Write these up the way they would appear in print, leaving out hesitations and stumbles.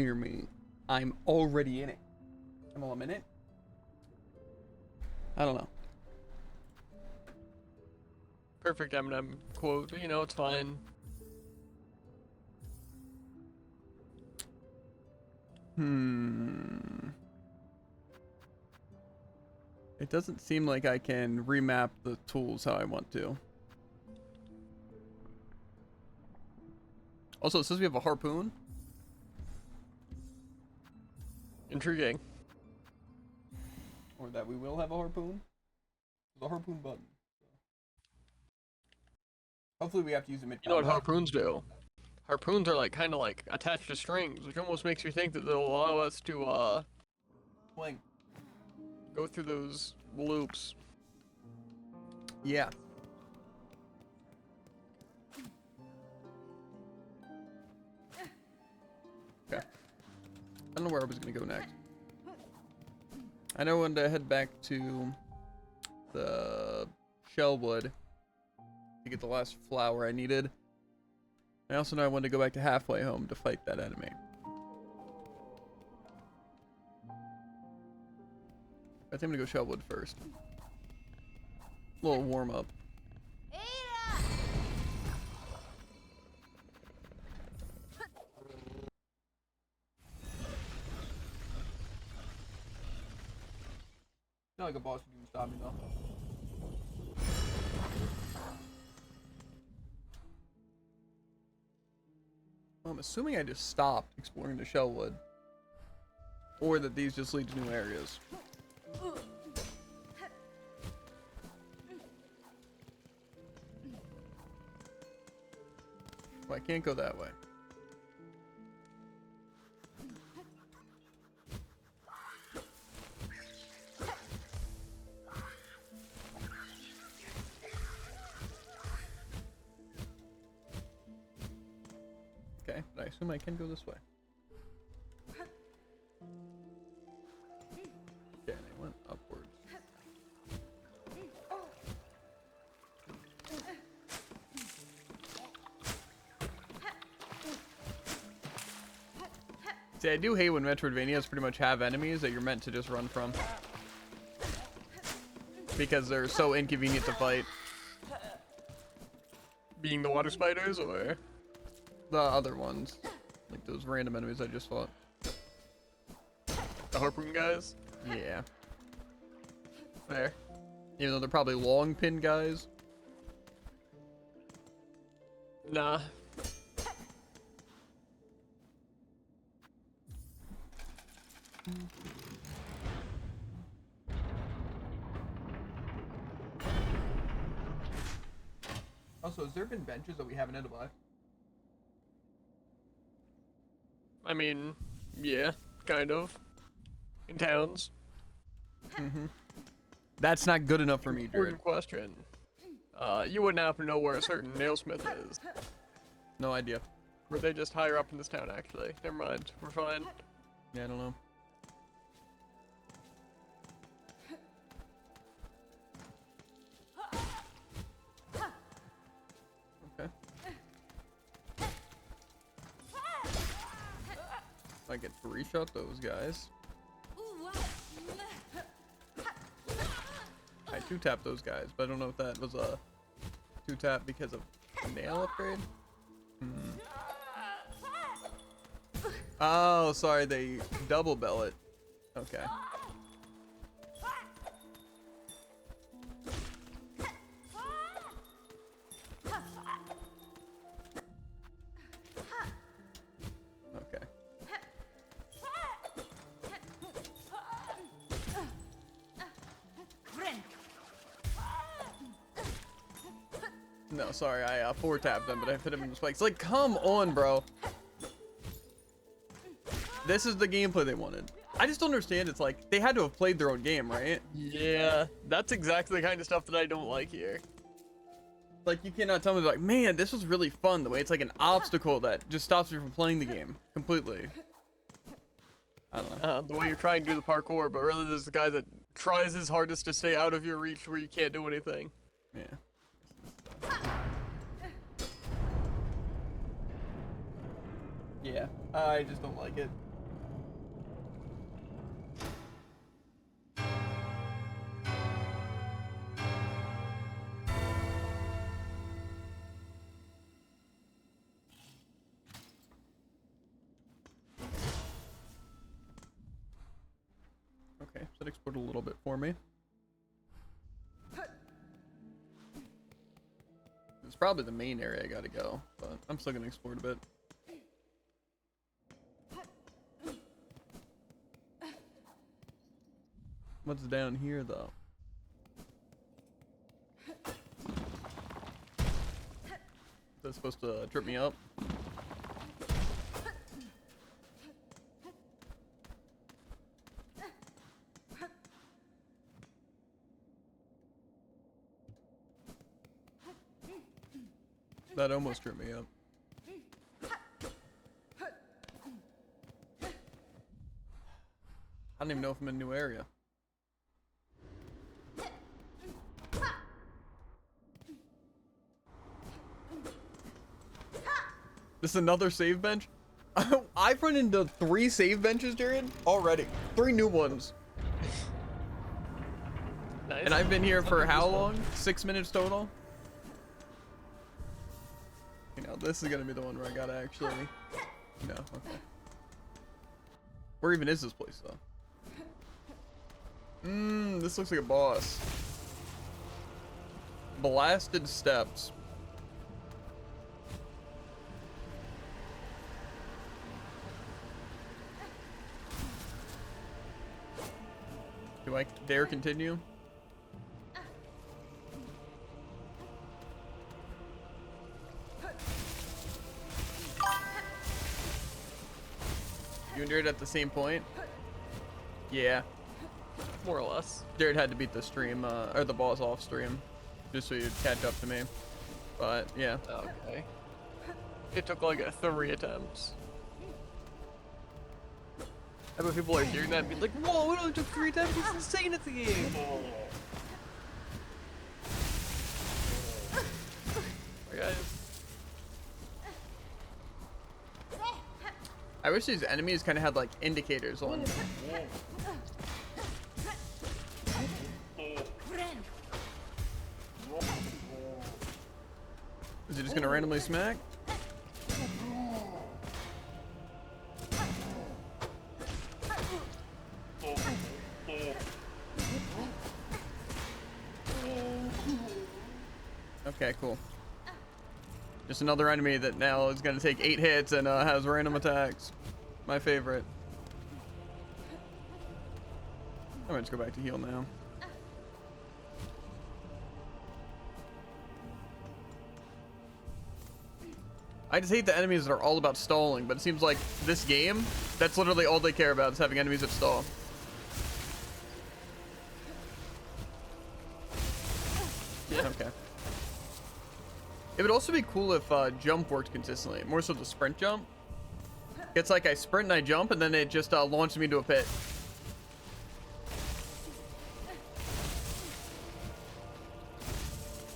Hear me. I'm already in it. I'm all a minute. I don't know. Perfect Eminem quote. You know, it's fine. It doesn't seem like I can remap the tools how I want to. Also, it says we have a harpoon. Intriguing. Or that we will have a harpoon. There's a harpoon button. Hopefully we have to use it mid-combat. You know what harpoons do? Harpoons are like kind of like attached to strings, which almost makes me think that they'll allow us to Swing. go through those loops. Yeah. Okay. I don't know where I was gonna go next. I know when to head back to the Shellwood to get the last flower I needed. I also know I wanted to go back to Halfway Home to fight that enemy. I think I'm gonna go Shellwood first. A little warm up. Not like a boss who can stop me though. Well, I'm assuming I just stopped exploring the Shellwood. Or that these just lead to new areas. Well, I can't go that way. Okay, but I assume I can go this way. Okay, and I went upwards. See, I do hate when Metroidvanias pretty much have enemies that you're meant to just run from. Because they're so inconvenient to fight. Being the water spiders, or The other ones. Like those random enemies I just fought. the harpoon guys? Yeah. There. Even though they're probably long pin guys. Nah. Also, has there been benches that we haven't had to buy? I mean, yeah, kind of. In towns. That's not good enough for me, Jared. Important question. You wouldn't happen to know where a certain nailsmith is. No idea. Were they just higher up in this town, actually? Never mind. We're fine. Yeah, I don't know. Okay. I get three shot those guys. I two tap those guys, but I don't know if that was a two tap because of nail upgrade. Oh, sorry, they double bell it. Okay. Okay. No, sorry, I four tapped them, but I hit him in the spikes. Like, come on, bro. This is the gameplay they wanted. I just don't understand. It's like, they had to have played their own game, right? Yeah, that's exactly the kind of stuff that I don't like here. Like, you cannot tell me, like, man, this was really fun. The way it's like an obstacle that just stops you from playing the game completely. I don't know. The way you're trying to do the parkour, but really there's the guy that tries his hardest to stay out of your reach where you can't do anything. Yeah. Yeah, I just don't like it. explored a little bit for me. It's probably the main area I gotta go, but I'm still gonna explore it a bit. What's down here, though? Is that supposed to trip me up? That almost tripped me up. I don't even know if I'm in a new area. This is another save bench? I've run into 3 save benches, Jared, already. 3 new ones. Nice. And I've been here for how long? 6 minutes total? You know, this is gonna be the one where I gotta actually... No, okay. Where even is this place, though? This looks like a boss. Blasted steps. Do I dare continue? You and Jared at the same point? Yeah. More or less. Jared had to beat the stream, or the boss off stream, just so you'd catch up to me. But, yeah. Okay. It took like 3 attempts. I bet people are hearing that and be like, whoa, it only took 3 attempts, it's insane at the game. Guys. I wish these enemies kind of had, like, indicators on. Is he just gonna randomly smack? Okay, cool. Just another enemy that now is gonna take 8 hits and has random attacks. My favorite. I'm gonna just go back to heal now. I just hate the enemies that are all about stalling, but it seems like this game, that's literally all they care about is having enemies that stall. Yeah, okay. It would also be cool if jump worked consistently, more so the sprint jump. It's like I sprint and I jump, and then it just launches me into a pit.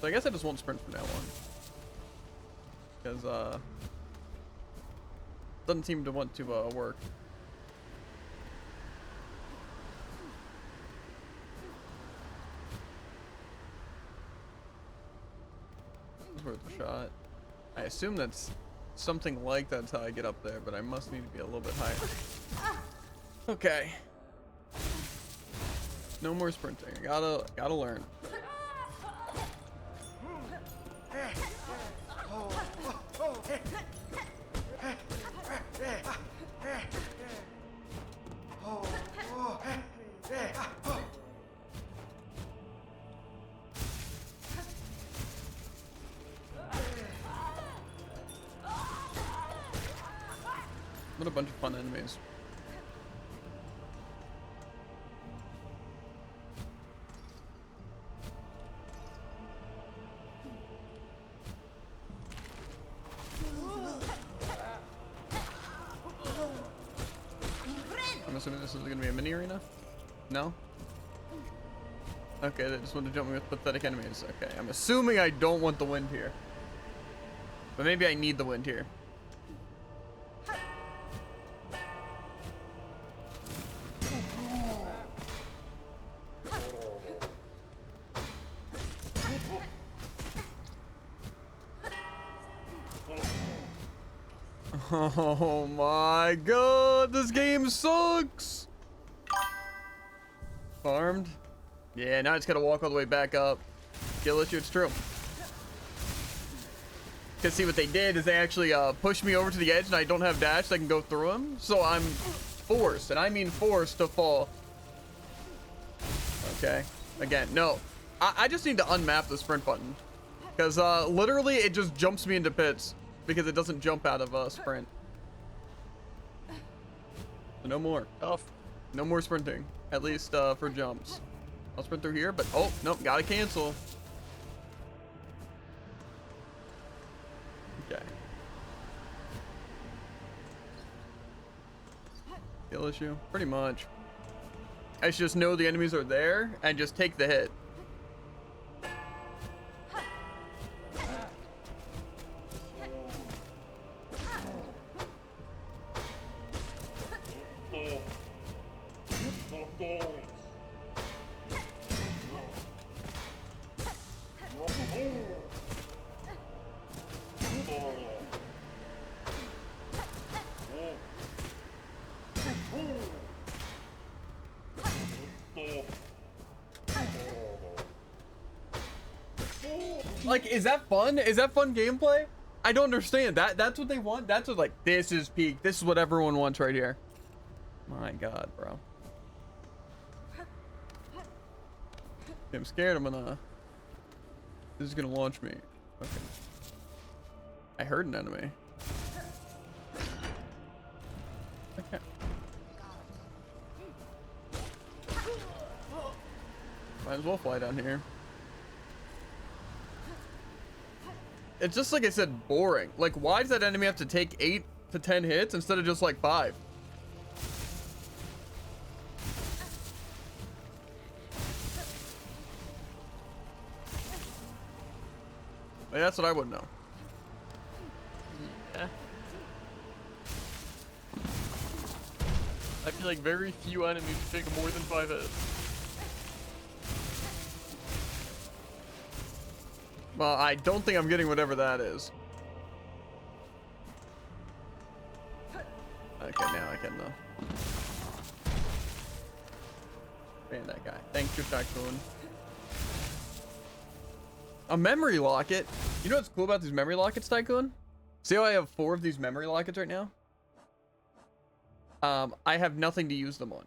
So I guess I just won't sprint from now on. Because, doesn't seem to want to, work. It's worth a shot. I assume that's something like that's how I get up there, but I must need to be a little bit higher. Okay. No more sprinting. I gotta learn. What a bunch of fun enemies. I'm assuming this is going to be a mini arena? No? Okay, they just want to jump me with pathetic enemies. Okay, I'm assuming I don't want the wind here. But maybe I need the wind here. Oh my god, this game sucks! Farmed. Yeah, now it's gotta walk all the way back up. Skill issue, it's true. Cause see what they did is they actually pushed me over to the edge and I don't have dash so I can go through them. So I'm forced, and I mean forced to fall. Okay. Again, no. I just need to unmap the sprint button. Cause literally it just jumps me into pits. Because it doesn't jump out of sprint. So no more. Tough. No more sprinting. At least for jumps. I'll sprint through here, but oh, nope, gotta cancel. Okay. Skill issue? Pretty much. I should just know the enemies are there and just take the hit. Like, is that fun? Is that fun gameplay? I don't understand. That's what they want? That's what, like, this is peak. This is what everyone wants right here. My God, bro. I'm scared this is gonna launch me. Okay. I heard an enemy. Okay. Might as well fly down here. It's just, like I said, boring. Like, why does that enemy have to take 8 to 10 hits instead of just like 5? Like, that's what I would know. Yeah. I feel like very few enemies take more than 5 hits. Well, I don't think I'm getting whatever that is. Okay, now I can ban that guy. Thank you, Tycoon. A memory locket? You know what's cool about these memory lockets, Tycoon? See how I have 4 of these memory lockets right now? I have nothing to use them on.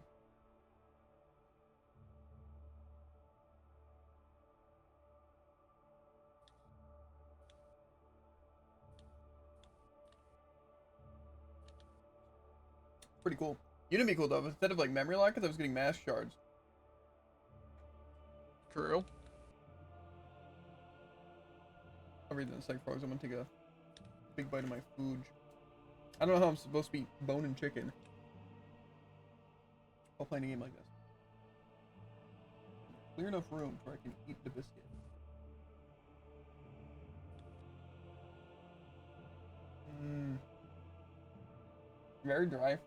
Pretty cool. You know what'd be cool though? Instead of like memory lockets, I was getting mass shards. True. I'll read this like frozen. I'm gonna take a big bite of my food. I don't know how I'm supposed to be bone and chicken while playing a game like this. Clear enough room where I can eat the biscuit. Very dry.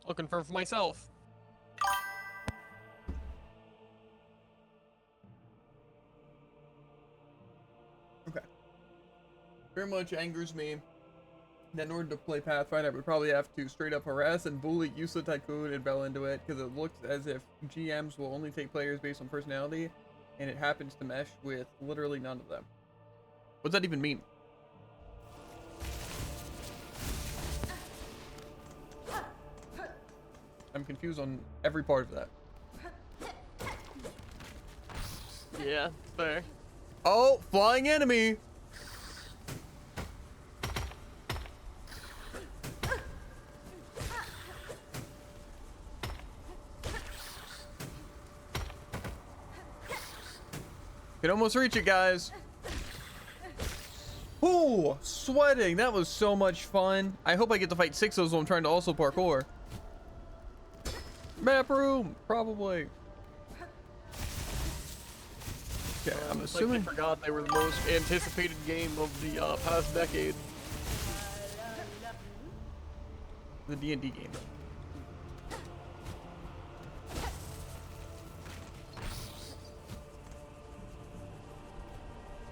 I'll confirm for myself. Okay. Very much angers me that in order to play Pathfinder, I would probably have to straight up harass and bully Yusa Tycoon and Bell into it, because it looks as if GMs will only take players based on personality, and it happens to mesh with literally none of them. What does that even mean? I'm confused on every part of that. Yeah, fair. Oh, flying enemy! Can almost reach it, guys. Ooh, sweating. That was so much fun. I hope I get to fight 6 of those while I'm trying to also parkour. Map room, probably. Okay, I'm assuming. Like I forgot they were the most anticipated game of the past decade. The D&D game.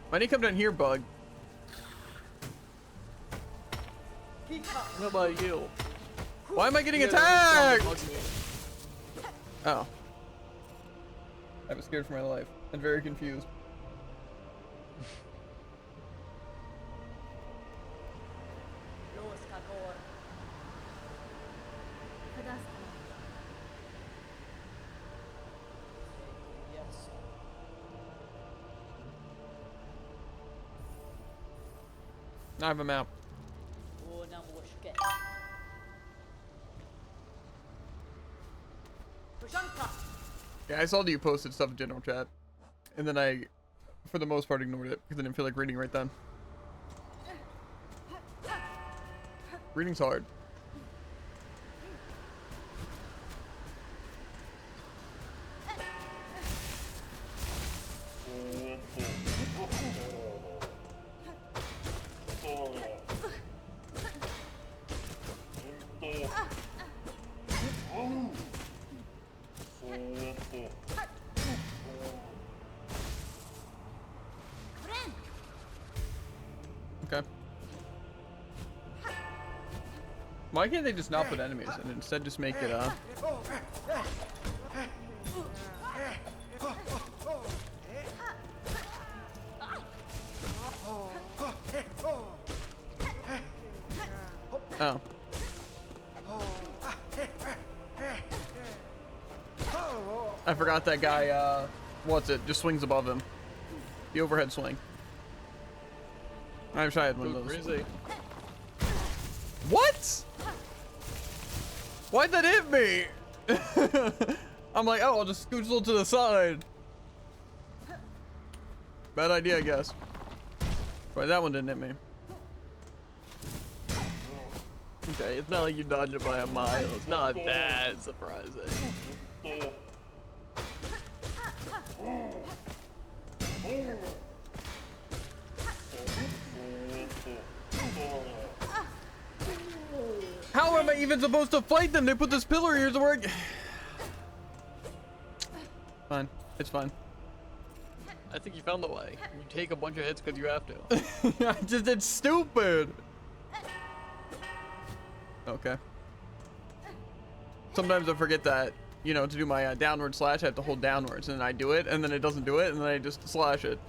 Why didn't you come down here, bug? How about you? Why am I getting You gotta attacked? bug me. Oh. I was scared for my life and very confused. Now I have a map. Yeah, I saw that you posted stuff in general chat. And then I, for the most part, ignored it because I didn't feel like reading right then. Reading's hard. Okay. Why can't they just not put enemies and instead just make it, Oh. I forgot that guy, what's it? Just swings above him. The overhead swing. I wish I had one of those. Crazy. What? Why'd that hit me? I'm like, oh, I'll just scooch a little to the side. Bad idea, I guess. But that one didn't hit me. Okay, it's not like you dodged it by a mile. It's not that surprising. How am I even supposed to fight them? They put this pillar here to work. Fine. It's fine. I think you found the way. You take a bunch of hits because you have to. I just did stupid. Okay. Sometimes I forget that, you know, to do my downward slash, I have to hold downwards, and then I do it, and then it doesn't do it, and then I just slash it.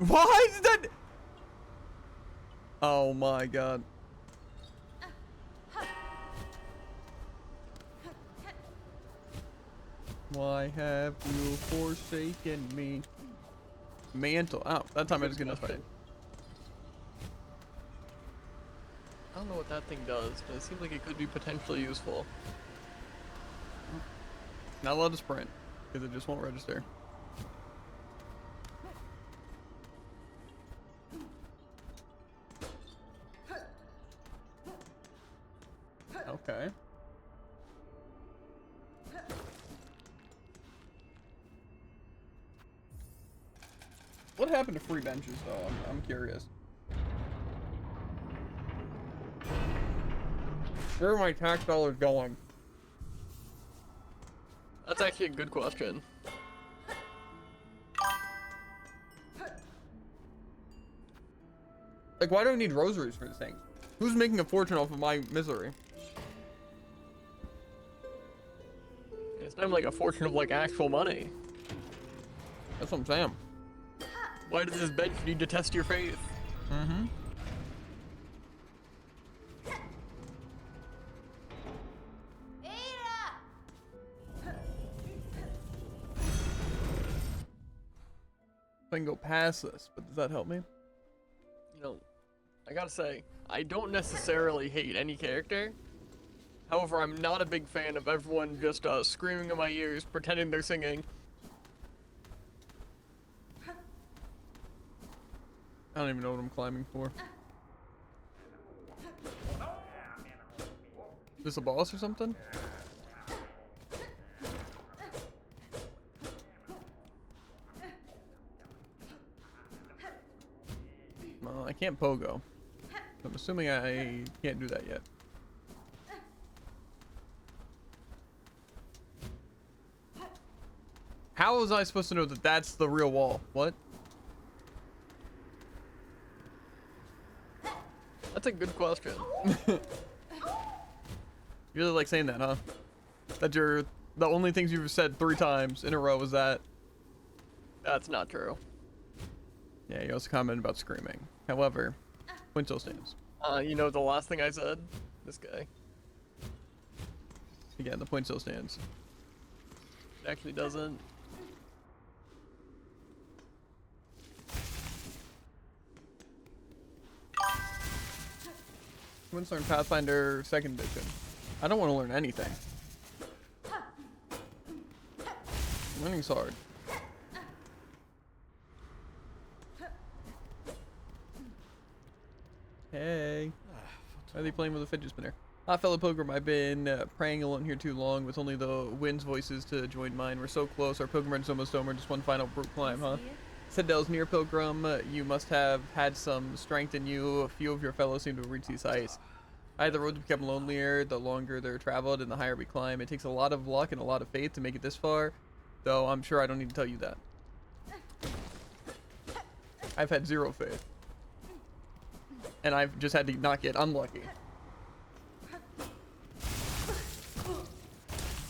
Why is that? Oh my god. Why have you forsaken me? Mantle. Oh, that time I just get enough fight. I don't know what that thing does, but it seems like it could be potentially useful. Not allowed to sprint because it just won't register. Okay. What happened to free benches, though? I'm curious. Where are my tax dollars going? That's actually a good question. Like, why do we need rosaries for this thing? Who's making a fortune off of my misery? It's not like a fortune of like actual money. That's what I'm saying. Why does this bench need to test your faith? Mm-hmm. I can go past this, but does that help me? You know, I gotta say, I don't necessarily hate any character. However, I'm not a big fan of everyone just screaming in my ears, pretending they're singing. I don't even know what I'm climbing for. Is this a boss or something? Well, I can't pogo. I'm assuming I can't do that yet. How was I supposed to know that that's the real wall? What? That's a good question. You really like saying that, huh? That you're the only things you've said 3 times in a row is that. That's not true. Yeah, you also commented about screaming. However, point still stands. You know the last thing I said? This guy. Again, the point still stands. It actually doesn't. I'm gonna learn Pathfinder 2nd edition. I don't want to learn anything. Learning's hard. Hey. Why are they playing with a fidget spinner? Ah, fellow pilgrim, I've been praying alone here too long with only the wind's voices to join mine. We're so close. Our pilgrimage is almost over. Just one final brute climb, huh? Citadel's near, pilgrim. You must have had some strength in you. A few of your fellows seem to have reached these heights. The roads become lonelier the longer they're traveled and the higher we climb. It takes a lot of luck and a lot of faith to make it this far, though I'm sure I don't need to tell you that. I've had 0 faith. And I've just had to not get unlucky.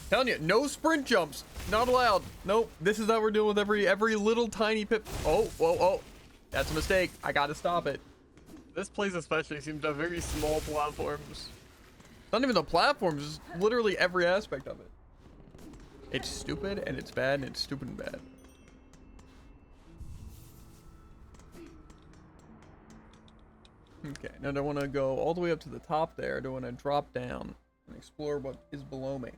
Telling you, no sprint jumps. Not allowed. Nope. This is how we're doing with every little tiny pip. Oh, whoa, oh. That's a mistake. I gotta stop it. This place especially seems to have very small platforms. Not even the platforms, just literally every aspect of it. It's stupid and it's bad and it's stupid and bad. Okay, now do I want to go all the way up to the top there? Or do I want to drop down and explore what is below me?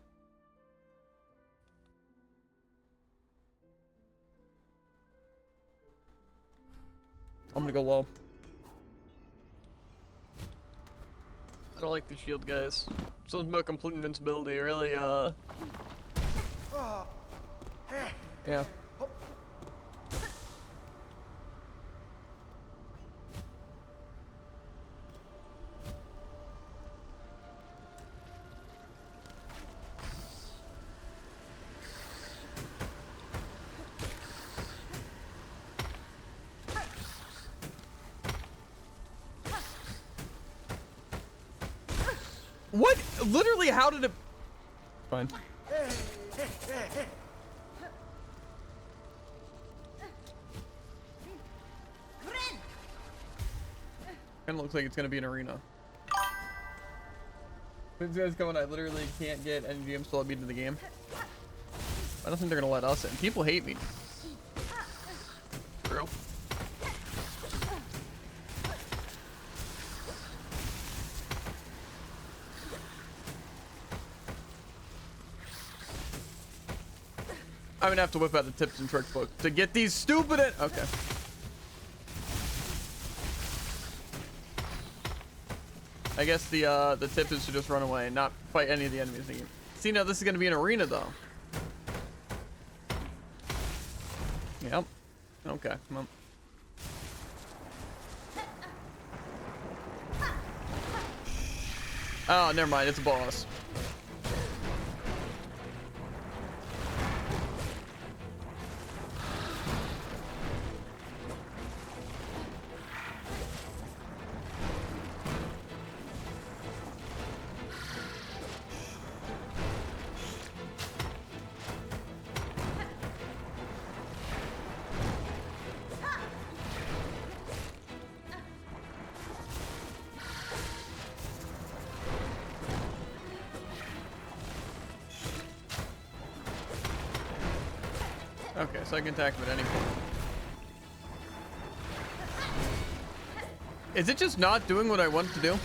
I'm gonna go low. I don't like the shield guys. Something about complete invincibility really, Yeah. What? Literally, how did it... Fine. Kinda looks like it's gonna be an arena. These guys going, I literally can't get any GMs to let me into the game. I don't think they're gonna let us in. People hate me. true. I'm gonna have to whip out the tips and tricks book to get these stupid okay. I guess the tip is to just run away and not fight any of the enemies in the game. See, now this is gonna be an arena though. Yep. Okay, come on. Oh, never mind, it's a boss. Okay, so I can attack him at any point. Is it just not doing what I want it to do?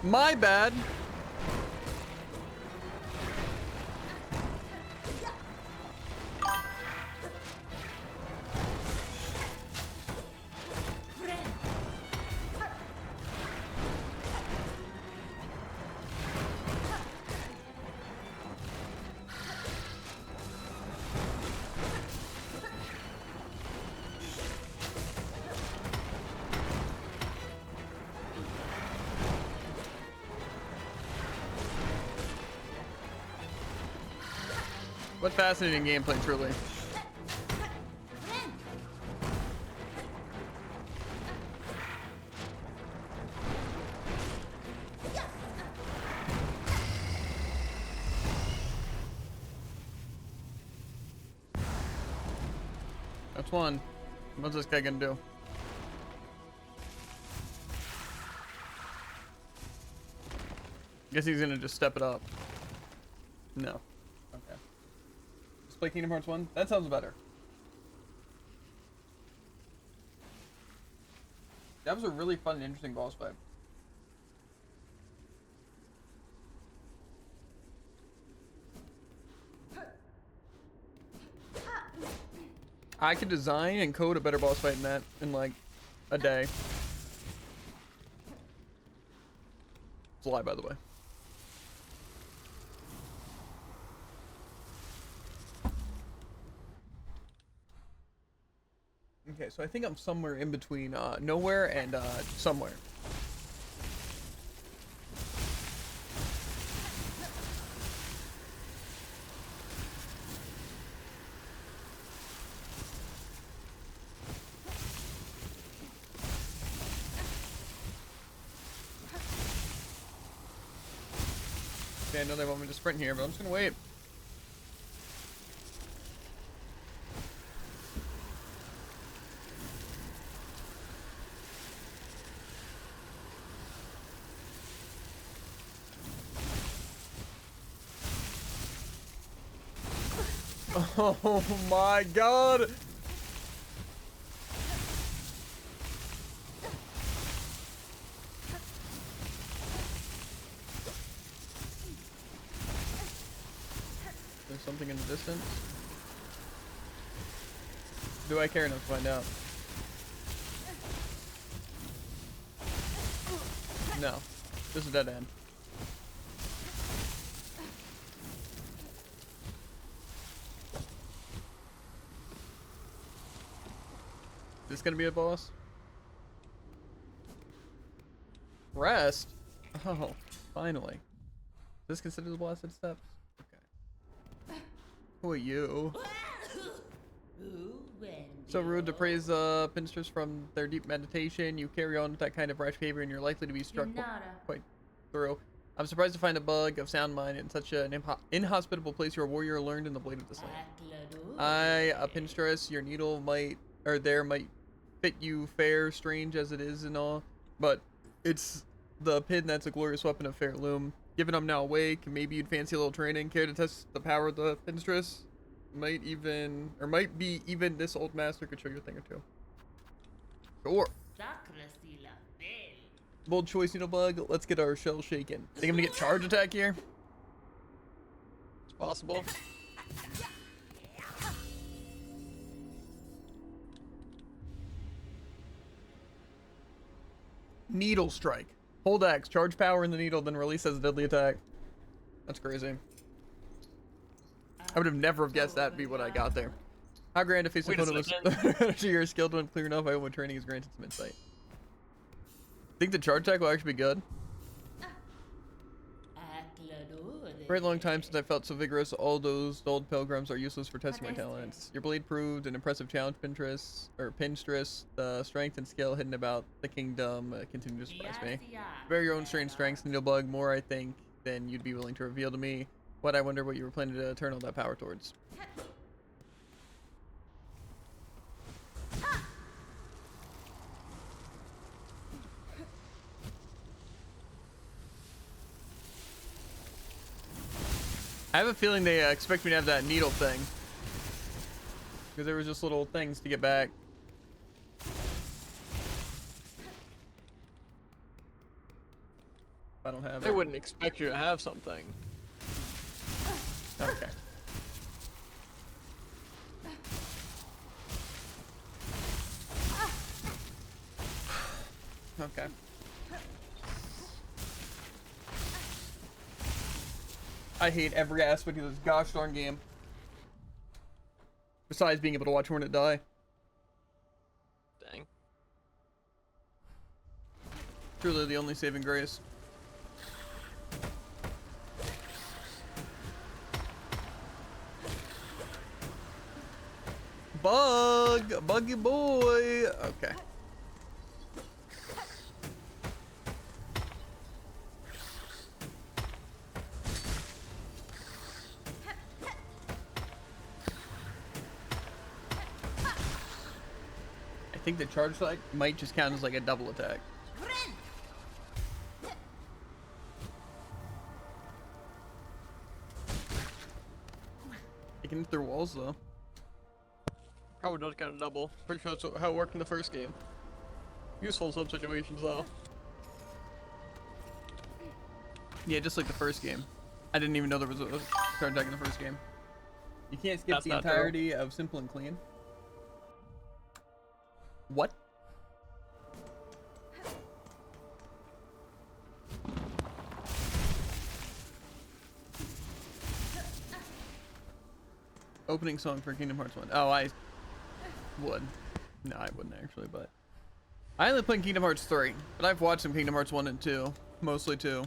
My bad. What fascinating gameplay, truly. That's one. What's this guy gonna do? Guess he's gonna just step it up. No. Okay. Just play Kingdom Hearts 1? That sounds better. That was a really fun and interesting boss fight. I could design and code a better boss fight than that in like a day. It's a lie, by the way. Okay, so I think I'm somewhere in between nowhere and somewhere. Okay, I know they want me to sprint here, but I'm just gonna wait. Oh my god! There's something in the distance. Do I care enough to find out? No. This is a dead end. Is this gonna be a boss? Rest? Oh, finally. Is this considered the blasted steps? Okay. Who are you? So rude to praise Pinsters from their deep meditation. You carry on with that kind of rash behavior and you're likely to be struck quite thorough. I'm surprised to find a bug of sound mind in such an inhospitable place. You're a warrior learned in the blade of the sling. A Pinstress, your needle might fit you fair, strange as it is and all, but it's the pin that's a glorious weapon of fair loom. Given I'm now awake, maybe you'd fancy a little training. Care to test the power of the Pinstress? Might be even this old master could show you a thing or two. Sure. Bold choice, Needlebug. Let's get our shell shaken. Think I'm gonna get charge attack here? It's possible. Needle strike. Hold X, charge power in the needle, then release as a deadly attack. That's crazy. I would have never have guessed that'd be what I got there. How grand to face an opponent with you're skilled when clear enough. I hope when training is granted some insight. Think the charge attack will actually be good? Very long time since I felt so vigorous. All those old pilgrims are useless for testing my talents. Your blade proved an impressive challenge, Pinstress. The strength and skill hidden about the kingdom continue to surprise me. Bear your own strange strengths, Needlebug. More, I think, than you'd be willing to reveal to me. What I wonder what you were planning to turn all that power towards. I have a feeling they expect me to have that needle thing. Because there was just little things to get back. If I don't wouldn't expect you to have something. Okay. Okay. I hate every aspect of this gosh darn game. Besides being able to watch Hornet die. Dang. Truly the only saving grace. Buggy boy. Okay. I think the charge strike might just count as like a double attack. It can hit through walls though. Probably does kind of double. Pretty sure that's how it worked in the first game. Useful in some situations though. Yeah, just like the first game. I didn't even know there was a charge attack in the first game. You can't skip That's the not true. entirety of Simple and Clean. What? Opening song for Kingdom Hearts 1. Oh, I would. No, I wouldn't actually, but I only played Kingdom Hearts 3, but I've watched some Kingdom Hearts 1 and 2. Mostly 2.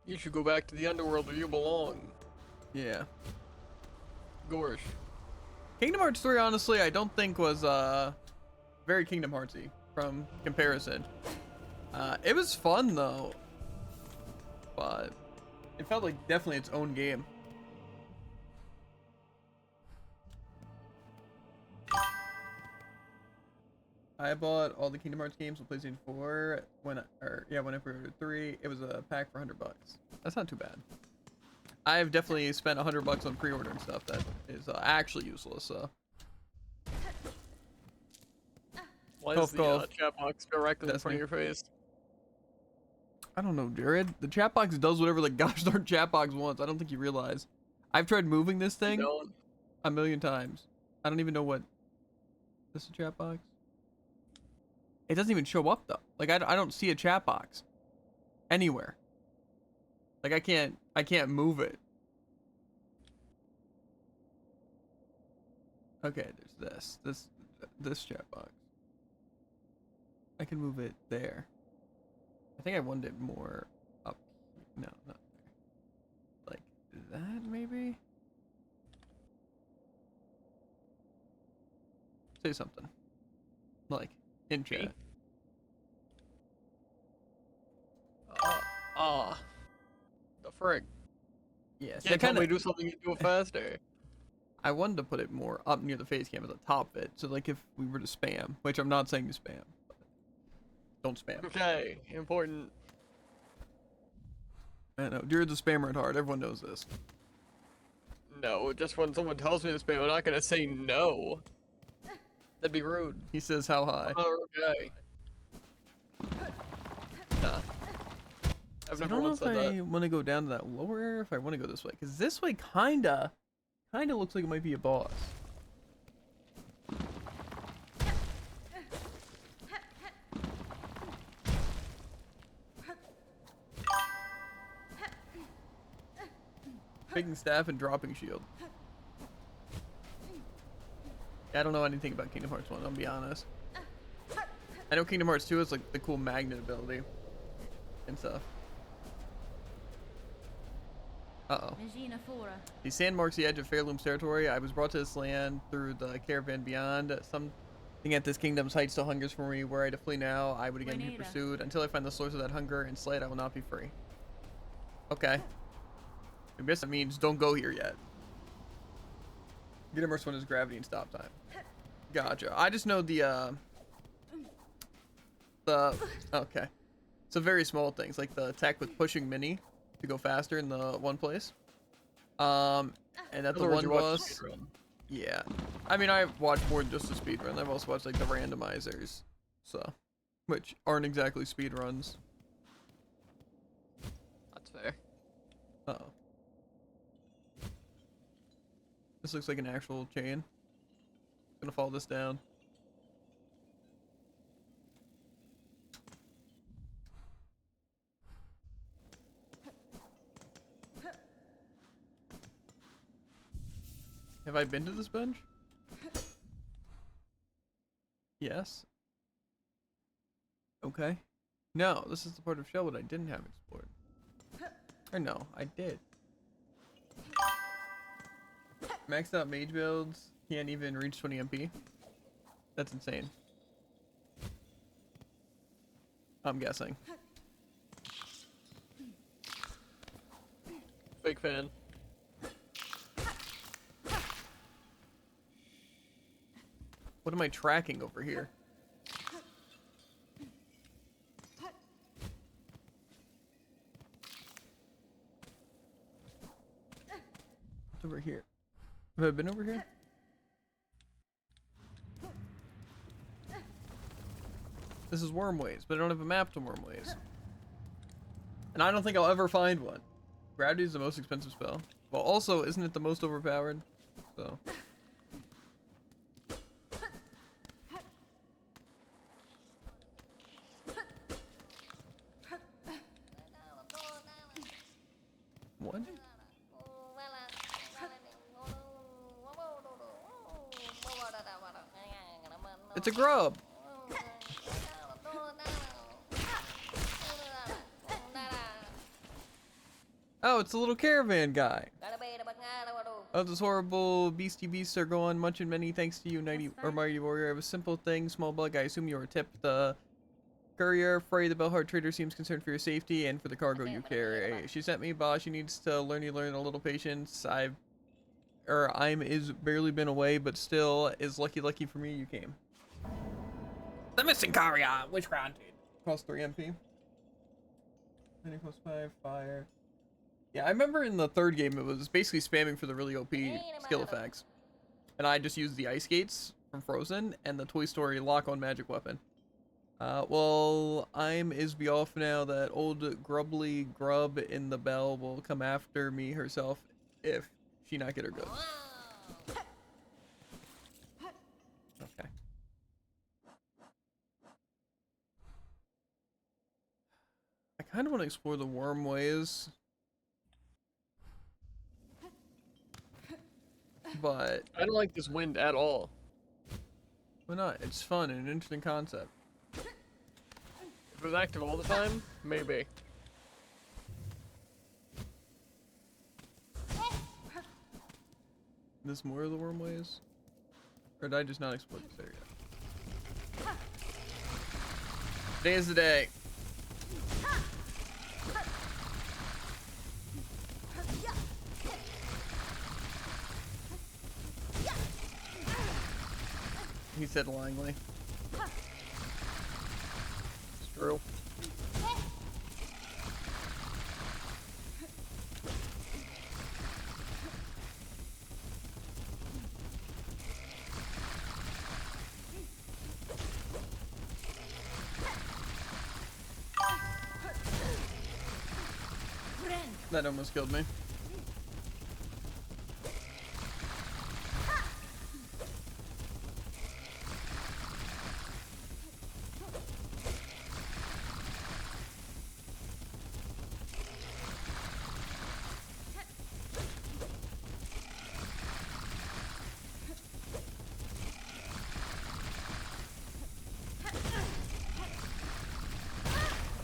You should go back to the underworld where you belong. Yeah. Gorsh. Kingdom Hearts 3, honestly, I don't think was very Kingdom Heartsy from comparison. It was fun though, but it felt like definitely its own game. I bought all the Kingdom Hearts games on PlayStation 4 whenever 3. It was a pack for $100. That's not too bad. I've definitely spent $100 on pre-ordering stuff that is actually useless. So. Why Cough, is the cough. chat box directly in That's front me. of your face? I don't know, Jared. The chat box does whatever the gosh darn chat box wants. I don't think you realize. I've tried moving this thing Don't. a million times. I don't even know what. This is a chat box? It doesn't even show up though. Like I don't see a chat box anywhere. Like I can't move it. Okay, there's this chat box. I can move it there. I think I wanted it more up. No, not there. Like that maybe? Say something. Like in chat. The frick. Yes. Can't tell me to do something, you do it faster. I wanted to put it more up near the face cam at the top of it. So like if we were to spam, which I'm not saying to spam. But don't spam. Okay, important. I know. Jared's a spammer at heart. Everyone knows this. No, just when someone tells me to spam, I'm not gonna say no. That'd be rude. He says how high. I'm not a rude guy. Nah. I've I never don't know once if said I that. want to go down to that lower area, or if I want to go this way. Because this way kinda looks like it might be a boss. Picking staff and dropping shield. I don't know anything about Kingdom Hearts 1, I'll be honest. I know Kingdom Hearts 2 is like the cool magnet ability and stuff. Uh-oh. The sand marks the edge of Fairloom's territory. I was brought to this land through the caravan beyond. Something at this kingdom's height still hungers for me. Were I to flee now, I would again be pursued. Until I find the source of that hunger and slay it, I will not be free. Okay. I guess that means don't go here yet. Kingdom Hearts 1 is gravity and stop time. Gotcha. I just know the okay. So very small things like the attack with pushing mini to go faster in the one place. And at the one boss. Yeah. I mean, I've watched more than just the speedrun. I've also watched like the randomizers, so which aren't exactly speedruns. This looks like an actual chain. Gonna follow this down. Have I been to this bench? Yes. Okay. No, this is the part of Shellwood I didn't have explored. Or no, I did. Maxed out mage builds can't even reach 20 MP. That's insane. I'm guessing. Big fan. What am I tracking over here? What's over here? Have I been over here? This is Wormways, but I don't have a map to Wormways. And I don't think I'll ever find one. Gravity is the most expensive spell. Well, also, isn't it the most overpowered? So. What? It's a grub! Oh, it's a little caravan guy. Oh, those horrible beastie beasts are going munching many thanks to you, Mighty Warrior. I have a simple thing, small bug. I assume you were tipped. The courier, Frey, the Bellheart trader, seems concerned for your safety and for the cargo you carry. She sent me, boss. She needs to learn a little patience. I'm is barely been away, but still is lucky for me you came. The missing courier, which granted. Cost 3 MP. Then it costs 5 fire. Yeah, I remember in the third game it was basically spamming for the really OP skill effects. And I just used the ice skates from Frozen and the Toy Story lock-on magic weapon. Well, I'm Isby off now. That old grubbly grub in the bell will come after me herself if she not get her goods. Okay. I kind of want to explore the Wormways. But I don't like this wind at all. why not? It's fun and an interesting concept. If it was active all the time, maybe. This more of the Wormways? Or did I just not explore this area? Today is the day. He said lyingly. It's true. That almost killed me.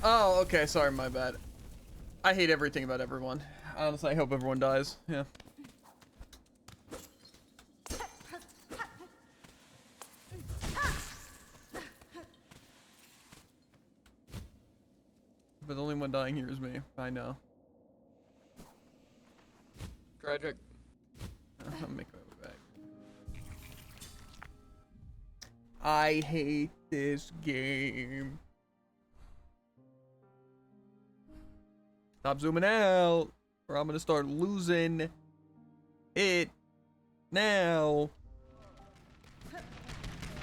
Oh, okay, sorry, my bad. I hate everything about everyone. Honestly, I hope everyone dies. Yeah. But the only one dying here is me. I know. Tragic. I'm making my way back. I hate this game. Stop zooming out, or I'm gonna start losing it now.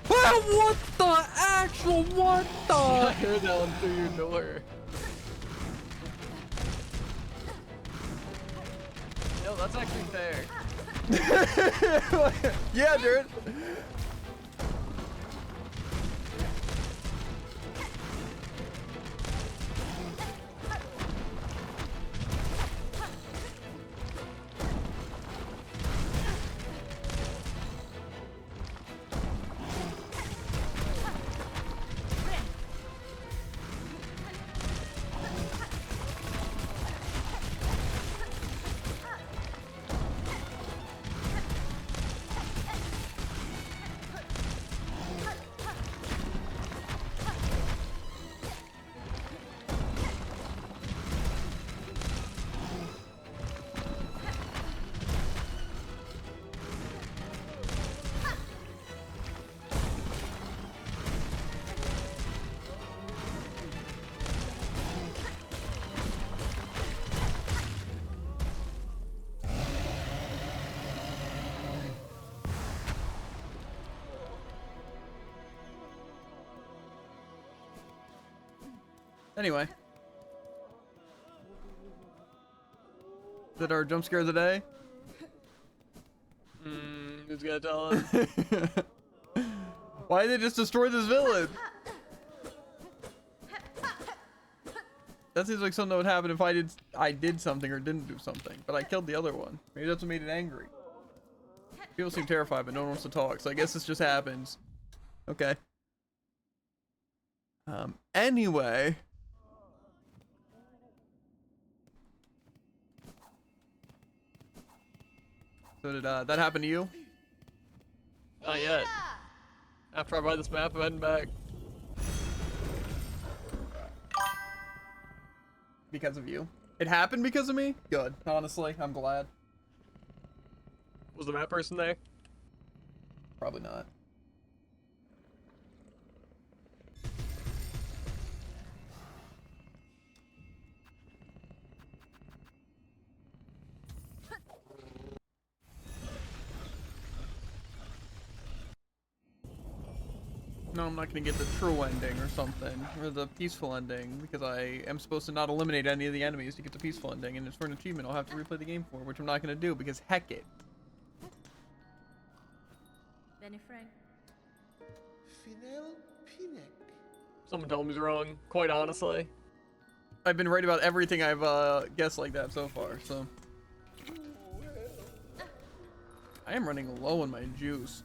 Well, what the actual, what I the? heard that one through your door. No, that's actually fair. Yeah, Jared. Anyway. Is that our jump scare of the day? Who's gonna tell us? Why did they just destroy this village? That seems like something that would happen if I did something or didn't do something. But I killed the other one. Maybe that's what made it angry. People seem terrified, but no one wants to talk. So I guess this just happens. Okay. Anyway. So did that happen to you? Not yet. After I buy this map, I'm heading back. Because of you? It happened because of me? Good. Honestly, I'm glad. Was the map person there? Probably not. No, I'm not gonna get the true ending or something, or the peaceful ending, because I am supposed to not eliminate any of the enemies to get the peaceful ending, and it's for an achievement I'll have to replay the game for, which I'm not gonna do, because heck it. Benny Frank. Someone told me he's wrong, quite honestly. I've been right about everything I've guessed like that so far, so. I am running low on my juice.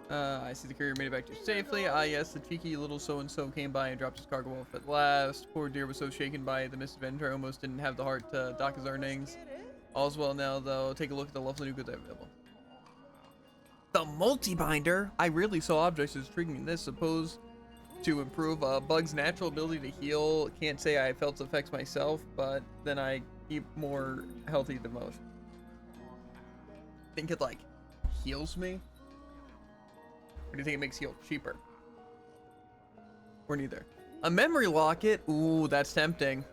I see the courier made it back to you safely. Ah, yes, the cheeky little so-and-so came by and dropped his cargo off at last. Poor dear was so shaken by the misadventure, almost didn't have the heart to dock his earnings. All's well now, though. Take a look at the lovely new goods available. The multi-binder? I really saw objects as intriguing in this, supposed to improve Bug's natural ability to heal. Can't say I felt the effects myself, but then I keep more healthy than most. Think it, like, heals me? Or do you think it makes heal cheaper? Or neither? A memory locket? Ooh, that's tempting.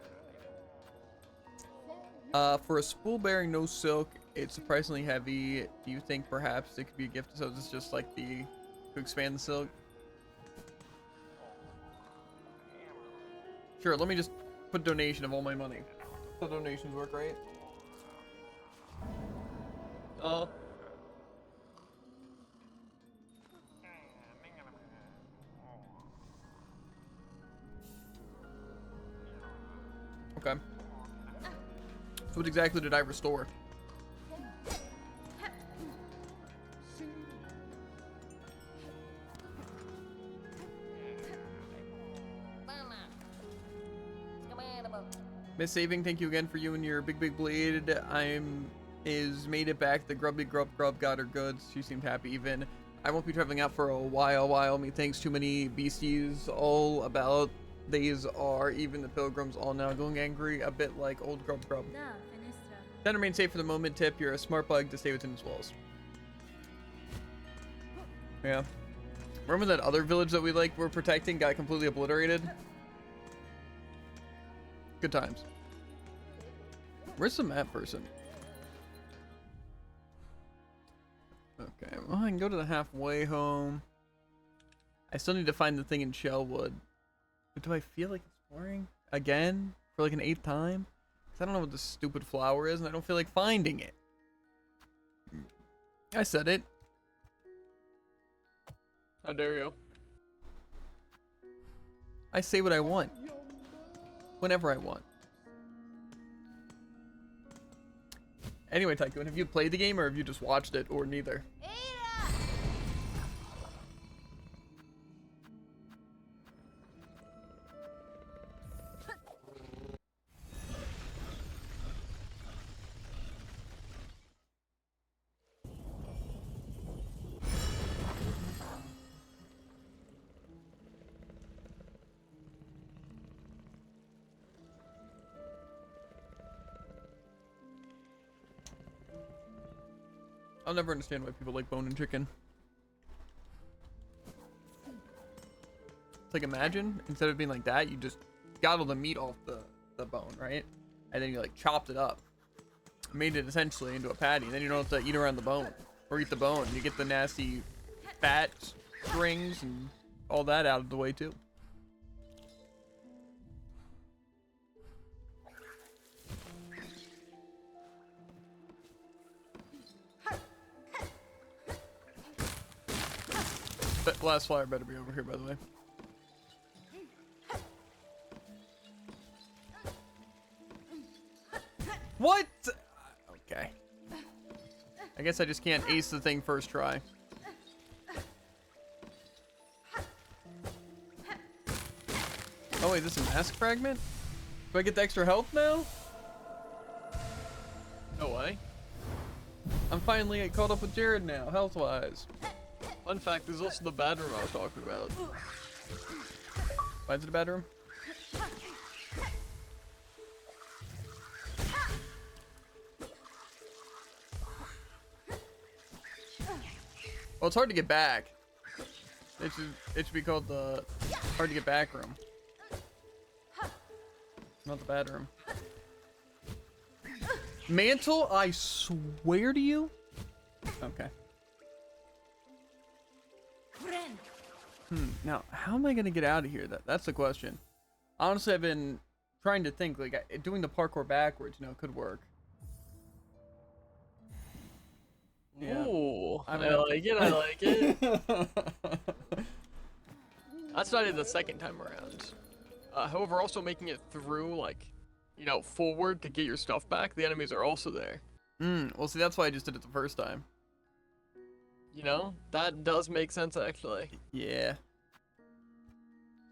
For a spool bearing no silk, it's surprisingly heavy. Do you think perhaps it could be a gift? So this is just like to expand the silk? Sure, let me just put donation of all my money. The donations work, right? Oh. Okay. So what exactly did I restore? Miss Saving, thank you again for you and your big bleed. Made it back. The grubby grub got her goods. She seemed happy even. I won't be traveling out for a while. Methinks too many beasties all about. These are even the pilgrims all now going angry, a bit like old grub. Then remain safe for the moment. Tip, you're a smart bug to stay within its walls. Yeah. Remember that other village that we were protecting got completely obliterated? Good times. Where's the map person? Okay, well, I can go to the halfway home. I still need to find the thing in Shellwood. But do I feel like exploring again for like an 8th time? Because I don't know what this stupid flower is, and I don't feel like finding it. I said it. How dare you? I say what I want. Whenever I want. Anyway, Tycoon, have you played the game or have you just watched it, or neither? I'll never understand why people like bone and chicken. It's like, imagine, instead of being like that, you just got all the meat off the bone, right? And then you like chopped it up. Made it essentially into a patty. And then you don't have to eat around the bone. Or eat the bone. You get the nasty fat strings and all that out of the way too. That last flyer better be over here, by the way. What? Okay. I guess I just can't ace the thing first try. Oh wait, this is a mask fragment? Do I get the extra health now? No way. I'm finally caught up with Jared now, health-wise. Fun fact, there's also the bad room I was talking about. Why is it a bad room? Well, it's hard to get back. It should be called the hard to get back room. Not the bad room. Mantle, I swear to you. Okay. Now, how am I gonna get out of here? That's the question. Honestly, I've been trying to think, like, doing the parkour backwards, you know, could work. Yeah. Ooh, I I like it, I like it. That's not even the second time around. However, also making it through, like, you know, forward to get your stuff back, the enemies are also there. Well, see, that's why I just did it the first time. You know? That does make sense, actually. Yeah.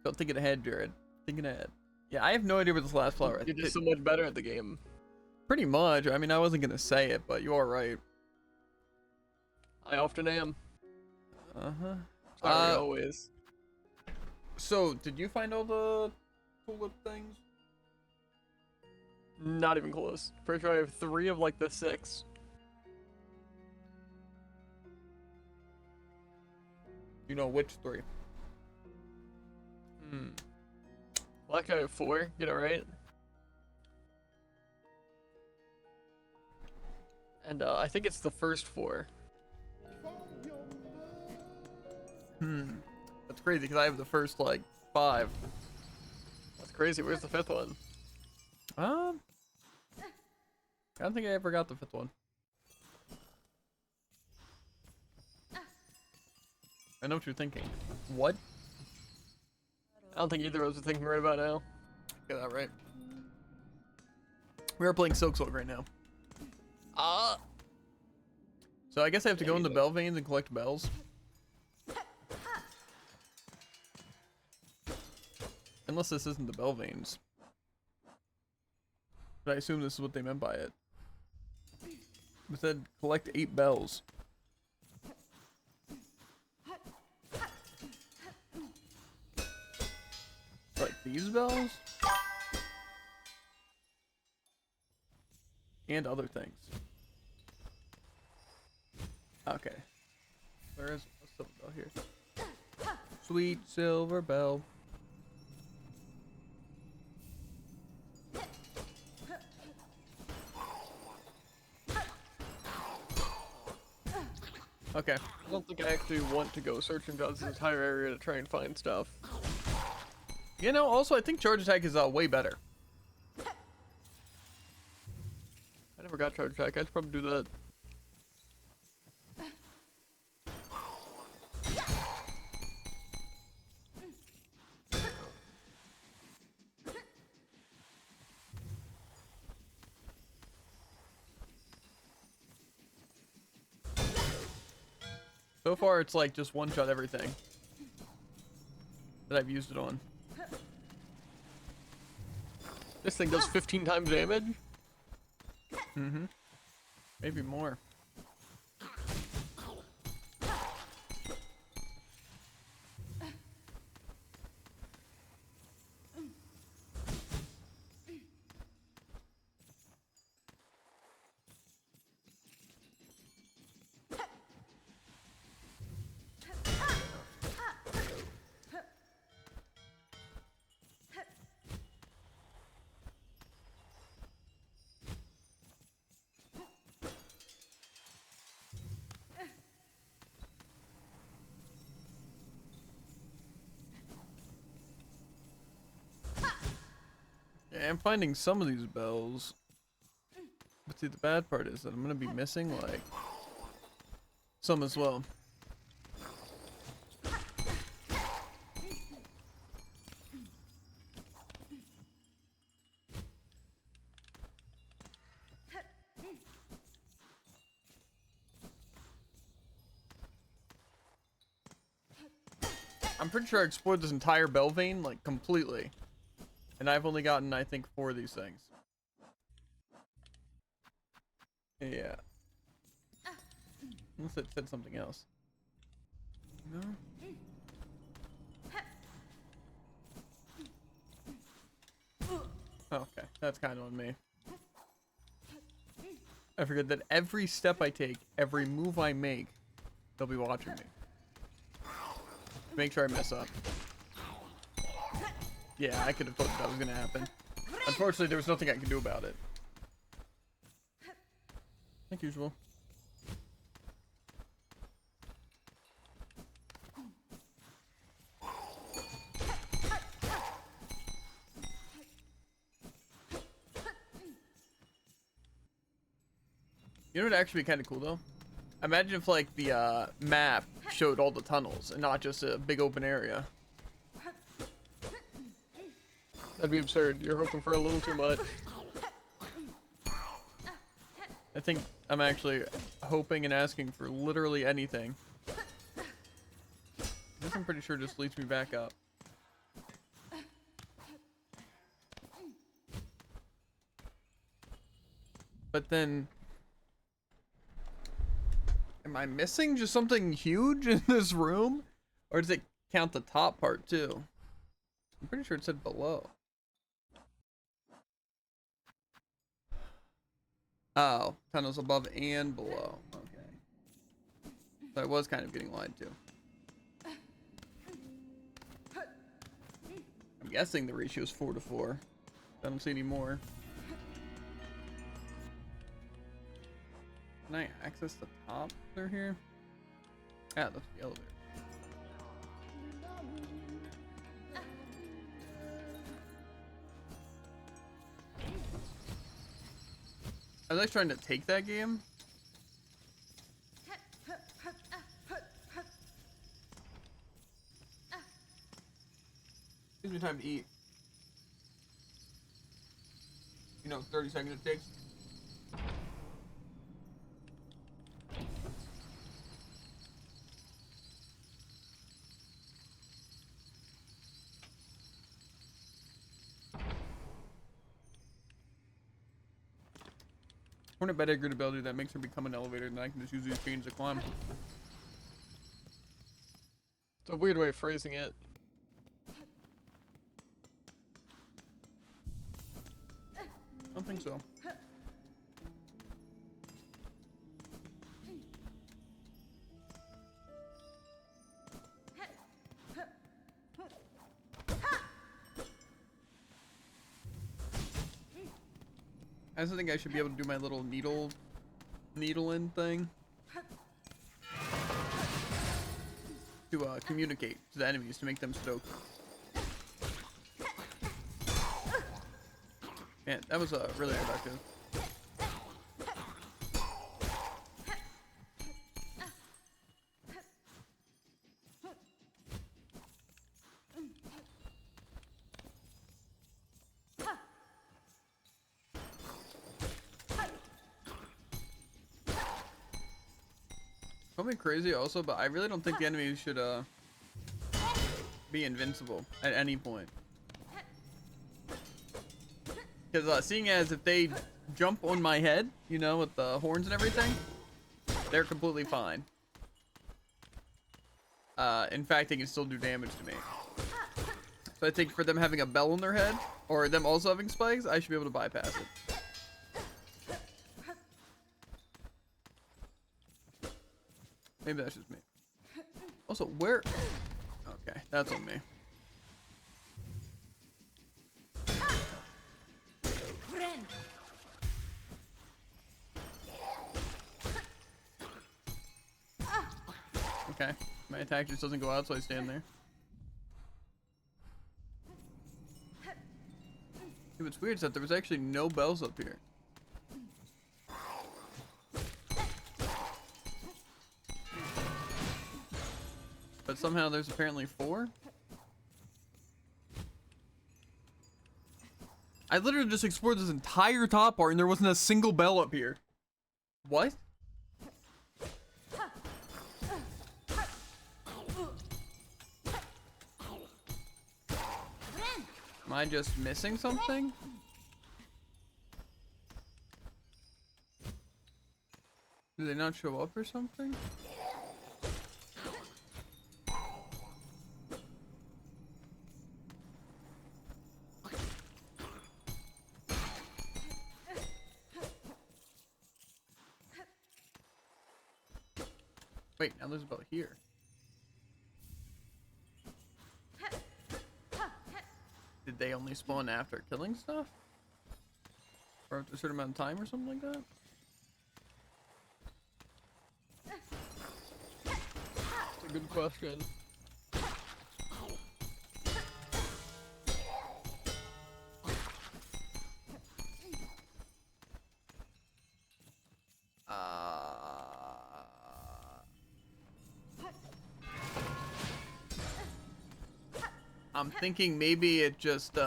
Don't thinking ahead, Jared. Thinking ahead. Yeah, I have no idea where this last flower is. You're just so much better at the game. Pretty much. I mean, I wasn't gonna say it, but you are right. I often am. Uh-huh. Sorry, always. So, did you find all the tulip things? Not even close. Pretty sure I have 3 of, like, the 6. You know which 3? Well, actually, I have 4. Get it right. And, I think it's the first 4. That's crazy, because I have the first, like, 5. That's crazy. Where's the 5th one? I don't think I ever got the 5th one. I know what you're thinking. What? I don't think either of us are thinking right about now. Get that right. We are playing SIlkSong right now. So I guess I have to go into bell veins and collect bells. Unless this isn't the bell veins. But I assume this is what they meant by it. It said collect 8 bells. Like these bells? And other things. Okay. There is a silver bell here. Sweet silver bell. Okay. I don't think I actually want to go searching throughout this entire area to try and find stuff. You know, also I think charge attack is way better. I never got charge attack. I should probably do that. So far, it's like just one-shot everything that I've used it on. This thing does 15 times damage? Mm-hmm. Maybe more. Yeah, I'm finding some of these bells. But see, the bad part is that I'm gonna be missing, like, some as well. I'm pretty sure I explored this entire bell vein, like, completely. And I've only gotten, I think, 4 of these things. Yeah. Unless it said something else. No? Okay, that's kind of on me. I forget that every step I take, every move I make, they'll be watching me. Make sure I mess up. Yeah, I could have thought that was gonna happen. Unfortunately, there was nothing I could do about it. Like usual. You know what would actually be kind of cool though? Imagine if like the map showed all the tunnels and not just a big open area. That'd be absurd. You're hoping for a little too much. I think I'm actually hoping and asking for literally anything. This I'm pretty sure just leads me back up. But then, am I missing just something huge in this room? Or does it count the top part too? I'm pretty sure it said below. Oh, tunnels above and below. Okay. So I was kind of getting lied to. I'm guessing the ratio is 4 to 4. I don't see any more. Can I access the top through here? Yeah, that's the elevator. I was like trying to take that game. Gives me time to eat. You know, 30 seconds it takes. Hornet better good ability that makes her become an elevator, and I can just use these chains to climb. It's a weird way of phrasing it. I don't think so. I also think I should be able to do my little needle in thing to communicate to the enemies to make them stoked. Man, that was really productive. Call me crazy also, but I really don't think the enemies should be invincible at any point. Because seeing as if they jump on my head, you know, with the horns and everything, they're completely fine. In fact, they can still do damage to me. So I think for them having a bell on their head, or them also having spikes, I should be able to bypass it. Maybe that's just me. Also, where? Okay, that's on me. Okay, my attack just doesn't go out, so I stand there. Yeah, what's weird is that there was actually no bells up here. But somehow there's apparently 4. I literally just explored this entire top part and there wasn't a single bell up here. What? Am I just missing something? Do they not show up or something? Wait, now there's a bell here. Did they only spawn after killing stuff? Or after a certain amount of time or something like that? That's a good question. I'm thinking maybe it just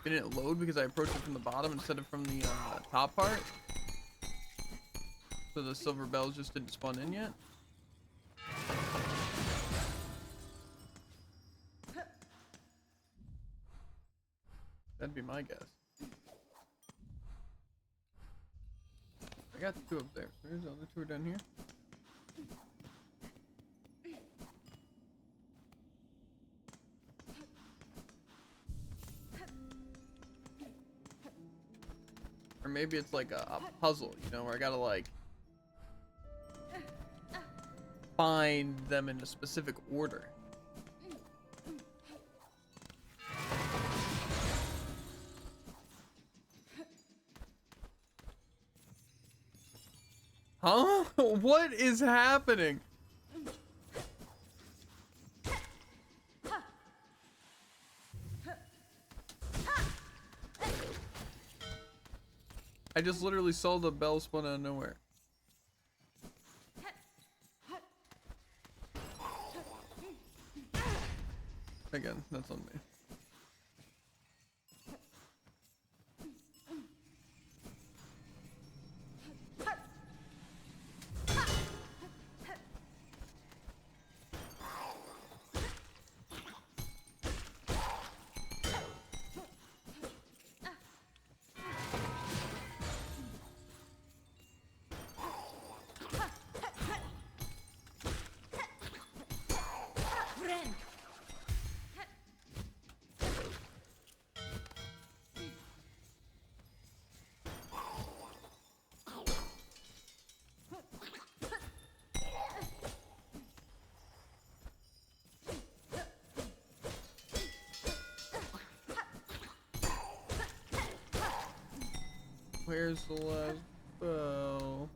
didn't load because I approached it from the bottom instead of from the top part. So the silver bells just didn't spawn in yet. That'd be my guess. I got 2 up there. Where's the other 2 down here? Or maybe it's like a puzzle, you know, where I gotta like find them in a specific order. Huh? What is happening? I just literally saw the bell spawn out of nowhere. Again, that's on me. Where's the last bell?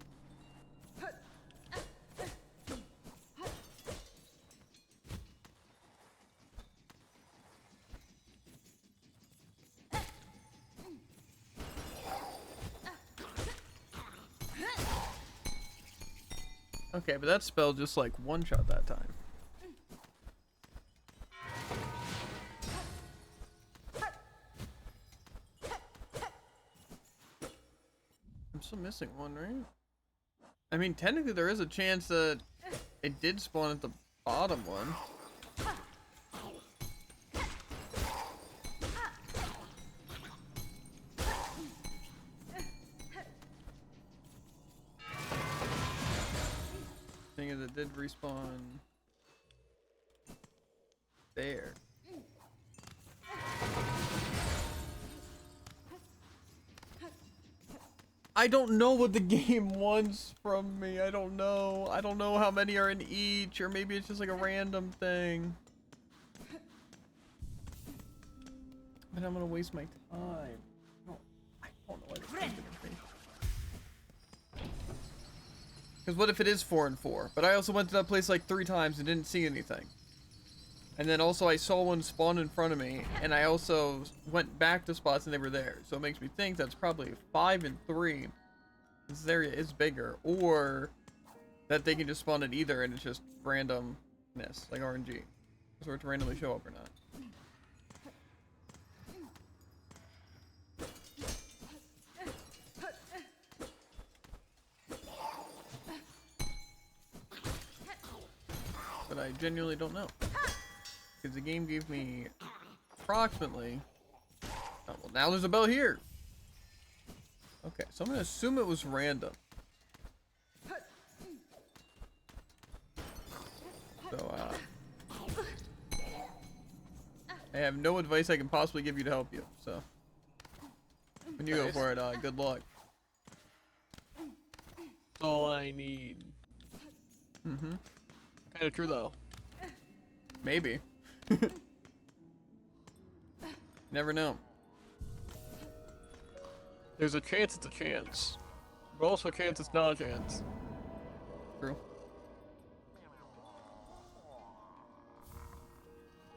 Okay, but that spell just like one-shot that time. I'm still missing one, right? I mean, technically there is a chance that it did spawn at the bottom one. Thing is, it did respawn there. I don't know what the game wants from me. I don't know. I don't know how many are in each, or maybe it's just like a random thing. But I'm gonna waste my time. No, I don't know what it's gonna be. Because what if it is 4 and 4? But I also went to that place like 3 times and didn't see anything. And then also I saw one spawn in front of me, and I also went back to spots and they were there. So it makes me think that's probably 5 and 3. This area is bigger, or that they can just spawn at either and it's just randomness, like RNG. So it's randomly show up or not. But I genuinely don't know. Because the game gave me approximately... Oh, well, now there's a bell here. Okay, so I'm going to assume it was random. So, I have no advice I can possibly give you to help you, so... When you go for it, good luck. That's all I need. Mm-hmm. Kinda true, though. Maybe. Never know. There's a chance it's a chance. But also a chance it's not a chance. True.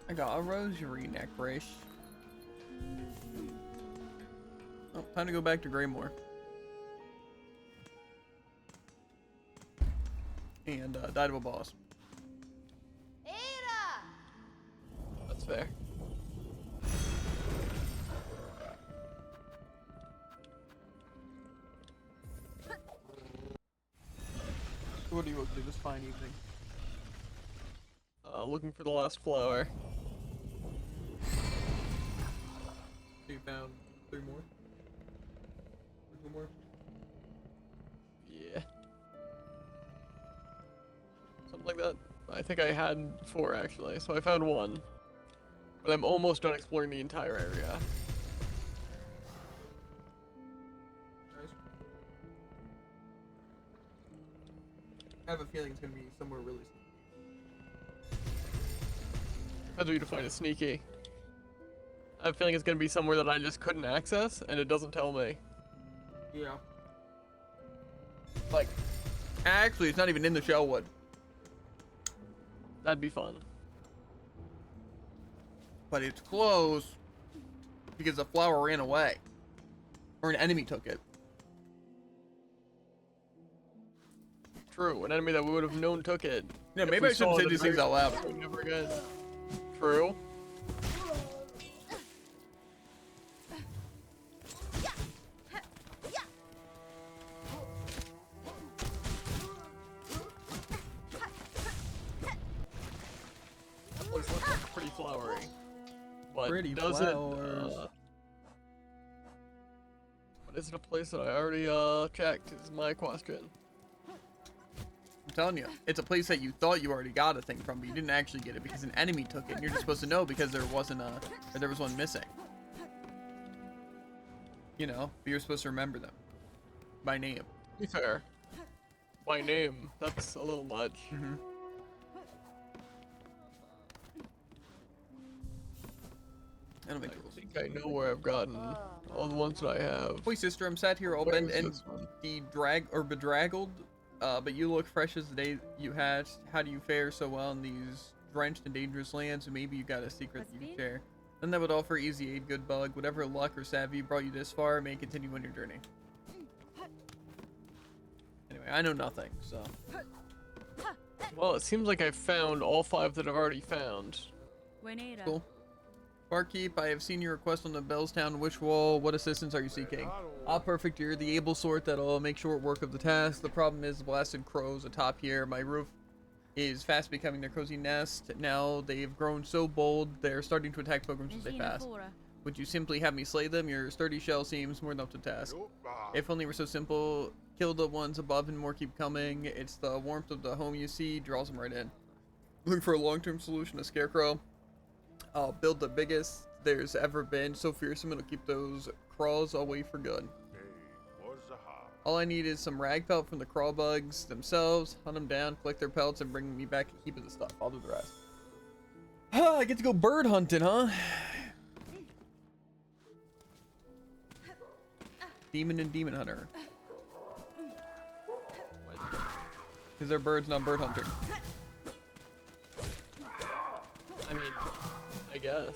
I got a rosary necklace. Oh, time to go back to Greymore. And die to a boss. That's fair. What do you up to this fine evening? Looking for the last flower. You found 3 more? Or 2 more? Yeah. Something like that. I think I had 4 actually, so I found 1. But I'm almost done exploring the entire area. Nice. I have a feeling it's gonna be somewhere really sneaky. How do you define a sneaky? I have a feeling it's gonna be somewhere that I just couldn't access, and it doesn't tell me. Yeah. Like, actually, it's not even in the Shellwood. That'd be fun. But it's close because the flower ran away. Or an enemy took it. True, an enemy that we would have known took it. Yeah, If maybe we I shouldn't saw say it these at things the out loud. very Never again. True. That place looks like pretty flowery. But Pretty does it, flowers. but is it a place that I already checked is my question. I'm telling you, it's a place that you thought you already got a thing from, but you didn't actually get it because an enemy took it, and you're just supposed to know because there wasn't a, or there was one missing. You know, but you're supposed to remember them by name. To be fair, by name, that's a little much. Mm-hmm. I don't make the rules. I think I know where I've gotten all the ones that I have. Boy, sister, I'm sat here all Where bent is and this one? bedraggled, but you look fresh as the day you hatched. How do you fare so well in these drenched and dangerous lands? And maybe you got a secret that you can share. Then that would offer easy aid, good bug. Whatever luck or savvy brought you this far may continue on your journey. Anyway, I know nothing, so. Well, it seems like I've found all 5 that I've already found. Cool. Barkeep, I have seen your request on the Bellstown Witch Wall. What assistance are you seeking? Ah, perfect. You're the able sort that'll make short work of the task. The problem is the blasted crows atop here. My roof is fast becoming their cozy nest. Now they've grown so bold, they're starting to attack pilgrims as they pass. Would you simply have me slay them? Your sturdy shell seems more than up to task. If only we're so simple. Kill the ones above and more keep coming. It's the warmth of the home you see draws them right in. Looking for a long-term solution, a scarecrow. I'll build the biggest there's ever been, so fearsome it'll keep those crawls away for good. All I need is some rag pelt from the crawl bugs themselves. Hunt them down, collect their pelts, and bring me back a heap of the stuff. I'll do the rest. I get to go bird hunting, huh? Demon and Demon Hunter. Because they're birds, not bird hunting. I mean, I guess.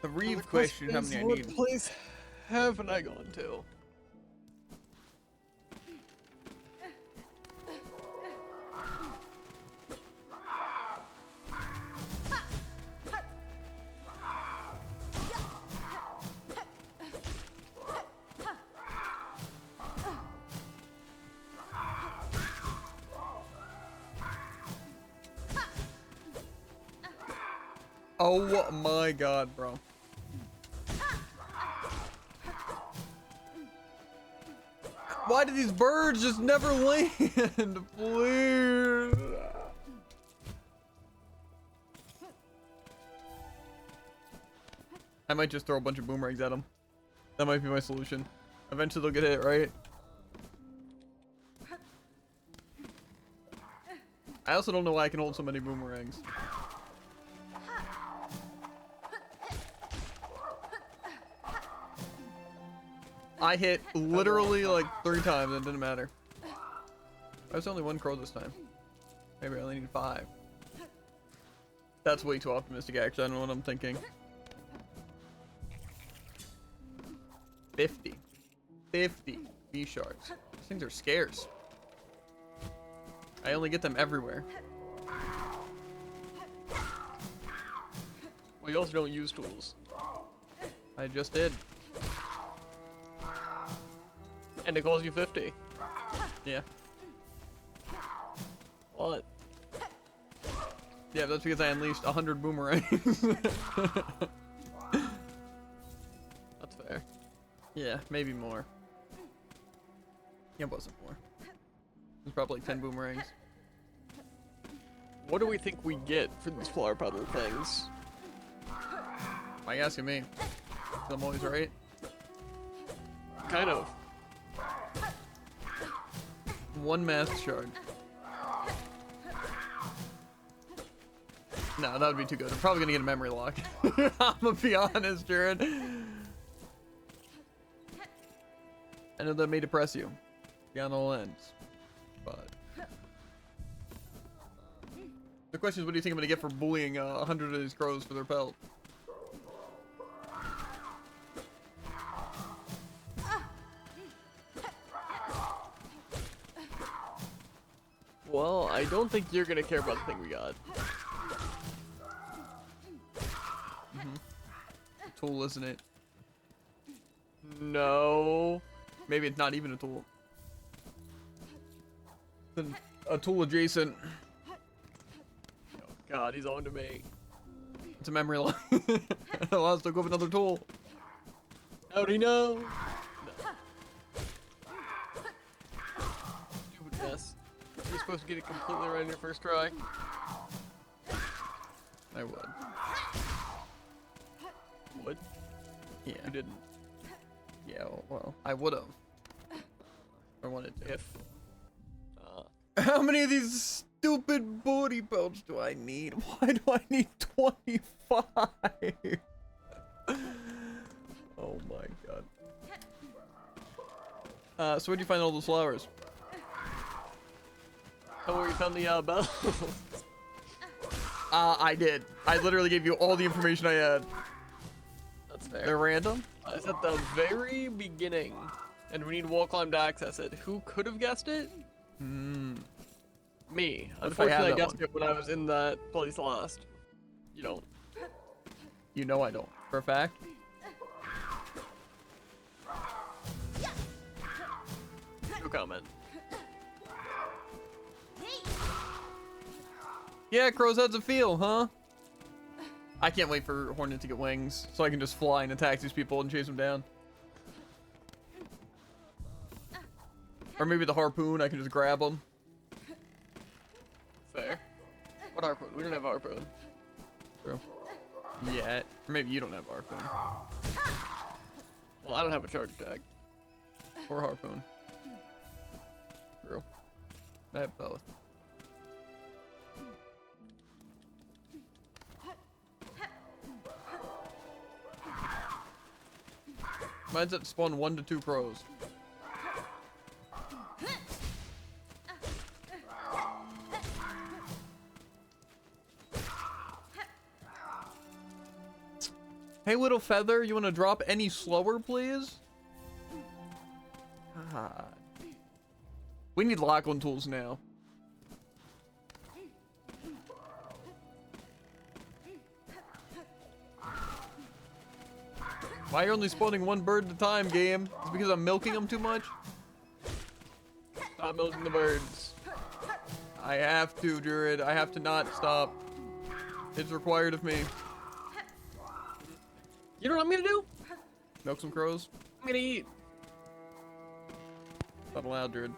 The Reeve question, how many I need. What place haven't I gone to? Oh my god, bro. Why do these birds just never land? Please. I might just throw a bunch of boomerangs at them. That might be my solution. Eventually they'll get hit, right? I also don't know why I can hold so many boomerangs. I hit literally like 3 times, it didn't matter. I was only 1 crow this time. Maybe I only need 5. That's way too optimistic, actually. I don't know what I'm thinking. 50. 50 bee shards. These things are scarce. I only get them everywhere. Well, you also don't use tools. I just did. And it costs you 50. Yeah. What? Yeah, that's because I unleashed 100 boomerangs. That's fair. Yeah, maybe more. Yeah, it wasn't more. It was probably like 10 boomerangs. What do we think we get for these flower petal things? Why are you asking me? I'm always right. Kind of. 1 math shard. No, that would be too good. I'm probably gonna get a memory lock. I'm gonna be honest, Jared. I know that may depress you. Beyond all ends. But the question is, what do you think I'm gonna get for bullying 100 of these crows for their pelt? Well, I don't think you're gonna care about the thing we got. A tool, isn't it? No. Maybe it's not even a tool. Then a tool adjacent. Oh god, he's on to me. It's a memory lock. I'll have to go with another tool. Howdy, no. Stupidness. You're supposed to get it completely right on your first try. I would. Would? Yeah. You didn't. Yeah, well, I would have. I wanted to. If. How many of these stupid booty belts do I need? Why do I need 25? Oh my god. So where'd you find all those flowers? Oh, where you found the bell? I did. I literally gave you all the information I had. That's fair. They're random? It's at the very beginning, and we need wall climb to access it. Who could have guessed it? Hmm. Me. What if I had Unfortunately, I that guessed one? it when I was in that place last. You don't. You know I don't. For a fact. No comment. Yeah, crow's heads a feel, huh? I can't wait for Hornet to get wings, so I can just fly and attack these people and chase them down. Or maybe the harpoon, I can just grab them. Fair. What harpoon? We don't have harpoon. True. Yeah. Or maybe you don't have harpoon. Well, I don't have a charge attack. Or harpoon. True. I have both. Mine's at spawn 1 to 2 crows. Hey, little feather, you want to drop any slower, please? God. We need lock-on tools now. Why are you only spawning one bird at a time, game? It's because I'm milking them too much? Stop milking the birds. I have to, Druid. I have to not stop. It's required of me. You know what I'm gonna do? Milk some crows? I'm gonna eat. Not allowed, Druid.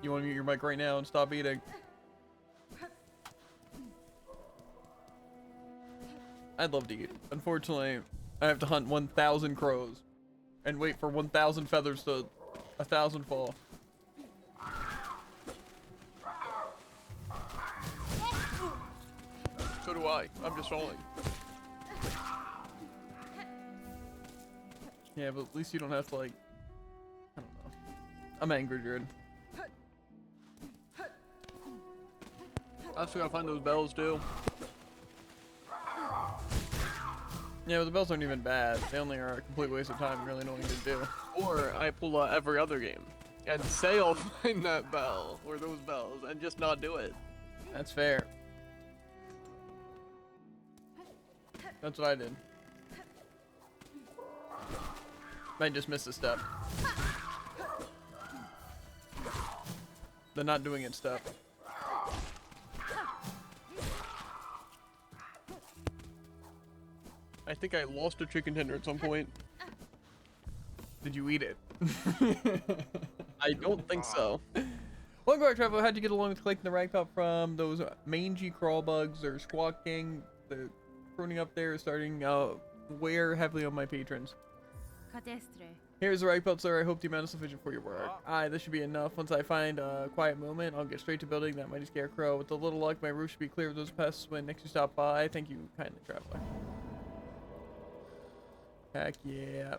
You want to mute your mic right now and stop eating? I'd love to eat. Unfortunately, I have to hunt 1,000 crows and wait for 1,000 feathers to 1,000 fall. So do I. I'm just falling. Yeah, but at least you don't have to, like, I don't know. I'm angry, Druid. I still gotta find those bells too. Yeah, but the bells aren't even bad. They only are a complete waste of time and really annoying to do. Or I pull out every other game and say I'll find that bell or those bells and just not do it. That's fair. That's what I did. I just missed a step. The not doing it step. I think I lost a chicken tender at some point. Did you eat it? I don't think so. Welcome back, Traveler. How'd you get along with collecting the rag top from those mangy crawl bugs or squawking? The pruning up there is starting wear heavily on my patrons. Here's the rag pelt, sir. I hope the amount is sufficient for your work. Aye, this should be enough. Once I find a quiet moment, I'll get straight to building that mighty scarecrow. With a little luck, my roof should be clear of those pests when next you stop by. Thank you kindly, Traveler. Heck yeah.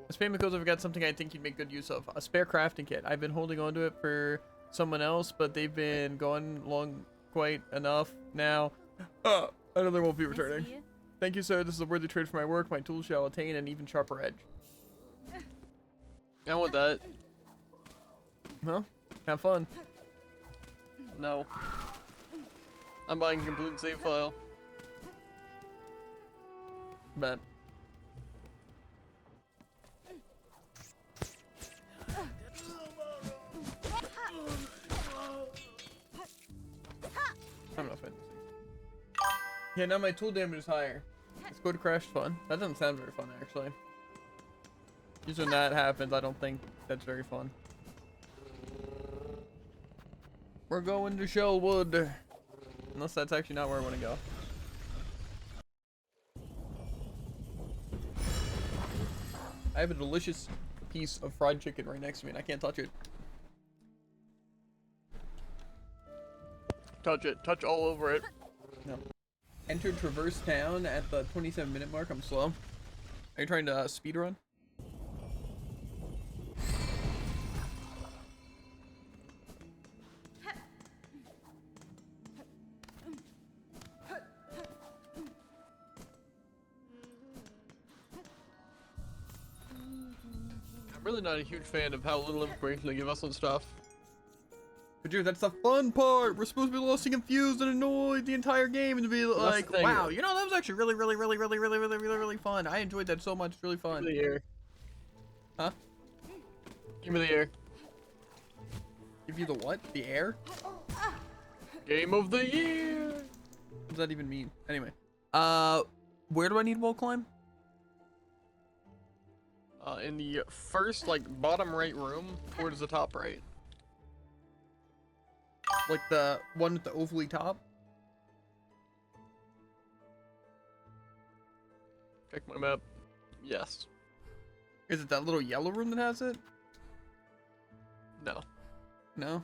This payment goes, I've got something I think you'd make good use of. A spare crafting kit. I've been holding on to it for someone else, but they've been gone long quite enough now. I know they won't be returning. Thank you, sir. This is a worthy trade for my work. My tools shall attain an even sharper edge. I want that. Well, have fun. No. I'm buying a complete save file. Bet. I'm not fantasy. Yeah, now my tool damage is higher. Let's go to Crash Fun. That doesn't sound very fun, actually. Usually when that happens, I don't think that's very fun. We're going to Shellwood. Unless that's actually not where I want to go. I have a delicious piece of fried chicken right next to me and I can't touch it. Touch it. Touch all over it. No. Enter Traverse Town at the 27-minute mark. I'm slow. Are you trying to speed run? I'm really not a huge fan of how little information they give us on stuff. But dude, that's the fun part. We're supposed to be lost and confused and annoyed the entire game and to be like, thing, wow, you know, that was actually really fun. I enjoyed that so much. It's really fun. Give me the ear. Huh? Give me the ear. Give you the what? The air? Game of the year. What does that even mean? Anyway. Where do I need wall climb? In the first, like, bottom right room towards the top right. Like the one with the ovally top? Check my map. Yes. Is it that little yellow room that has it? No. No?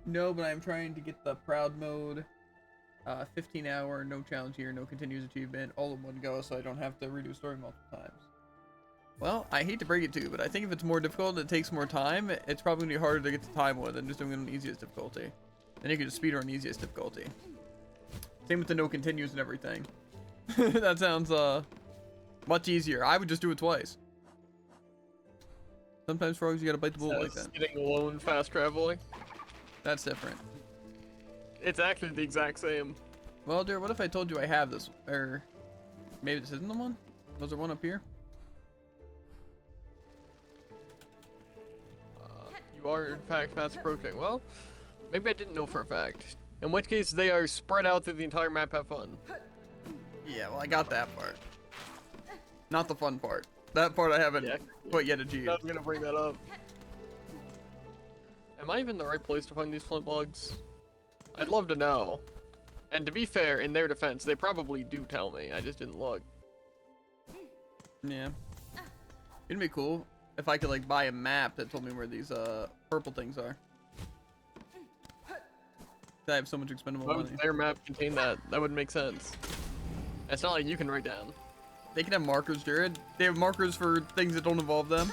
No, but I'm trying to get the proud mode. 15 hour, no challenge here, no continuous achievement, all in one go, so I don't have to redo story multiple times. Well, I hate to break it to you, but I think if it's more difficult, it takes more time. It's probably gonna be harder to get to time with than just doing it on easiest difficulty. Then you can just speedrun easiest difficulty. Same with the no continues and everything. That sounds much easier. I would just do it twice. Sometimes frogs you gotta bite the bullet like that. Getting alone fast traveling. That's different. It's actually the exact same. Well, dude, what if I told you I have this, or maybe this isn't the one? Was there one up here? You are in fact fast approaching. Well, maybe I didn't know for a fact. In which case, they are spread out through the entire map. Have fun. Yeah, well, I got that part. Not the fun part. That part I haven't quite yet achieved. I was gonna bring that up. Am I even in the right place to find these flint logs? I'd love to know. And to be fair, in their defense, they probably do tell me. I just didn't look. Yeah. It'd be cool if I could like buy a map that told me where these purple things are. I have so much expendable Why money. would their map contain that? That would make sense. It's not like you can write down. They can have markers, Jared. They have markers for things that don't involve them.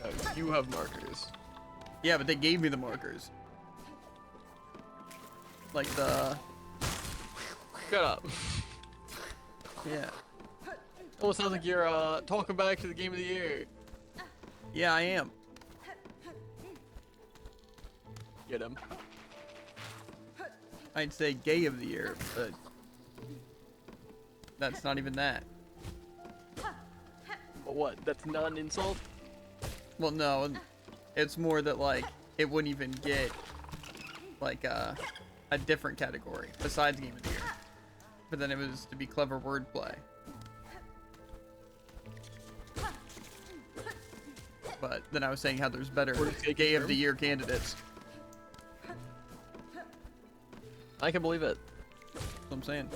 No, you have markers. Yeah, but they gave me the markers. Like the... Shut up. Yeah. Almost sounds like you're talking back to the game of the year. Yeah, I am. Get him. I'd say gay of the year, but... that's not even that. But what? That's not an insult? Well, no. It's more that, like, it wouldn't even get, like, a different category besides Game of the Year. But then it was to be clever wordplay. But then I was saying how there's better Gay of the Year candidates. I can believe it. That's what I'm saying.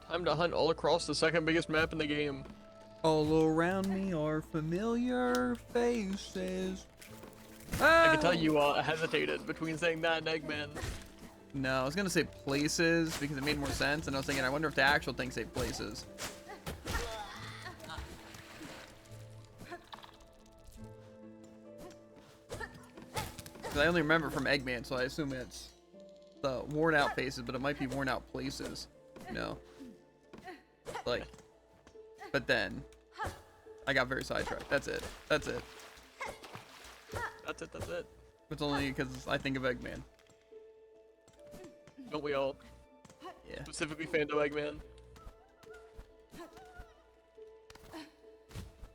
Time to hunt all across the second biggest map in the game. All around me are familiar faces. I can tell you hesitated between saying that and Eggman. No, I was gonna say places because it made more sense, and I was thinking, I wonder if the actual thing say places. Because I only remember from Eggman, so I assume it's the worn out faces, but it might be worn out places. You know? Like, but then I got very sidetracked. That's it. That's it. That's it, that's it. It's only because I think of Eggman. Don't we all? Yeah. Specifically fandom Eggman.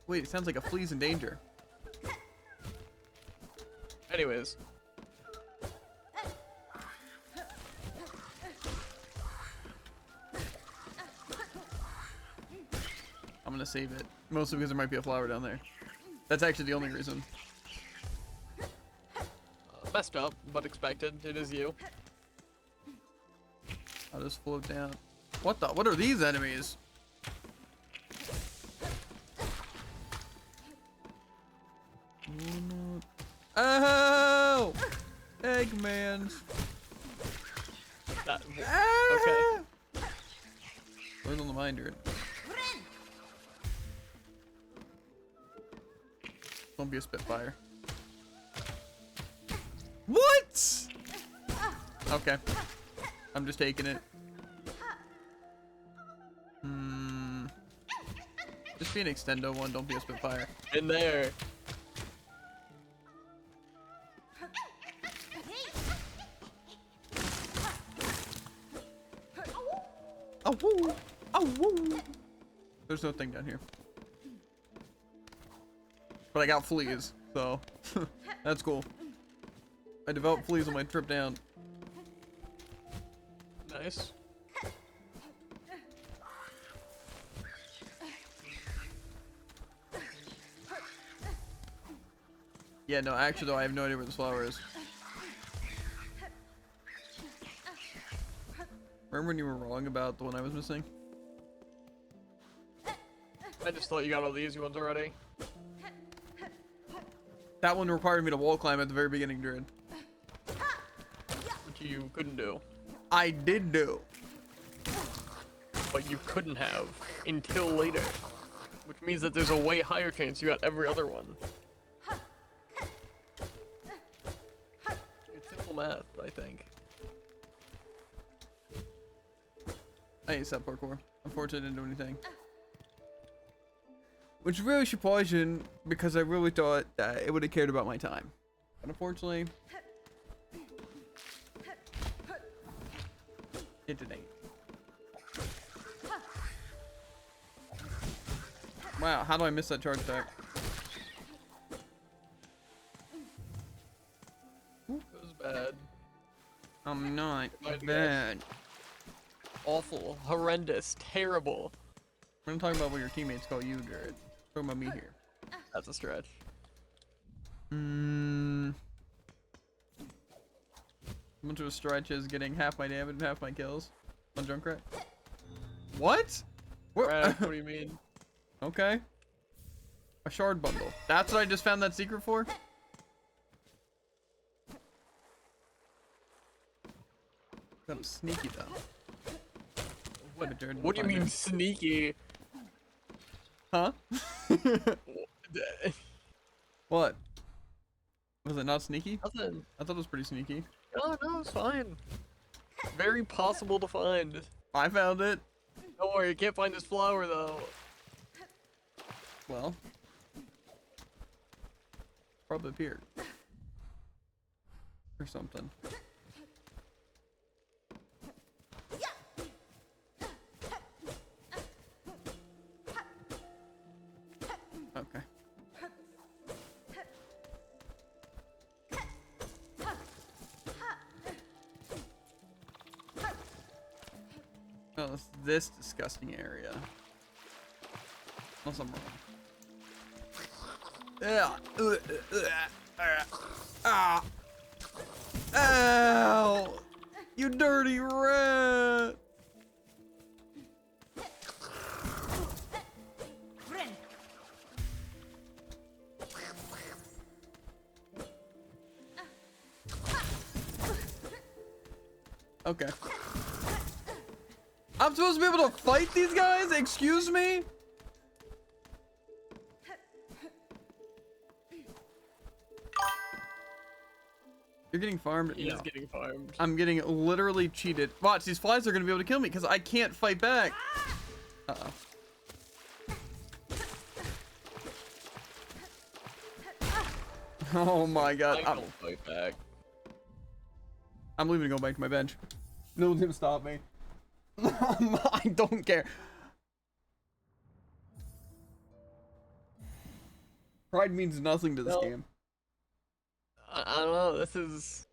Wait, it sounds like a flea's in danger. Anyways. I'm gonna save it. Mostly because there might be a flower down there. That's actually the only reason. Messed up, but expected. It is you. I'll just float down. What the? What are these enemies? Oh! Eggman. That, Ah! okay. Where's on the minder? Don't be a Spitfire. What? Okay. I'm just taking it. Just be an extendo one, don't be a Spitfire. In there. Oh woo! Oh woo! There's no thing down here. But I got fleas, so that's cool. I developed fleas on my trip down. Nice. Yeah, no, actually though, I have no idea where this flower is. Remember when you were wrong about the one I was missing? I just thought you got all the easy ones already. That one required me to wall climb at the very beginning, Druid. Which you couldn't do. I did do. But you couldn't have until later. Which means that there's a way higher chance you got every other one. It's simple math, I think. I ate that parkour. Unfortunately, I didn't do anything. Which really surprising because I really thought that it would have cared about my time. But unfortunately, it didn't. Wow, how do I miss that charge attack? It was bad. I'm not Might be bad. Awful. Horrendous. Terrible. We're not talking about what your teammates call you, Jared. We're talking about me here. That's a stretch. How much of a stretch is getting half my damage and half my kills on Junkrat? What? Where? What do you mean? Okay. A shard bundle. That's what I just found that secret for? I'm sneaky though. What do you mean sneaky? Huh? What? Was it not sneaky? Nothing. I thought it was pretty sneaky. Oh, no, it's fine. Very possible to find. I found it. Don't worry, you can't find this flower though. Well. Probably appeared. Or something. Okay. Oh, it's this disgusting area. Unless I'm wrong. Ah. Ow! You dirty rat! Okay. I'm supposed to be able to fight these guys? Excuse me? You're getting farmed? He is No. getting farmed. I'm getting literally cheated. Watch, these flies are gonna be able to kill me because I can't fight back. Uh-oh. Oh my god. I don't fight back. I'm leaving to go back to my bench. No one's gonna stop me. I don't care. Pride means nothing to this game. I don't know, this is...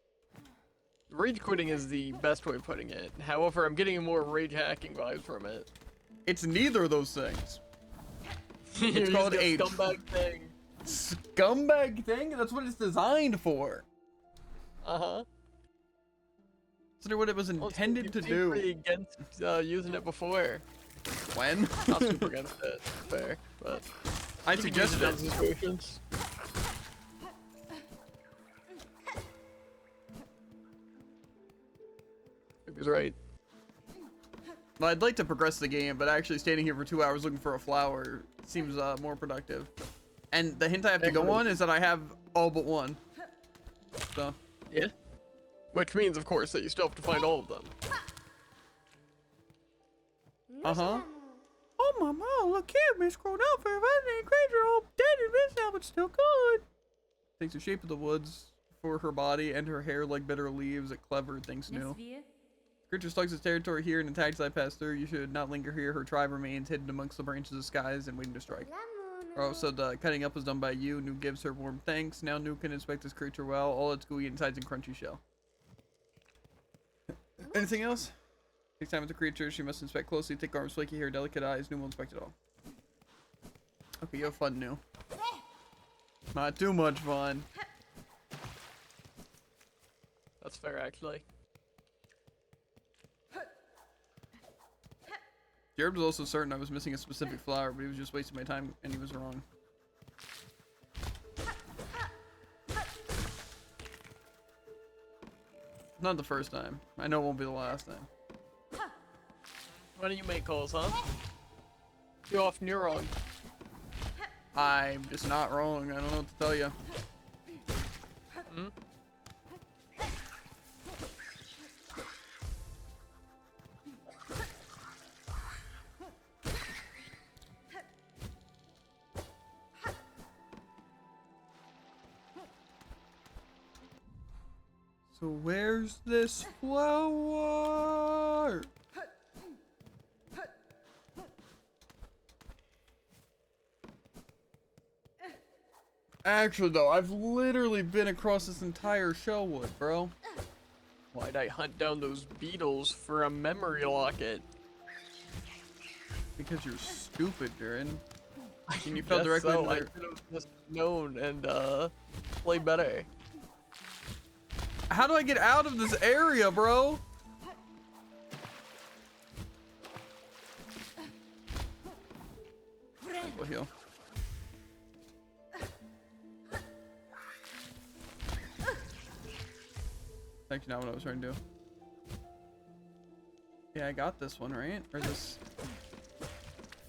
Rage quitting is the best way of putting it. However, I'm getting more rage hacking vibes from it. It's neither of those things. It's called a scumbag thing. Scumbag thing? That's what it's designed for. Uh-huh. Consider what it was intended to do. Pretty against using it before. When? Not super against it. Fair, but I you can use suggested it in it. situations. He was right. Well, I'd like to progress the game, but actually standing here for 2 hours looking for a flower seems more productive. And the hint I have to go on is that I have all but one. So. Yeah. Which means, of course, that you still have to find all of them. Uh-huh. Oh, mama, look here, Miss grown up for a creature all dead and missed now, but still good. Takes the shape of the woods for her body and her hair like bitter leaves that clever things new. Creature slugs its territory here and attacks I pass through. You should not linger here. Her tribe remains hidden amongst the branches of the skies and waiting to strike. Oh, so the cutting up was done by you. Nu gives her warm thanks. Now Nu can inspect this creature well. All its gooey insides and crunchy shell. Anything else? Takes time with the creature. She must inspect closely. Thick arms, flaky hair, delicate eyes. Nu will inspect it all. Okay, you have fun, Nu. Not too much fun. That's fair, actually. Jared was also certain I was missing a specific flower, but he was just wasting my time, and he was wrong. Not the first time. I know it won't be the last time. Why don't you make calls, huh? You're often you're wrong. I'm just not wrong. I don't know what to tell you. Hmm? So where's this flower? Actually, though, I've literally been across this entire shellwood, bro. Why'd I hunt down those beetles for a memory locket? Because you're stupid, Jared. And you Guess fell directly so. into I their... could have just known and played better. How do I get out of this area, bro? We'll heal. Actually, not what I was trying to do. Yeah, I got this one, right? Or this...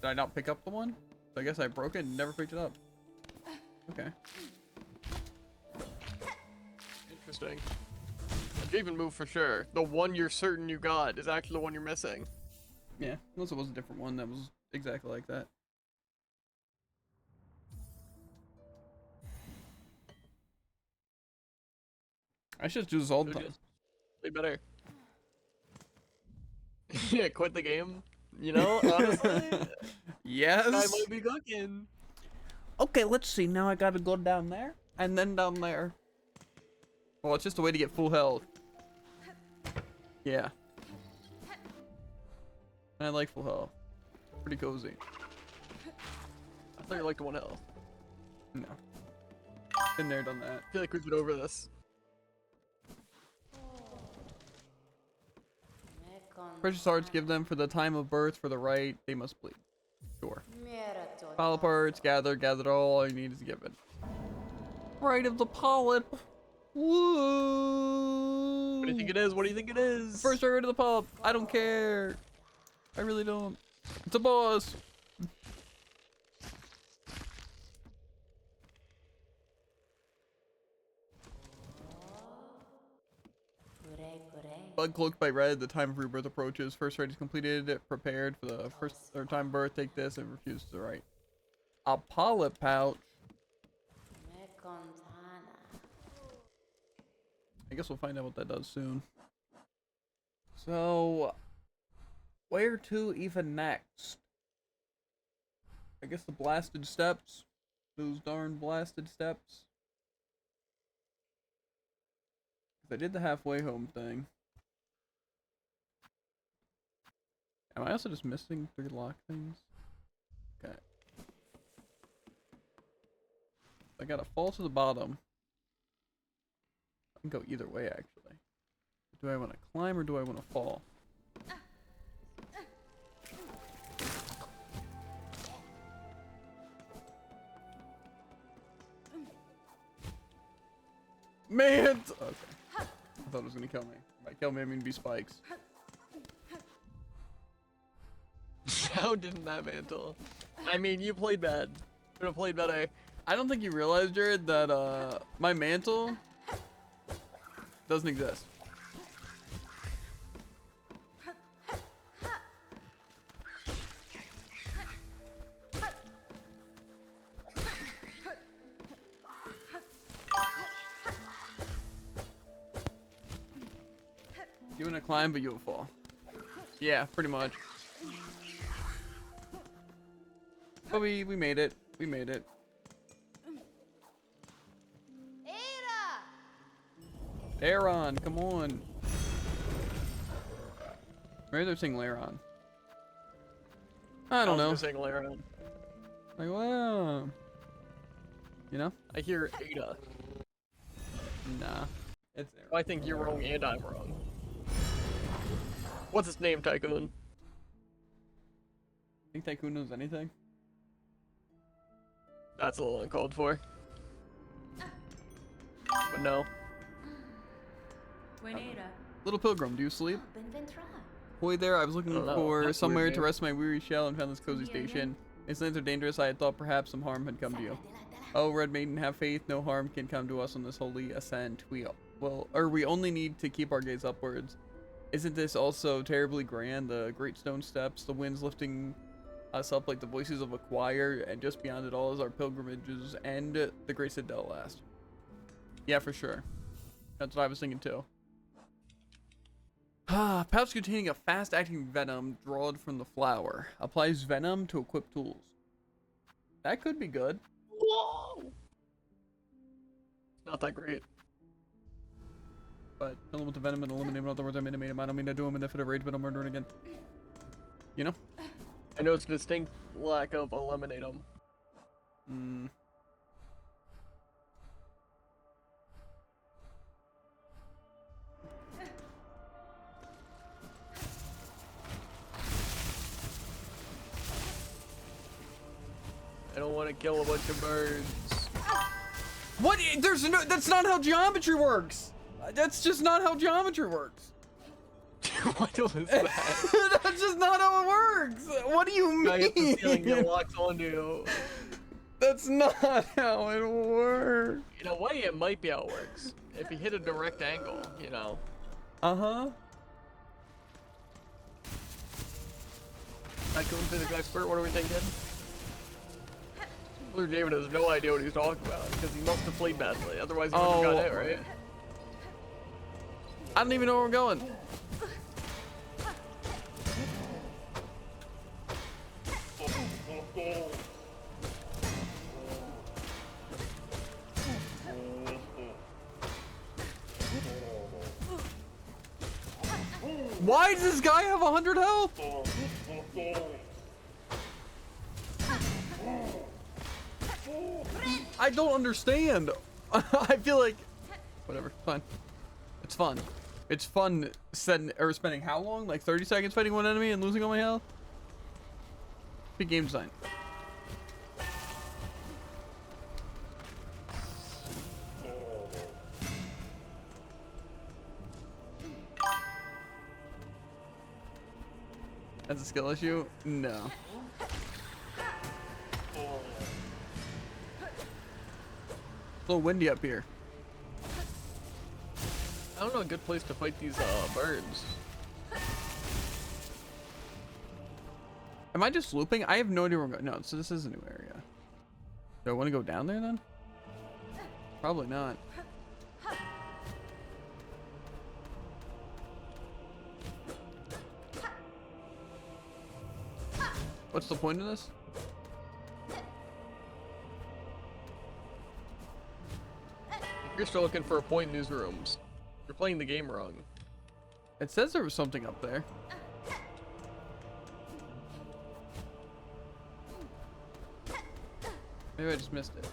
Did I not pick up the one? So I guess I broke it and never picked it up. Okay. Interesting. A even move for sure. The one you're certain you got is actually the one you're missing. Yeah, unless it was a different one that was exactly like that. I should do this all the time. Play better. Yeah, quit the game. You know, honestly, Yes. I might be cooking. Okay, let's see. Now I gotta go down there and then down there. Well, it's just a way to get full health. Yeah. And I like full health. Pretty cozy. I thought you liked one health. No. Been there, done that. I feel like we've been over this. Precious hearts, give them for the time of birth, for the right, they must bleed. Sure. Polyp hearts, gather all you need is given. Right of the polyp. Woo! What do you think it is? What do you think it is? First right of the polyp. I don't care. I really don't. It's a boss. Bug cloaked by red, the time of rebirth approaches. First right is completed, prepared for the first or time birth. Take this and refuse to write. A polyp pouch. I guess we'll find out what that does soon. So, where to even next? I guess the blasted steps. Those darn blasted steps. 'Cause I did the halfway home thing. Am I also just missing 3 lock things? Okay. I gotta fall to the bottom. I can go either way, actually. Do I want to climb or do I want to fall? Man! Okay. I thought it was gonna kill me. By kill me, I mean be spikes. How didn't that mantle? I mean, you played bad. Could have played better. I don't think you realized, Jared, that my mantle Doesn't exist. You wanna climb, but you'll fall. Yeah, pretty much. But we made it. We made it. Aaron, come on. Maybe they're saying Laron. I don't know. I was saying Laron. Like, well, you know? I hear Ada. Nah. It's Aaron. I think you're wrong and I'm wrong. What's his name, Tycoon? Think Tycoon knows anything? That's a little uncalled for. But no. Little Pilgrim, do you sleep? Boy there, I was looking for That's somewhere weird, to man. rest my weary shell and found this cozy station. Its lands are dangerous, I had thought perhaps some harm had come to you. Oh, Red Maiden, have faith, no harm can come to us on this holy ascent. We only need to keep our gaze upwards. Isn't this also terribly grand? The great stone steps, the winds lifting us up like the voices of a choir, and just beyond it all is our pilgrimages and the great citadel last. Yeah, for sure. That's what I was thinking too. Pouch containing a fast-acting venom drawn from the flower. Applies venom to equip tools. That could be good. Whoa! Not that great. But kill him with the venom and eliminate him. In other words, I made him. I don't mean to do him in the fit of rage, but I'm murdering again. You know? I know it's a distinct lack of eliminate him. Hmm. I don't want to kill a bunch of birds. What? There's no. That's not how geometry works. That's just not how geometry works. What was that? That's just not how it works. What do you I get the feeling mean? it locks onto you. That's not how it works. In a way, it might be how it works. If you hit a direct angle, you know. Uh-huh. Tycoon physics expert, what are we thinking? Blue David has no idea what he's talking about because he must have played badly. Otherwise, he wouldn't have got it, right? I don't even know where we're going. Why does this guy have 100 health? I don't understand. I feel like whatever, fine. It's fun. It's fun spending how long? Like 30 seconds fighting one enemy and losing all my health? Big game design. That's a skill issue? No. It's a little windy up here. I don't know a good place to fight these birds. Am I just looping? I have no idea where I'm going. No, so this is a new area. Do I want to go down there then? Probably not. What's the point of this? If you're still looking for a point in these rooms, you're playing the game wrong. It says there was something up there. Maybe I just missed it.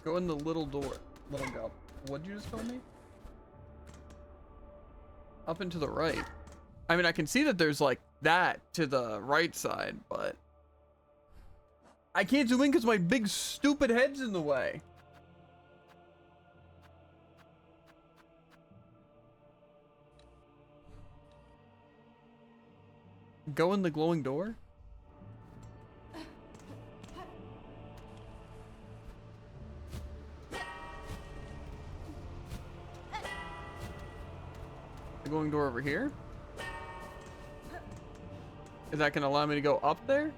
Go in the little door. Let him go. What'd you just tell me? Up and to the right. I mean, I can see that there's like that to the right side, but I can't zoom in because my big stupid head's in the way. go in the glowing door? The glowing door over here? Is that gonna allow me to go up there?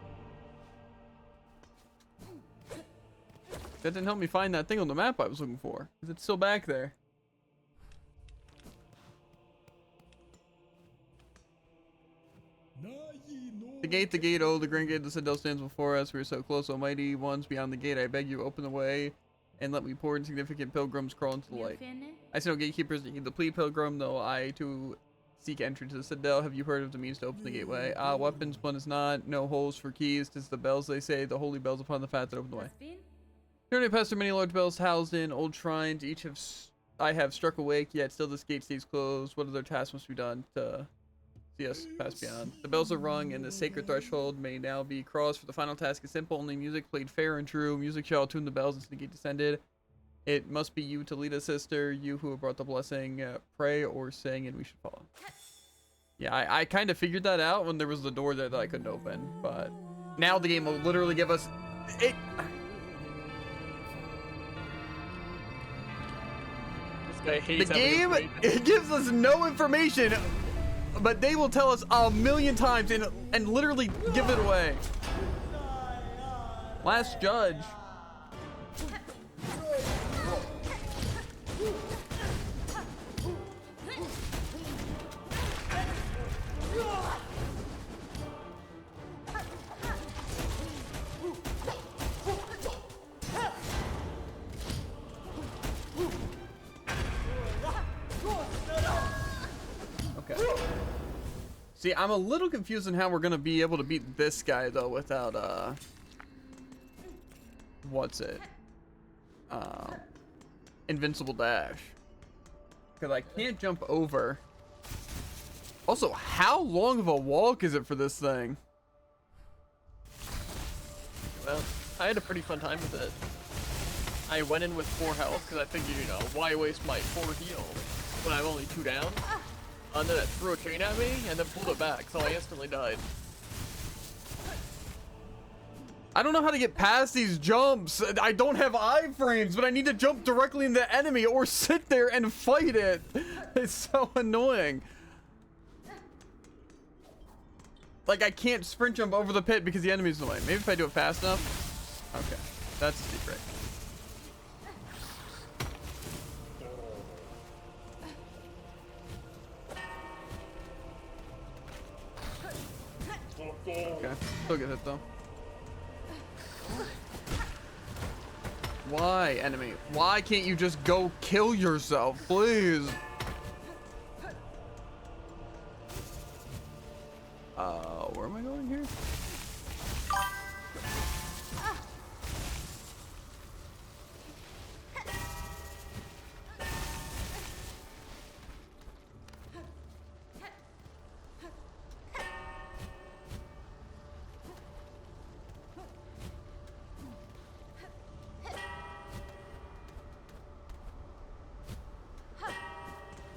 That didn't help me find that thing on the map I was looking for. Is it still back there? The gate, oh, the grand gate of the citadel stands before us. We are so close, almighty ones beyond the gate. I beg you, open the way and let me poor insignificant pilgrims crawl into the light. I see no gatekeepers that heed the plea, pilgrim, though I too seek entry to the citadel. Have you heard of the means to open the gateway? Weapons, one is not. No holes for keys. 'Tis the bells, they say, the holy bells upon the fat that open the way. Here I pass through many large bells housed in old shrines. Each I have struck awake, yet still this gate stays closed. What other tasks must be done to see us pass beyond? The bells are rung, and the sacred threshold may now be crossed. For the final task is simple, only music played fair and true. Music shall tune the bells as the gate descended. It must be you to lead us, sister. You who have brought the blessing. Pray or sing, and we should follow. Yeah, I kind of figured that out when there was the door there that I couldn't open, but now the game will literally give us it. This guy hates The game, it gives us no information, but they will tell us a million times and literally give it away. Last judge. See, I'm a little confused on how we're gonna be able to beat this guy though without what's it? Invincible dash. Because I can't jump over. Also, how long of a walk is it for this thing? Well, I had a pretty fun time with it. I went in with 4 health because I figured, you know, why waste my 4 heal when I'm only 2 down? And then it threw a chain at me and then pulled it back, so I instantly died. I don't know how to get past these jumps. I don't have iframes, but I need to jump directly into the enemy or sit there and fight it. It's so annoying. Like, I can't sprint jump over the pit because the enemy's in the way. Maybe if I do it fast enough. Okay, that's a secret. Okay, still get hit though. Why, enemy? Why can't you just go kill yourself, please? Where am I going here?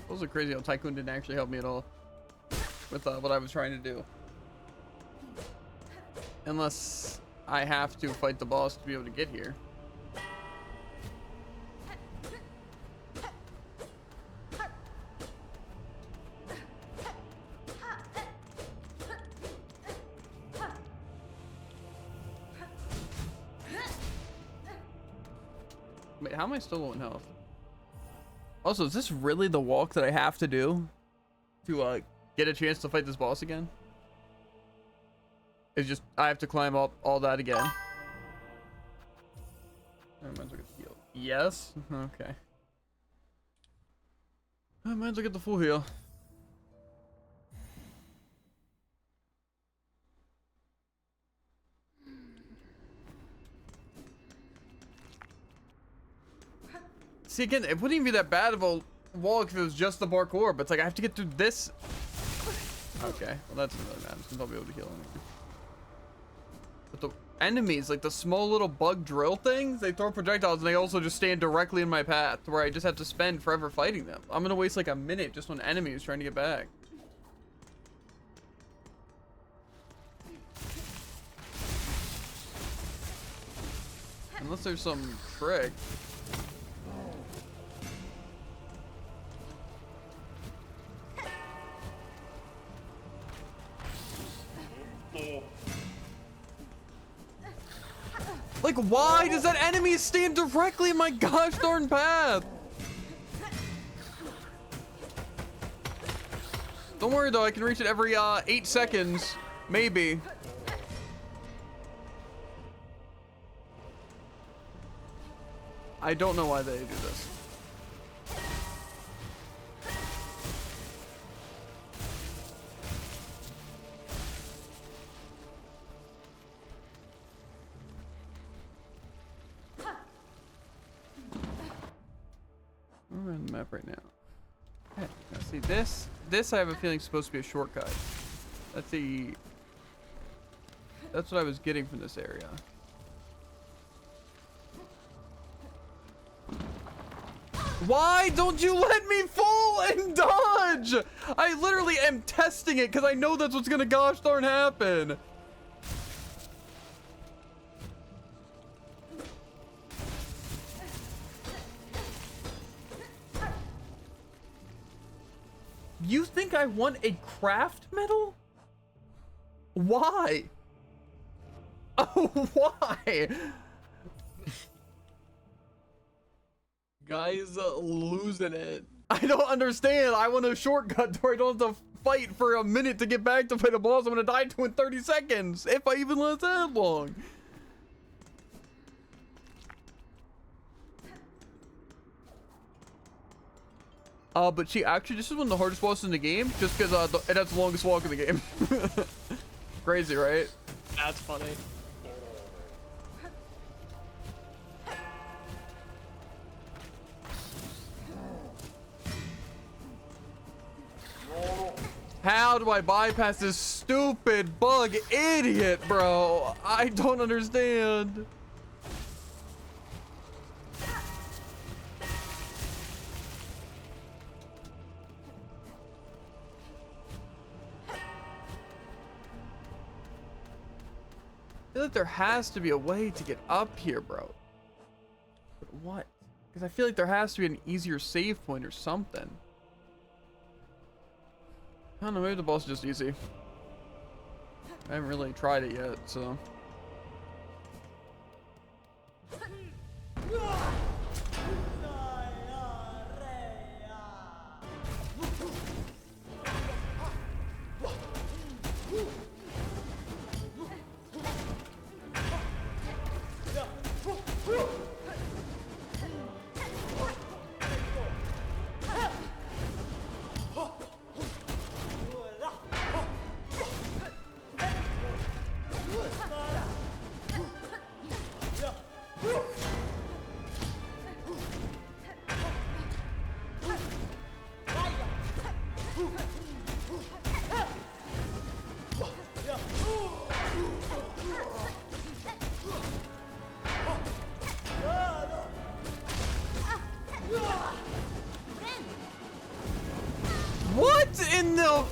Those are crazy how Tycoon didn't actually help me at all with what I was trying to do. Unless I have to fight the boss to be able to get here. Wait, how am I still low in health? Also, is this really the walk that I have to do to get a chance to fight this boss again? It's just I have to climb up all that again. I might as well get the heal. Yes. Okay. I might as well get the full heal. See, again, it wouldn't even be that bad of a walk if it was just the parkour, but it's like I have to get through this. Okay, well that's really bad since I'll be able to heal anything. But the enemies, like the small little bug drill things, they throw projectiles and they also just stand directly in my path where I just have to spend forever fighting them. I'm gonna waste like a minute just on enemies trying to get back. Unless there's some trick. Like, why does that enemy stand directly in my gosh darn path? Don't worry though, I can reach it every 8 seconds, maybe. I don't know why they do this. We're on the map right now. Okay, now see this. This I have a feeling is supposed to be a shortcut. That's what I was getting from this area. Why don't you let me fall and dodge? I literally am testing it because I know that's what's gonna gosh darn happen. You think I want a craft medal? Why? Oh, why? Guys losing it. I don't understand. I want a shortcut where I don't have to fight for a minute to get back to fight a boss I'm gonna die to in 30 seconds. If I even last that long. But she actually, this is one of the hardest bosses in the game, just because it has the longest walk in the game. Crazy, right? That's funny. How do I bypass this stupid bug idiot, bro? I don't understand. I feel like there has to be a way to get up here, bro. But what? Because I feel like there has to be an easier save point or something. I don't know, maybe the boss is just easy. I haven't really tried it yet, so. What in the...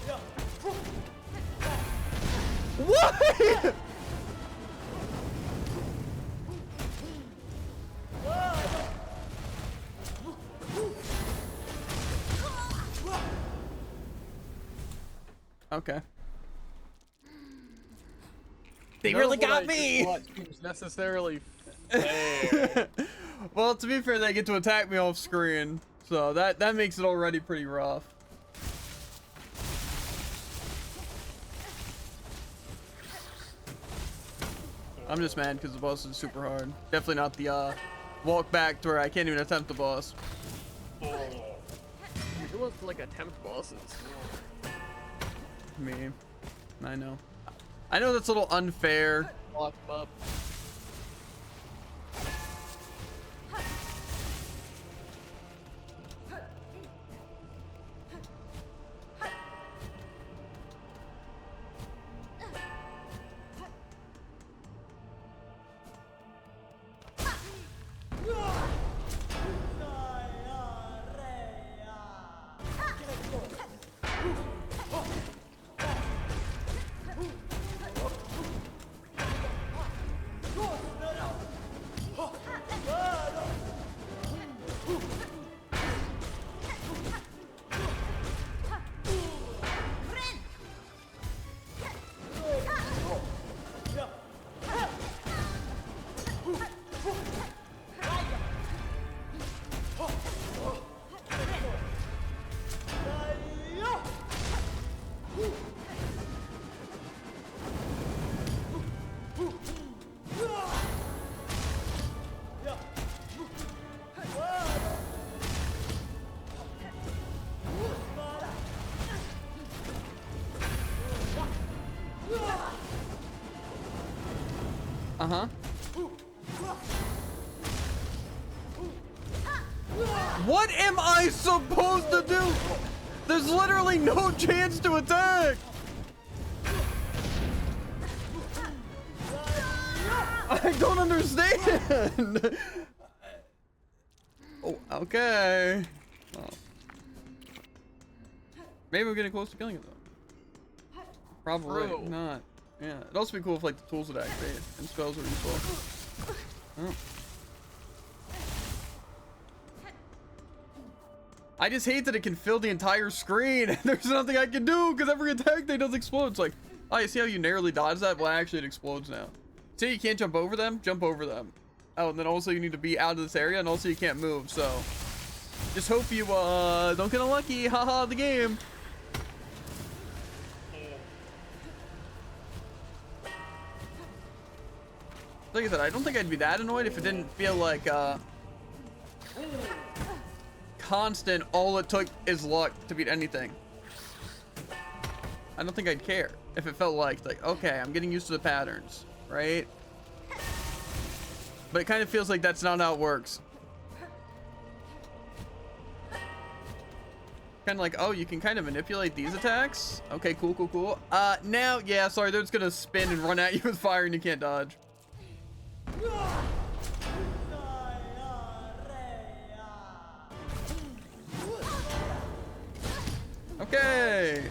What? Okay. They really got me. What seems necessarily fair. Well, to be fair, they get to attack me off screen, so that makes it already pretty rough. I'm just mad because the boss is super hard. Definitely not the walk back to where I can't even attempt the boss. It looks like attempt bosses. Me. I know. I know that's a little unfair. Lock them up. Uh-huh. What am I supposed to do? There's literally no chance to attack. I don't understand. Oh, okay. Well, maybe we're getting close to killing it though. Probably True. not. Yeah, it'd also be cool if like the tools would activate and spells were useful. Oh. I just hate that it can fill the entire screen. There's nothing I can do because every attack they does explode. It's like, oh, you see how you narrowly dodge that? Well, actually it explodes now. See, you can't jump over them? Jump over them. Oh, and then also you need to be out of this area, and also you can't move, so just hope you don't get unlucky. Haha, the game. Like I said, I don't think I'd be that annoyed if it didn't feel like constant, all it took is luck to beat anything. I don't think I'd care if it felt like okay, I'm getting used to the patterns, right? But it kind of feels like that's not how it works. Kind of like, oh, you can kind of manipulate these attacks. Okay, cool, cool, cool. Now, yeah, sorry, they're just gonna spin and run at you with fire and you can't dodge. Okay.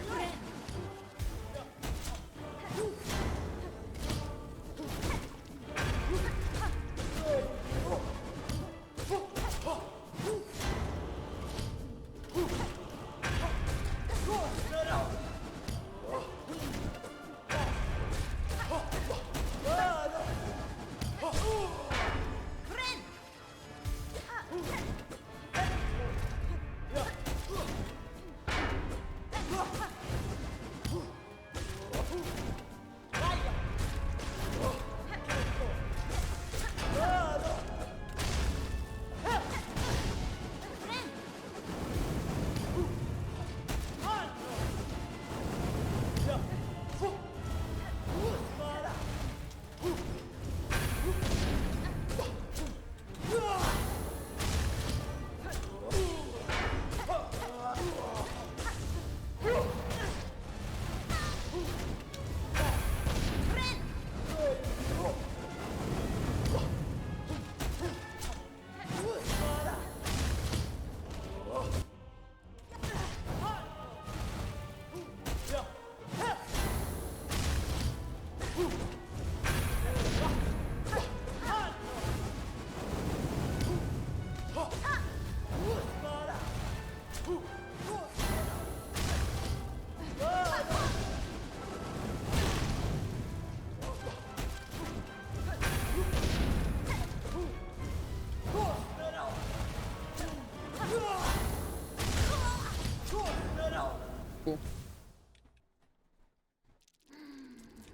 Cool.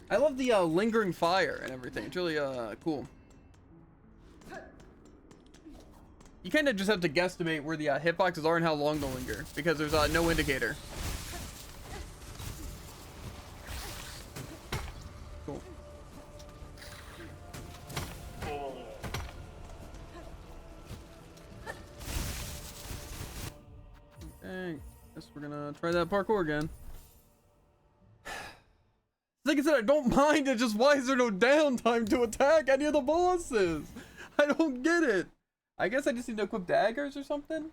I love the lingering fire and everything. It's really cool. You kind of just have to guesstimate where the hitboxes are and how long they'll linger because there's no indicator. Cool. Okay, guess we're gonna try that parkour again. Like I said, I don't mind it, just why is there no downtime to attack any of the bosses? I don't get it. I guess I just need to equip daggers or something?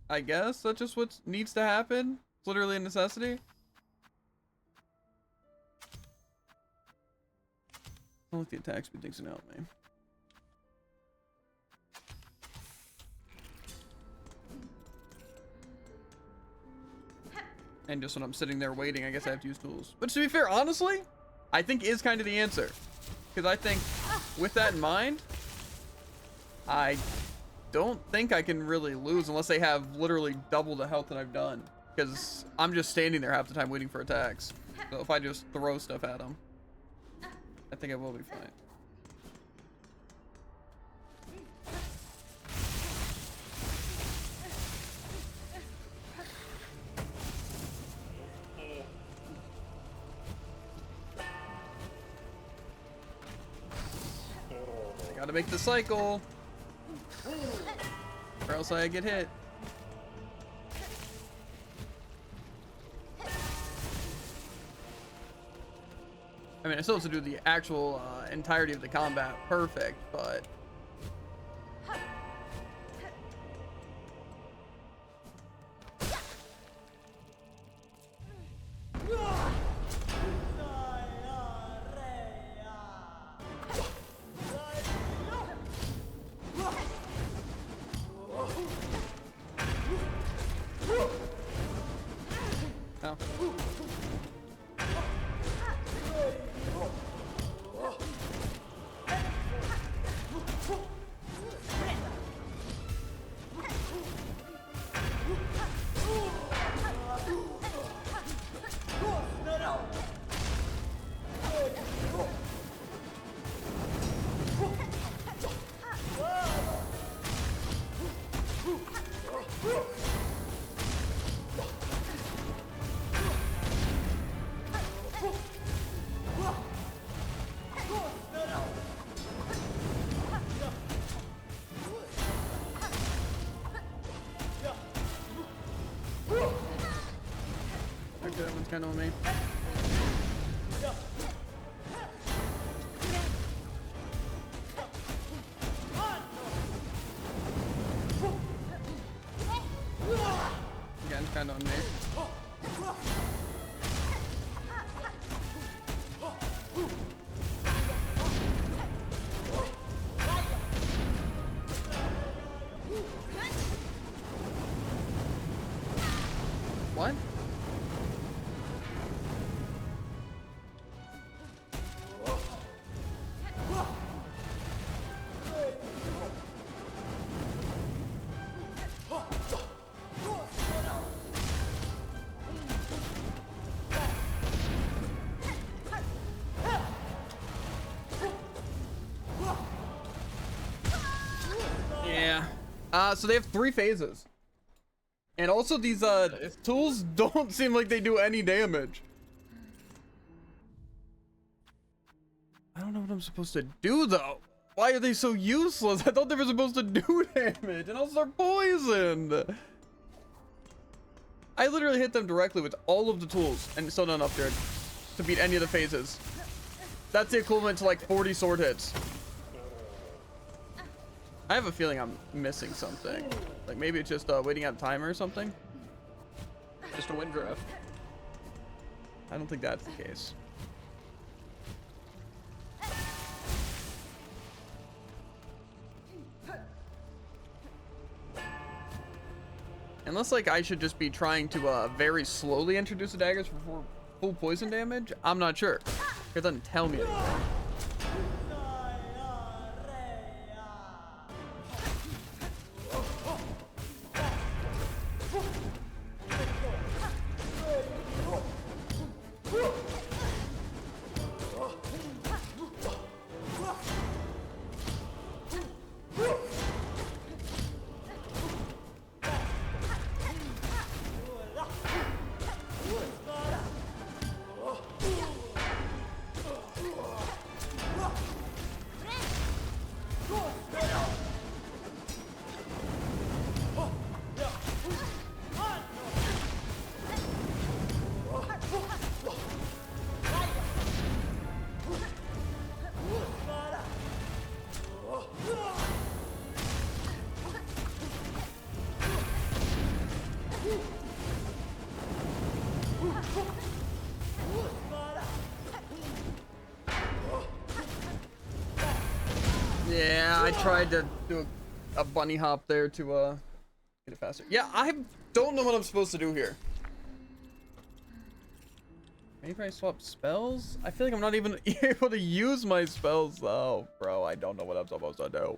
I guess that's just what needs to happen. It's literally a necessity. I don't like the attack speed thing's gonna help me. And just when I'm sitting there waiting, I guess I have to use tools. But to be fair, honestly, I think is kind of the answer. Because I think with that in mind, I don't think I can really lose unless they have literally double the health that I've done. Because I'm just standing there half the time waiting for attacks. So if I just throw stuff at them, I think I will be fine. Gotta make the cycle. Or else I get hit. I mean, I still have to do the actual entirety of the combat perfect, but... Oh. Okay, that one's kind of on me. Again, kind of on me. What? Yeah. So they have 3 phases. And also these tools don't seem like they do any damage. I don't know what I'm supposed to do though. Why are they so useless? I thought they were supposed to do damage, and also they're poisoned. I literally hit them directly with all of the tools and still not enough good to beat any of the phases. That's the equivalent to like 40 sword hits. I have a feeling I'm missing something. Like maybe it's just waiting out timer or something. Just a wind draft. I don't think that's the case. Unless like I should just be trying to very slowly introduce the daggers for full poison damage. I'm not sure. It doesn't tell me anything. Yeah, I tried to do a bunny hop there to get it faster. Yeah, I don't know what I'm supposed to do here. Maybe I swap spells? I feel like I'm not even able to use my spells though. Bro, I don't know what I'm supposed to do.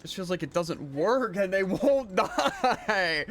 This feels like it doesn't work and they won't die.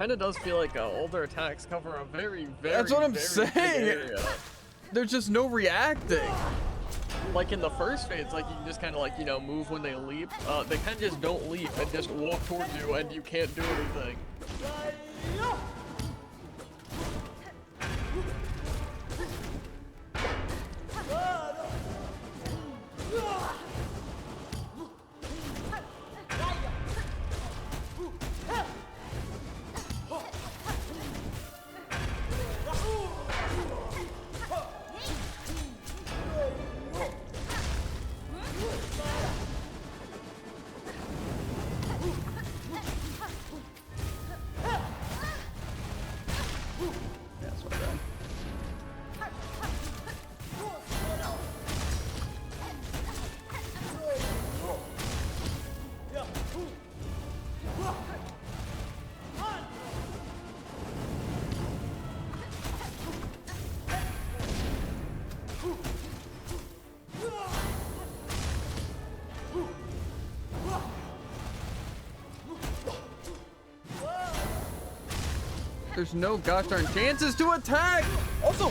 kind of does feel like all their attacks cover a very, very, That's what I'm very big saying. area. There's just no reacting. Like in the first phase, like you can just kind of like, you know, move when they leap. They kind of just don't leap and just walk towards you and you can't do anything. That's what I There's no gosh darn chances to attack. Also,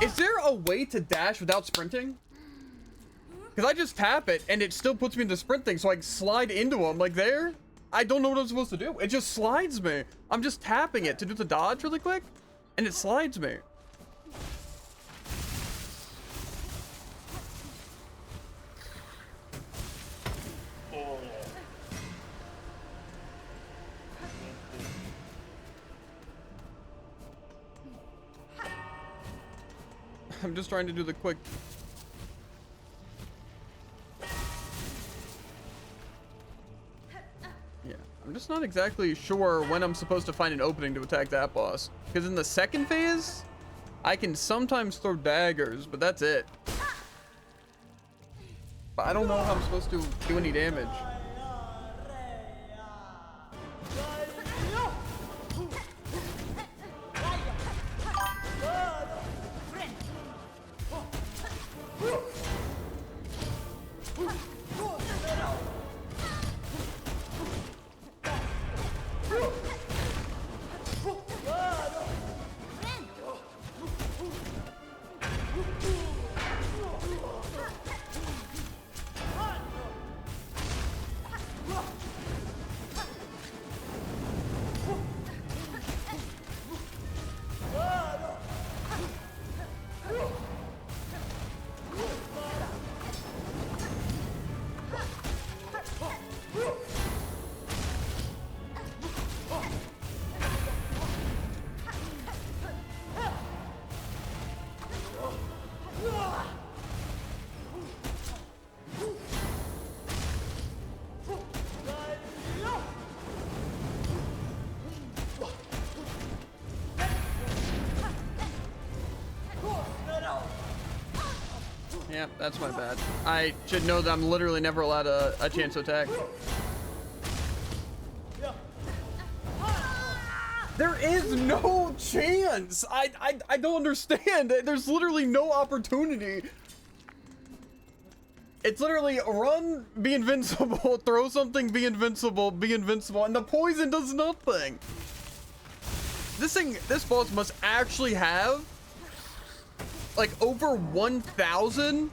is there a way to dash without sprinting? Because I just tap it and it still puts me into sprinting, so I slide into him like there. I don't know what I'm supposed to do. It just slides me. I'm just tapping it to do the dodge really quick, and it slides me. I'm just trying to do the quick. Yeah, I'm just not exactly sure when I'm supposed to find an opening to attack that boss. Because in the second phase, I can sometimes throw daggers, but that's it. But I don't know how I'm supposed to do any damage. Yeah, that's my bad. I should know that I'm literally never allowed a chance to attack. There is no chance. I don't understand. There's literally no opportunity. It's literally run, be invincible, throw something, be invincible, and the poison does nothing. This boss must actually have like over 1,000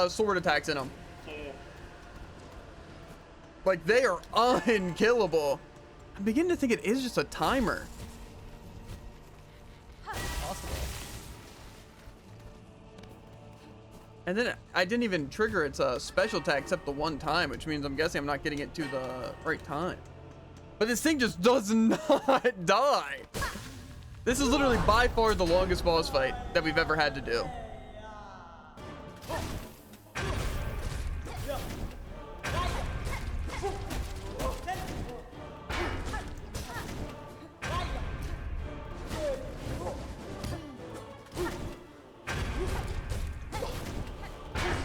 sword attacks in them. Like they are unkillable. I'm beginning to think it is just a timer. Possible. And then I didn't even trigger its special attack except the one time, which means I'm guessing I'm not getting it to the right time. But this thing just does not die. This is literally by far the longest boss fight that we've ever had to do.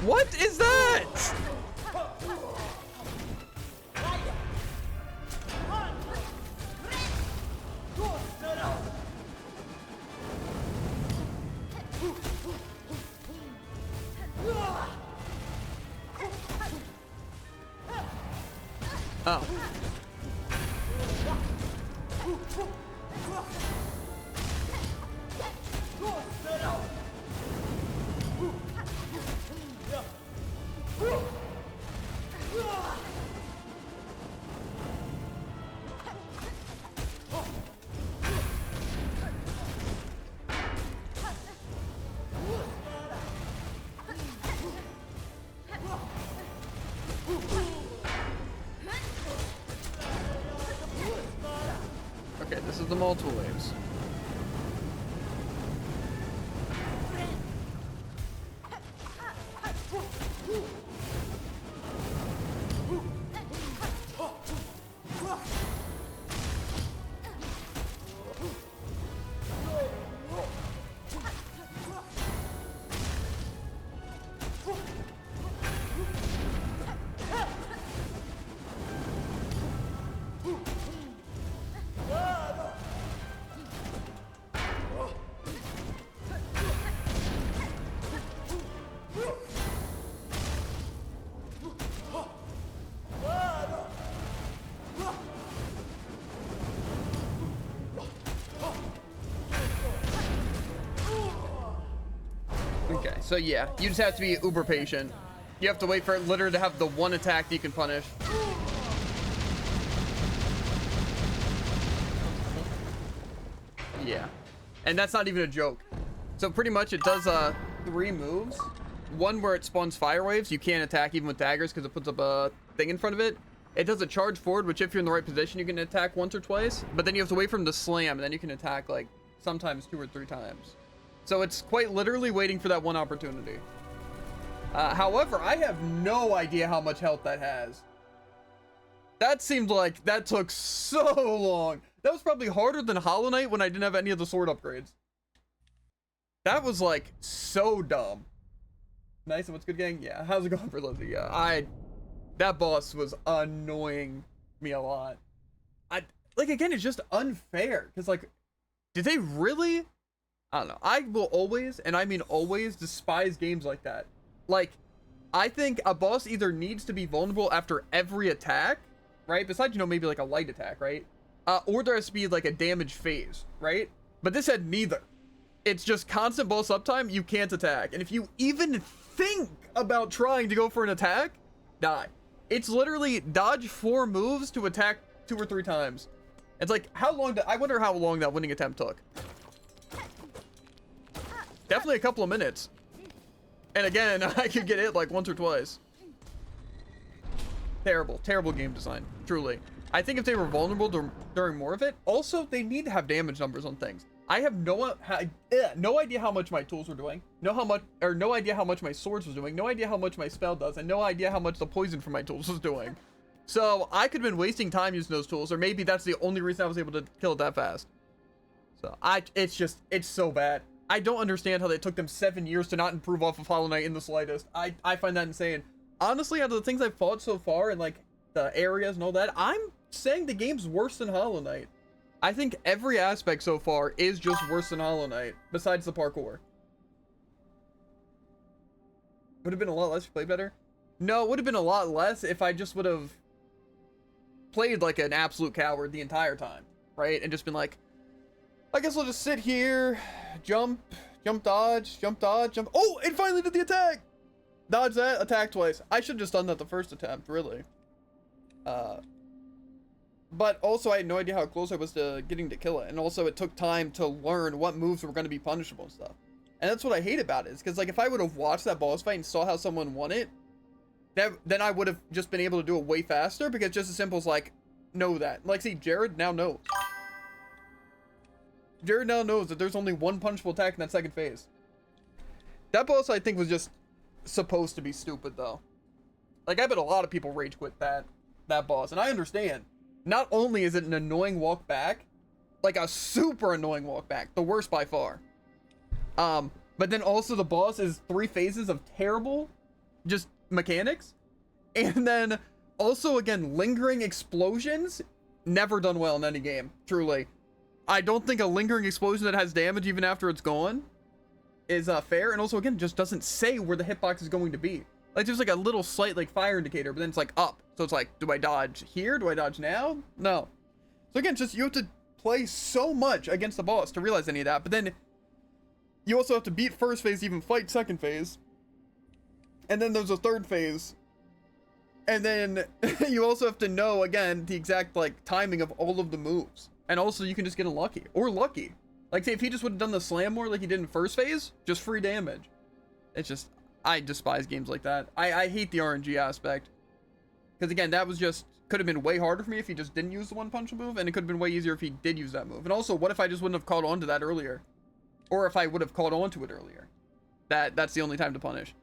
What is that? Oh. Okay, this is the multiple waves. Okay, so yeah, you just have to be uber patient. You have to wait for it literally to have the one attack that you can punish. Yeah, and that's not even a joke. So pretty much it does 3 moves. One where it spawns fire waves. You can't attack even with daggers because it puts up a thing in front of it. It does a charge forward, which if you're in the right position, you can attack once or twice. But then you have to wait for him to slam, and then you can attack like sometimes 2 or 3 times. So it's quite literally waiting for that one opportunity. However, I have no idea how much health that has. That seemed like that took so long. That was probably harder than Hollow Knight when I didn't have any of the sword upgrades. That was like so dumb. Nice, and what's good, gang? Yeah, how's it going for Lizzie? Yeah, that boss was annoying me a lot. Like, again, it's just unfair. Because, like, did they really? I don't know. I will always, and I mean always, despise games like that. Like, I think a boss either needs to be vulnerable after every attack, right? Besides, you know, maybe like a light attack, right? Or there has to be like a damage phase, right? But this had neither. It's just constant boss uptime, you can't attack. And if you even think about trying to go for an attack, die. It's literally dodge 4 moves to attack 2 or 3 times. It's like, how long I wonder how long that winning attempt took. Definitely a couple of minutes. And again, I could get hit like once or twice. Terrible, terrible game design, truly. I think if they were vulnerable during more of it, also they need to have damage numbers on things. I have no idea how much my tools were doing, no idea how much my swords was doing, no idea how much my spell does, and no idea how much the poison from my tools was doing. So I could have been wasting time using those tools, or maybe that's the only reason I was able to kill it that fast. So it's so bad. I don't understand how they took them 7 years to not improve off of Hollow Knight in the slightest. I find that insane. Honestly, out of the things I've fought so far and like the areas and all that, I'm saying the game's worse than Hollow Knight. I think every aspect so far is just worse than Hollow Knight, besides the parkour. Would have been a lot less if you played better? No, it would have been a lot less if I just would have played like an absolute coward the entire time, right? And just been like, I guess I'll just sit here, jump, dodge, jump. Oh, it finally did the attack! Dodge that, attack twice. I should have just done that the first attempt, really. But also I had no idea how close I was to getting to kill it. And also it took time to learn what moves were going to be punishable and stuff. And that's what I hate about it, is because like if I would have watched that boss fight and saw how someone won it, then I would have just been able to do it way faster, because just as simple as like, know that. Like, see, Jared now knows. Jared now knows that there's only one punishable attack in that second phase. That boss, I think, was just supposed to be stupid, though. Like, I bet a lot of people rage quit that boss, and I understand. Not only is it an annoying walk back, like a super annoying walk back, the worst by far. But then also the boss is 3 phases of terrible, just mechanics, and then also again lingering explosions. Never done well in any game, truly. I don't think a lingering explosion that has damage even after it's gone is fair. And also, again, just doesn't say where the hitbox is going to be. Like, there's like a little slight like fire indicator, but then it's like up. So it's like, do I dodge here? Do I dodge now? No. So again, just you have to play so much against the boss to realize any of that. But then you also have to beat first phase, even fight second phase. And then there's a third phase. And then you also have to know, again, the exact, like, timing of all of the moves. And also, you can just get unlucky. Or lucky. Like, say, if he just would have done the slam more like he did in first phase, just free damage. It's just, I despise games like that. I hate the RNG aspect. Because, again, that was just, could have been way harder for me if he just didn't use the one punch move. And it could have been way easier if he did use that move. And also, what if I just wouldn't have caught on to that earlier? Or if I would have caught on to it earlier? That's the only time to punish.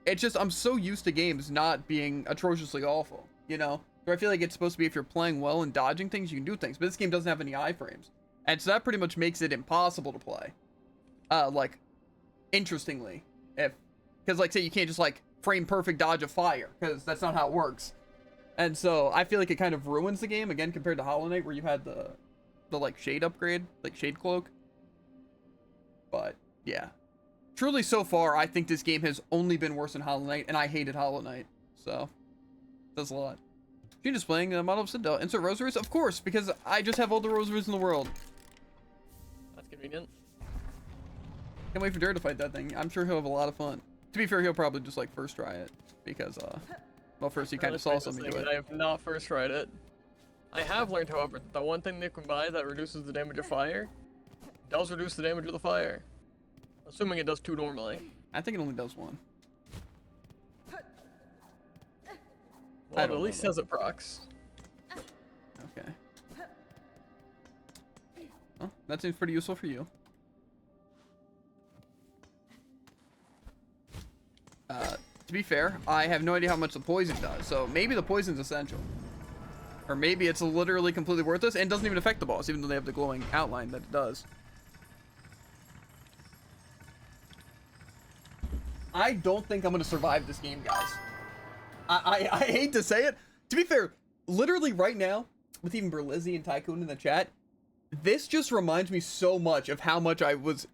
It's just, I'm so used to games not being atrociously awful, you know? So I feel like it's supposed to be if you're playing well and dodging things, you can do things. But this game doesn't have any iframes. And so that pretty much makes it impossible to play. Like, interestingly. Because, like, say, you can't just, like, frame perfect dodge a fire. Because that's not how it works. And so, I feel like it kind of ruins the game, again, compared to Hollow Knight, where you had the like, shade upgrade. Like, shade cloak. But, yeah. Truly, so far, I think this game has only been worse than Hollow Knight, and I hated Hollow Knight. So, that's a lot. You're just playing a model of Citadel. Insert rosaries? Of course, because I just have all the rosaries in the world. That's convenient. Can't wait for Jared to fight that thing. I'm sure he'll have a lot of fun. To be fair, he'll probably just, like, first try it. Because, well, first he kind of saw something to it. I have not first tried it. I have learned, however, that the one thing they can buy that reduces the damage of fire does reduce the damage of the fire. Assuming it does 2 normally. I think it only does 1. Well, it at least says it procs. Okay. Well, that seems pretty useful for you. To be fair, I have no idea how much the poison does, so maybe the poison's essential. Or maybe it's literally completely worthless and doesn't even affect the boss, even though they have the glowing outline that it does. I don't think I'm going to survive this game, guys. I hate to say it. To be fair, literally right now, with even Berlizzi and Tycoon in the chat, this just reminds me so much of how much I was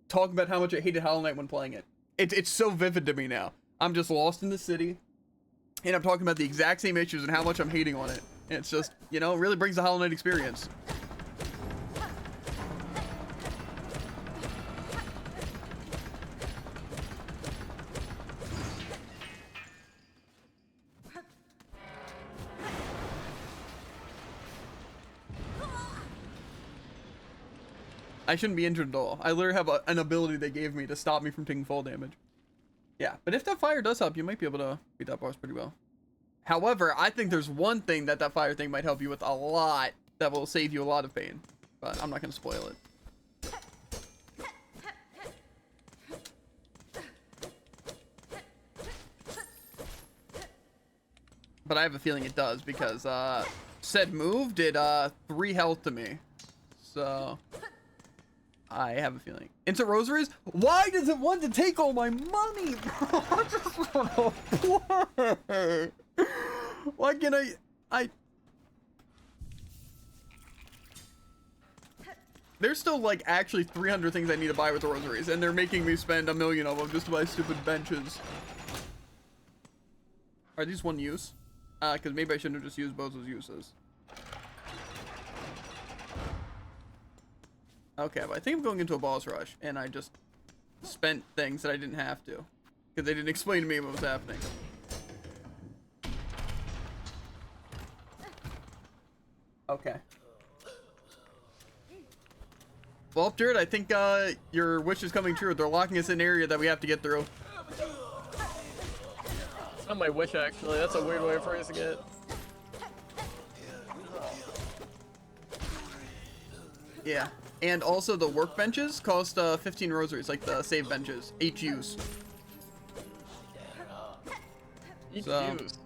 talking about how much I hated Hollow Knight when playing it. It's so vivid to me now. I'm just lost in the city, and I'm talking about the exact same issues and how much I'm hating on it. And it's just, you know, it really brings the Hollow Knight experience. I shouldn't be injured at all. I literally have an ability they gave me to stop me from taking fall damage. Yeah, but if that fire does help, you might be able to beat that boss pretty well. However, I think there's one thing that fire thing might help you with a lot that will save you a lot of pain. But I'm not going to spoil it. But I have a feeling it does because said move did 3 health to me. So I have a feeling. Into rosaries? Why does it want to take all my money? I just want to play. Why can't I... There's still, like, actually 300 things I need to buy with the rosaries, and they're making me spend 1 million of them just to buy stupid benches. Are these one use? Because maybe I shouldn't have just used both those uses. Okay, but I think I'm going into a boss rush, and I just spent things that I didn't have to. Because they didn't explain to me what was happening. Okay. Well, Jared, I think your wish is coming true. They're locking us in an area that we have to get through. It's not my wish, actually. That's a weird way of phrasing it. Yeah. And also the workbenches cost 15 rosaries, like the save benches, each use. Each use.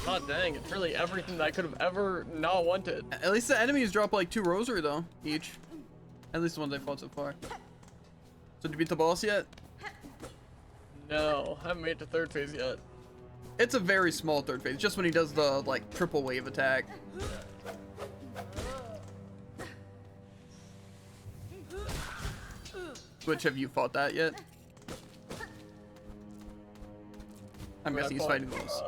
God dang, it's really everything that I could have ever not wanted. At least the enemies drop like 2 rosary though, each. At least the ones I fought so far. So did you beat the boss yet? No, I haven't made it to 3rd phase yet. It's a very small 3rd phase, just when he does the like triple wave attack. Which, have you fought that yet? I'm guessing he's fighting those.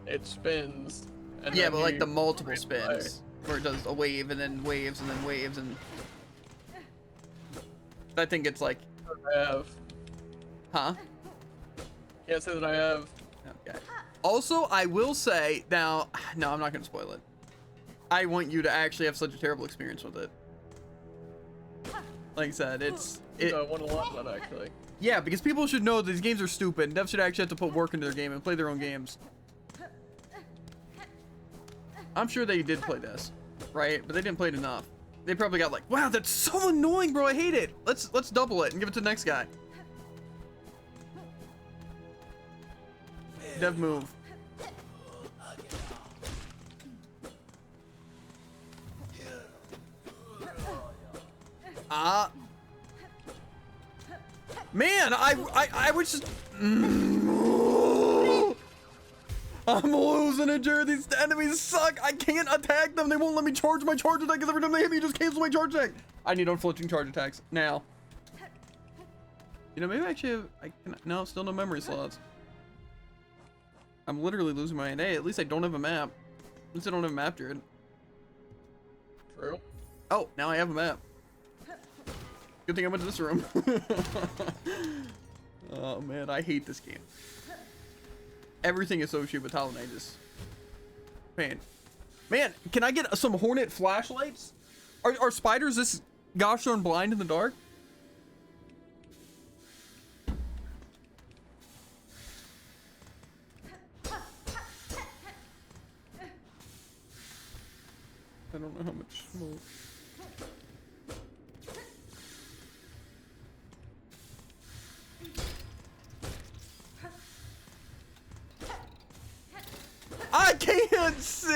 It spins. And yeah, but like the multiple spins. Where it does a wave and then waves and then waves and... I think it's like... I have. Huh? Can't say that I have. Okay. Also, I will say now. No, I'm not gonna spoil it. I want you to actually have such a terrible experience with it. Like I said, I want a lot of that actually. Yeah, because people should know that these games are stupid. Devs should actually have to put work into their game and play their own games. I'm sure they did play this, right? But they didn't play it enough. They probably got like, wow, that's so annoying, bro. I hate it. Let's double it and give it to the next guy. Dev move. Man, I was just. I'm losing it, Jared. These enemies suck. I can't attack them. They won't let me charge my charge attack because every time they hit me, just cancel my charge attack. I need unflinching charge attacks now. You know, maybe actually I can. No, still no memory slots. I'm literally losing my NA. At least I don't have a map. At least I don't have a map, Jared. True. Oh, now I have a map. Good thing I went to this room. Oh man, I hate this game. Everything associated with Hollow Knight is pain. Man, can I get some Hornet flashlights? Are spiders this gosh darn blind in the dark? I don't know how much smoke. I can't see.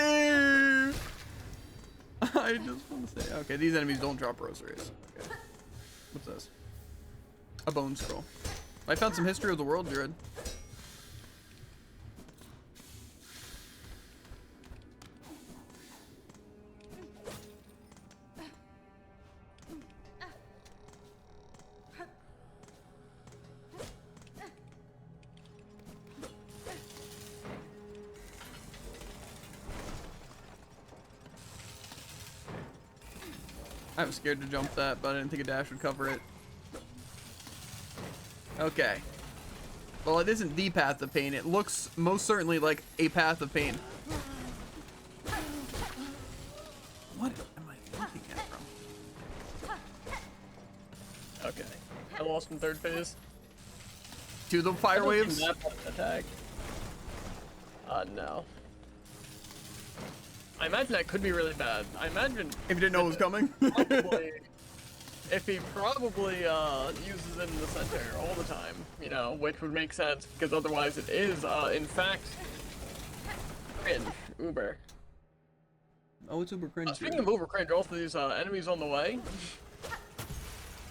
I just want to say, okay, these enemies don't drop rosaries. Okay. What's this? A bone scroll. I found some history of the world, Jared. I was scared to jump that, but I didn't think a dash would cover it. Okay. Well, it isn't the path of pain. It looks most certainly like a path of pain. What am I looking at from? Okay. I lost in third phase. To the fire waves? Attack. No. I imagine that could be really bad. I imagine If you didn't know it was coming. probably, if he probably uses it in the center all the time, you know, which would make sense because otherwise it is in fact cringe, uber. Oh, it's uber cringe. Speaking of uber cringe, also these enemies on the way.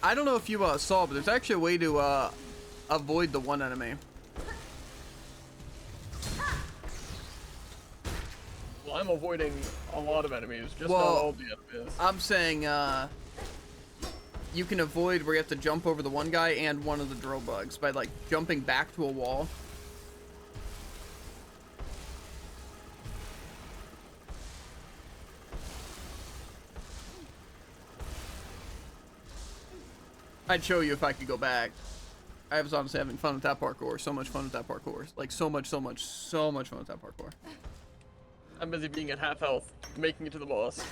I don't know if you saw, but there's actually a way to avoid the one enemy. Well, I'm avoiding a lot of enemies, just Well, not all the enemies. I'm saying you can avoid where you have to jump over the one guy and one of the drill bugs by like jumping back to a wall. I'd show you if I could go back. I was honestly having fun with that parkour. So much fun with that parkour. Like so much fun with that parkour. I'm busy being at half health, making it to the boss.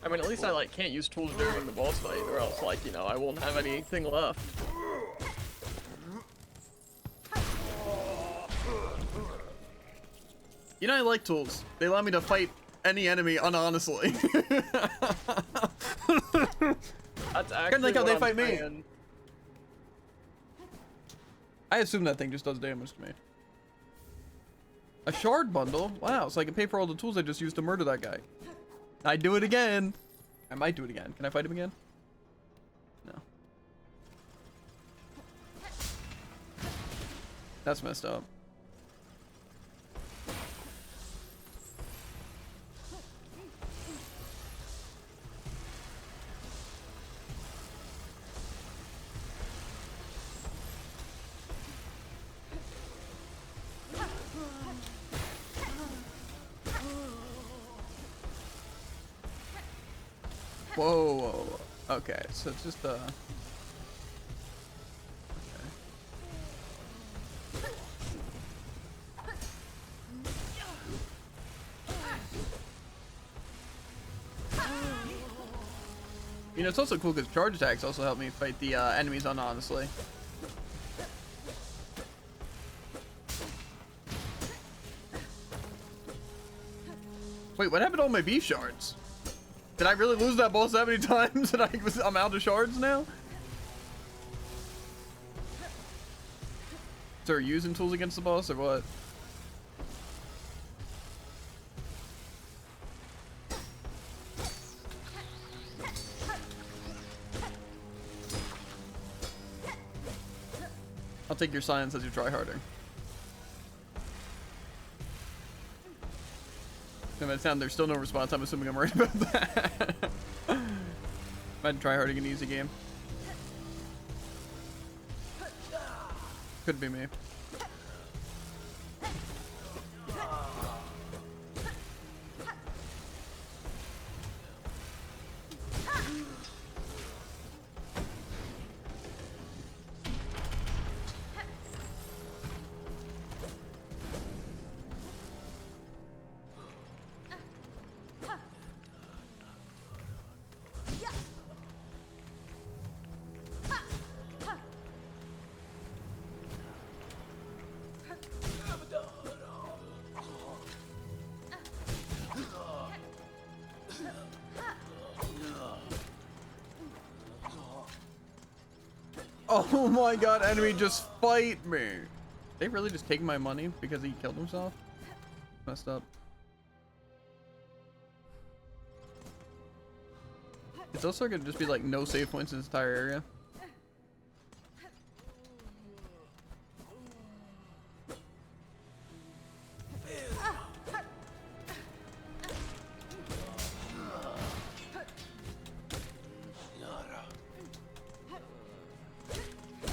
I mean, at least I like can't use tools during the boss fight, or else like, you know, I won't have anything left. You know, I like tools. They allow me to fight any enemy unhonestly. That's actually Kinda like how what they I'm fight me. saying. I assume that thing just does damage to me. A shard bundle? Wow, so I can pay for all the tools I just used to murder that guy. I'd do it again. I might do it again. Can I fight him again? No. That's messed up. Whoa, whoa, whoa. Okay, so it's just okay. You know, it's also cool because charge attacks also help me fight the enemies honestly. Wait, what happened to all my beef shards? Did I really lose that boss that many times that I'm out of shards now? So are you using tools against the boss or what? I'll take your silence as you try harder. No, by the sound, there's still no response. I'm assuming I'm right about that. Might try harding an easy game. Could be me. Oh my god, enemy, just fight me. They really just take my money because he killed himself? Messed up. It's also gonna just be like no save points in this entire area.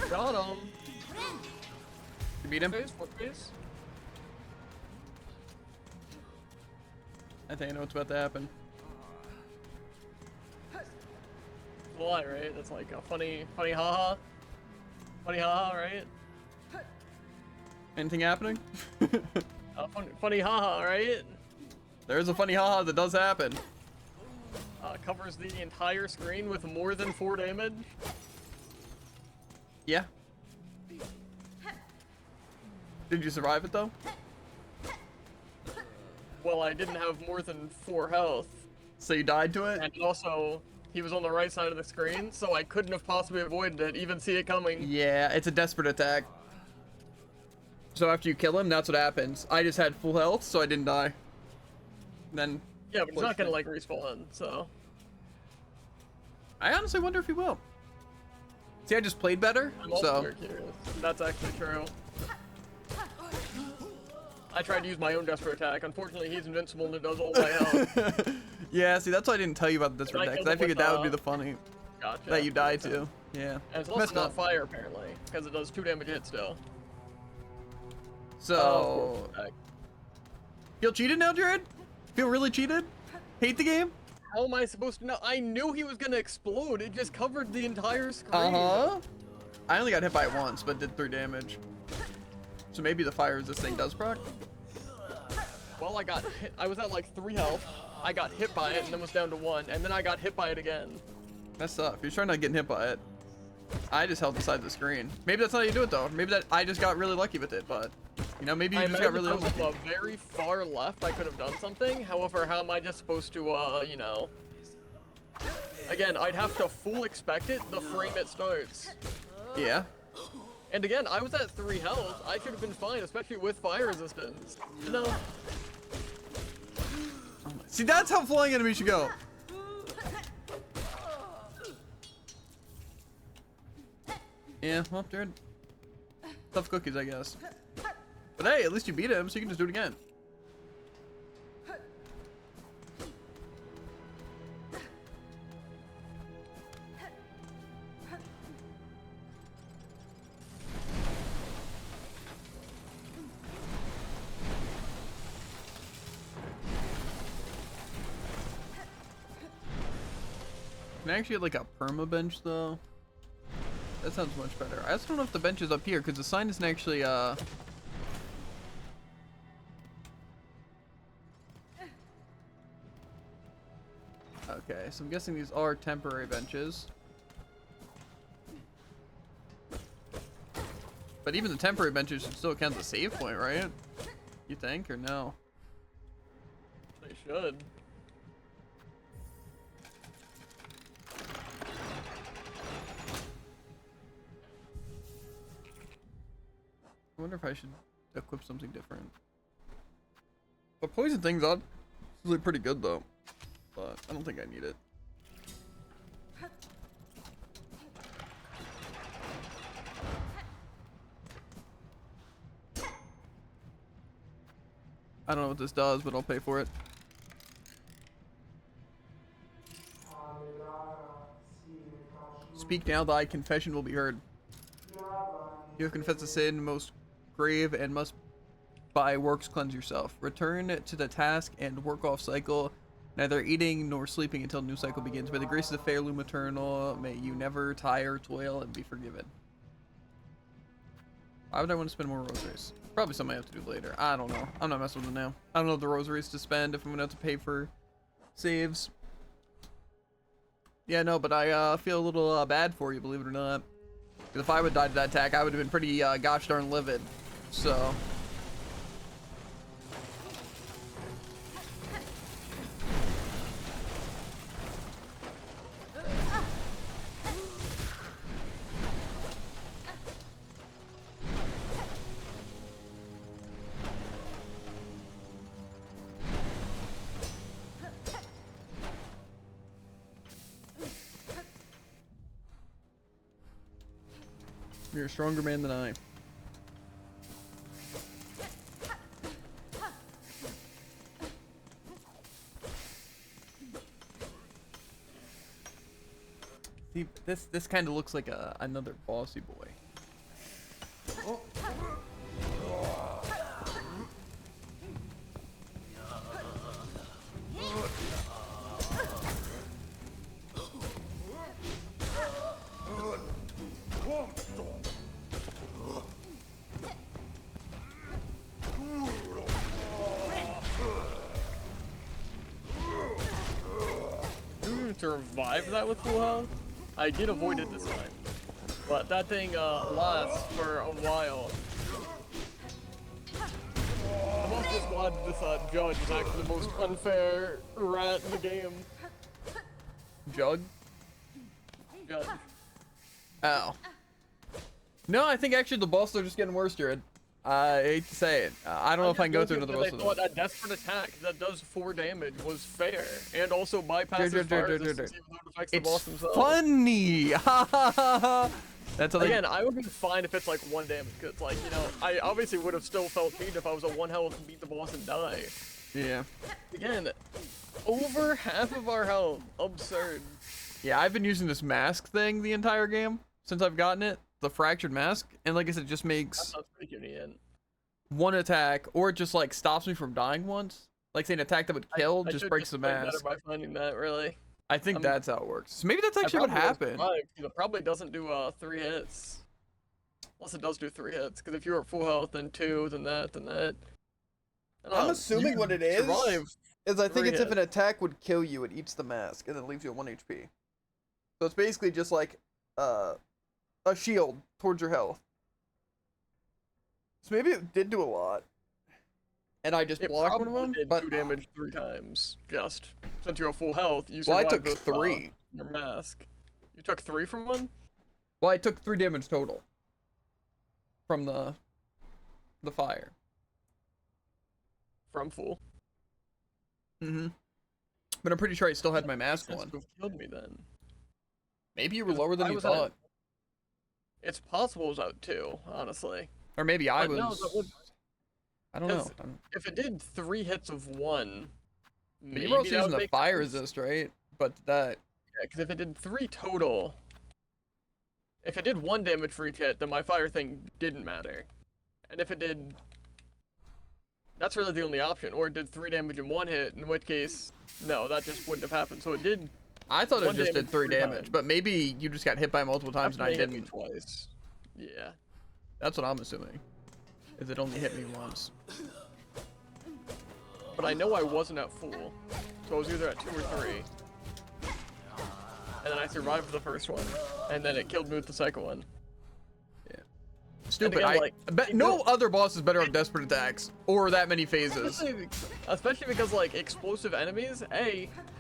Got him. You beat him? What phase? I think I know what's about to happen. Why, right? That's like a funny haha. Funny haha, right? Anything happening? Funny haha, right? There is a funny haha that does happen. Covers the entire screen with more than 4 damage. Yeah. Did you survive it though? Well, I didn't have more than 4 health. So you died to it? And also, he was on the right side of the screen, so I couldn't have possibly avoided it, even see it coming. Yeah, it's a desperate attack. So after you kill him, that's what happens. I just had full health, so I didn't die. Then... Yeah, but he's not gonna, like, respawn, so... I honestly wonder if he will. See, I just played better, I'm also so... very curious. That's actually true. I tried to use my own desperate attack. Unfortunately, he's invincible and it does all my health. Yeah, see, that's why I didn't tell you about the desperate attack, because I figured that would be the funny Gotcha. that you died to. Yeah. And it's also not fire, apparently, because it does 2 damage hit still. So... Feel cheated now, Jared? Feel really cheated? Hate the game? How am I supposed to know? I knew he was gonna explode. It just covered the entire screen. Uh-huh. I only got hit by it once, but did 3 damage. So maybe the fire this thing does proc? Well, I got hit. I was at like 3 health. I got hit by it and then was down to 1, and then I got hit by it again. Messed up. You're trying not getting hit by it. I just held inside the screen. Maybe that's how you do it though. Maybe that I just got really lucky with it, but you know, maybe you just got really lucky. From very far left, I could have done something. However, how am I just supposed to, you know? Again, I'd have to full expect it the frame it starts. Yeah. And again, I was at 3 health. I should have been fine, especially with fire resistance. You know? See, that's how flying enemies should go. Yeah, well, Jared. Tough cookies, I guess. But hey, at least you beat him, so you can just do it again. Can I actually get like a perma bench though? That sounds much better. I also don't know if the bench is up here because the sign isn't actually Okay, Okay, so I'm guessing these are temporary benches. But even the temporary benches should still count as a save point, right? You think, or no? They should. I wonder if I should equip something different. The poison thing's honestly pretty good though, but I don't think I need it. I don't know what this does, but I'll pay for it. Speak now, thy confession will be heard. You have confessed a sin most grave and must by works cleanse yourself. Return to the task and work off cycle, neither eating nor sleeping until new cycle begins. By the grace of the fair loom eternal, may you never tire, toil, and be forgiven. Why would I want to spend more rosaries? Probably something I have to do later. I don't know. I'm not messing with them now. I don't know the rosaries to spend if I'm gonna have to pay for saves. Yeah, no, but I feel a little bad for you, believe it or not. Because if I would die to that attack, I would have been pretty gosh darn livid. So. You're a stronger man than I. See, this kind of looks like another bossy boy. Oh. To revive that with full health. I did avoid it this time, but that thing lasts for a while. The most just glad this judge is actually the most unfair rat in the game. Jug? Judge. Oh. No, I think actually the bosses are just getting worse, Jared. I hate to say it. I don't know if I can go through another boss with with them. I them. thought a desperate attack that does 4 damage was fair, and also bypasses fire resistance even though it affects the boss It's themselves. funny! That's how Again, I would be fine if it's like 1 damage, because like, you know, I obviously would have still felt cheated if I was a 1 health and beat the boss and die. Yeah. Again, over half of our health. Absurd. Yeah, I've been using this mask thing the entire game since I've gotten it. The fractured mask, and like I said, it just That makes sounds pretty convenient. one attack, or it just like stops me from dying once. Like say an attack that would kill I just should breaks the play better mask. by finding that, really. I think that's how it works. So maybe that's actually what happened. It probably doesn't do 3 hits. Unless it does do 3 hits, because if you're at full health, then 2, then that, then that. I'm assuming what it is survive is I think 3 it's if hits. an attack would kill you, it eats the mask and then leaves you at 1 HP. So it's basically just like a shield towards your health. So maybe it did do a lot. And I just It blocked one probably of them. did But 2 damage 3 times. Just since you're at full health, you well, I survived took with, 3. your mask. You took 3 from one? Well, I took 3 damage total from the fire. From full. Mm-hmm. But I'm pretty sure I still had my mask That's on. who killed me then. Maybe you were lower than I you was at- thought. It's possible it was out 2, honestly. Or maybe I But no, was. that would- I don't know. Because if it did 3 hits of 1, But maybe you were also that using would the make fire sense. resist, right? But that. Yeah, because if it did 3 total, if it did 1 damage for each hit, then my fire thing didn't matter. And if it did, that's really the only option. Or it did 3 damage in 1 hit, in which case, no, that just wouldn't have happened. So it did. I thought it 1 just did damage 3 3 damage, times. but maybe you just got hit by multiple times and I Definitely hit me didn't. twice. Yeah. That's what I'm assuming. Is it only hit me once? But I know I wasn't at full, so I was either at 2 or 3. and then I survived the first one, and then it killed me with the second one. Stupid. Again, like, I bet no other boss is better at desperate attacks or that many phases. Especially because like explosive enemies,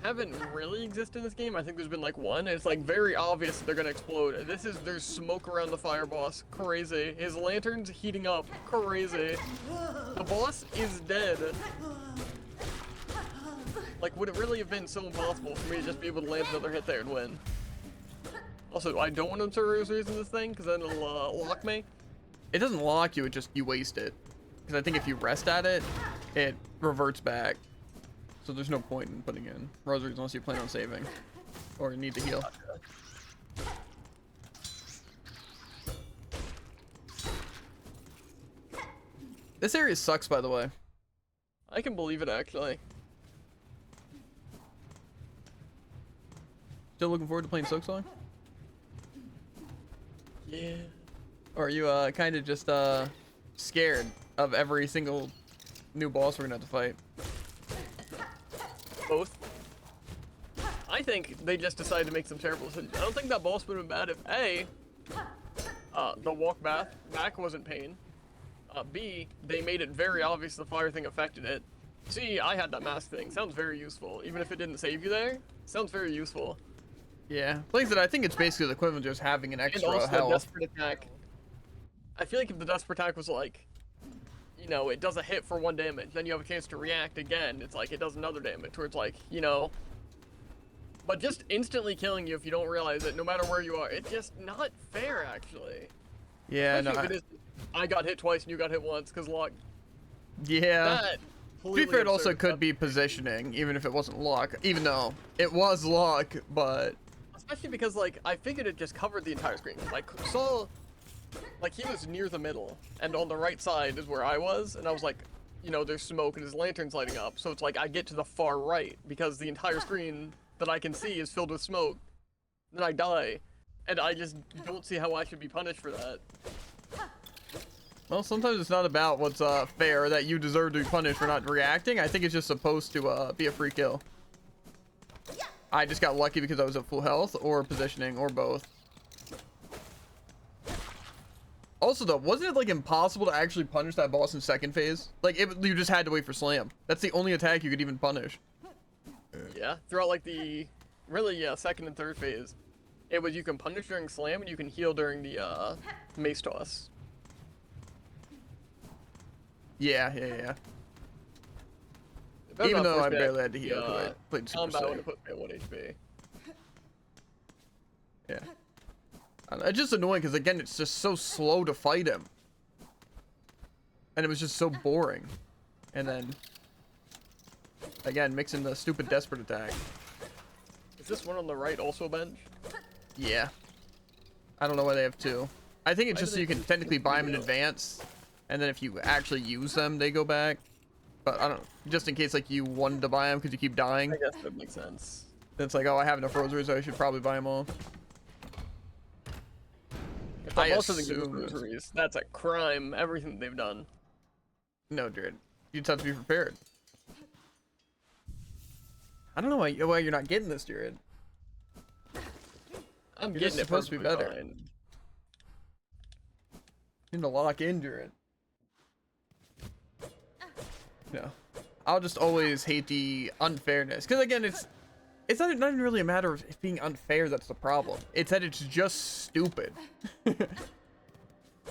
haven't really existed in this game. I think there's been like one. It's like very obvious that they're gonna explode. There's smoke around the fire boss, crazy. His lantern's heating up, crazy. The boss is dead. Like, would it really have been so impossible for me to just be able to land another hit there and win? Also, I don't want him to reuse this thing because then it'll lock me. It doesn't lock you, it just, you waste it. Because I think if you rest at it, it reverts back. So there's no point in putting in rosaries unless you plan on saving. Or you need to heal. This area sucks, by the way. I can believe it, actually. Still looking forward to playing SIlkSong? Yeah. Or are you kind of just scared of every single new boss we're gonna have to fight? Both. I think they just decided to make some terrible decisions. I don't think that boss would have been bad if the walk back wasn't pain. B, they made it very obvious the fire thing affected it. C, I had that mask thing. Sounds very useful. Even if it didn't save you there, sounds very useful. Yeah. Like I said, I think it's basically the equivalent of just having an extra And also health. desperate attack. I feel like if the desperate attack was like, you know, it does a hit for 1 damage, then you have a chance to react again. It's like it does another damage, where it's like, you know. But just instantly killing you if you don't realize it, no matter where you are, it's just not fair, actually. Yeah, no. Especially if it is, I got hit twice and you got hit once, because luck. Yeah. That To be fair, it also could be positioning, even if it wasn't luck. Even though it was luck, but... Especially because, like, I figured it just covered the entire screen. Like, saw... Like, he was near the middle, and on the right side is where I was, and I was like, you know, there's smoke and his lantern's lighting up, so it's like I get to the far right, because the entire screen that I can see is filled with smoke. Then I die, and I just don't see how I should be punished for that. Well, sometimes it's not about what's fair, that you deserve to be punished for not reacting. I think it's just supposed to be a free kill. I just got lucky because I was at full health, or positioning, or both. Also, though, wasn't it, like, impossible to actually punish that boss in second phase? Like, you just had to wait for slam. That's the only attack you could even punish. Yeah, throughout, like, the... Really, yeah, second and third phase. It was you can punish during slam, and you can heal during the, mace toss. Yeah. Even though I barely had to heal, because I played super combat safe. would have put me at 1 HP. Yeah. It's just annoying because, again, it's just so slow to fight him. And it was just so boring. And then, again, mixing the stupid desperate attack. Is this one on the right also a bench? Yeah. I don't know why they have two. I think it's just so you can technically buy them in advance. And then if you actually use them, they go back. But I don't know. Just in case, like, you wanted to buy them because you keep dying. I guess that makes sense. It's like, oh, I have enough rosaries, so I should probably buy them all. If the boss doesn't give us rosaries, that's a crime. Everything they've done. No, Jared. You just have to be prepared. I don't know why you're not getting this, Jared. I'm You're getting just it supposed to be better. fine. You need to lock in, Jared. No. I'll just always hate the unfairness. Because, again, it's not even really a matter of it being unfair that's the problem. It's that it's just stupid.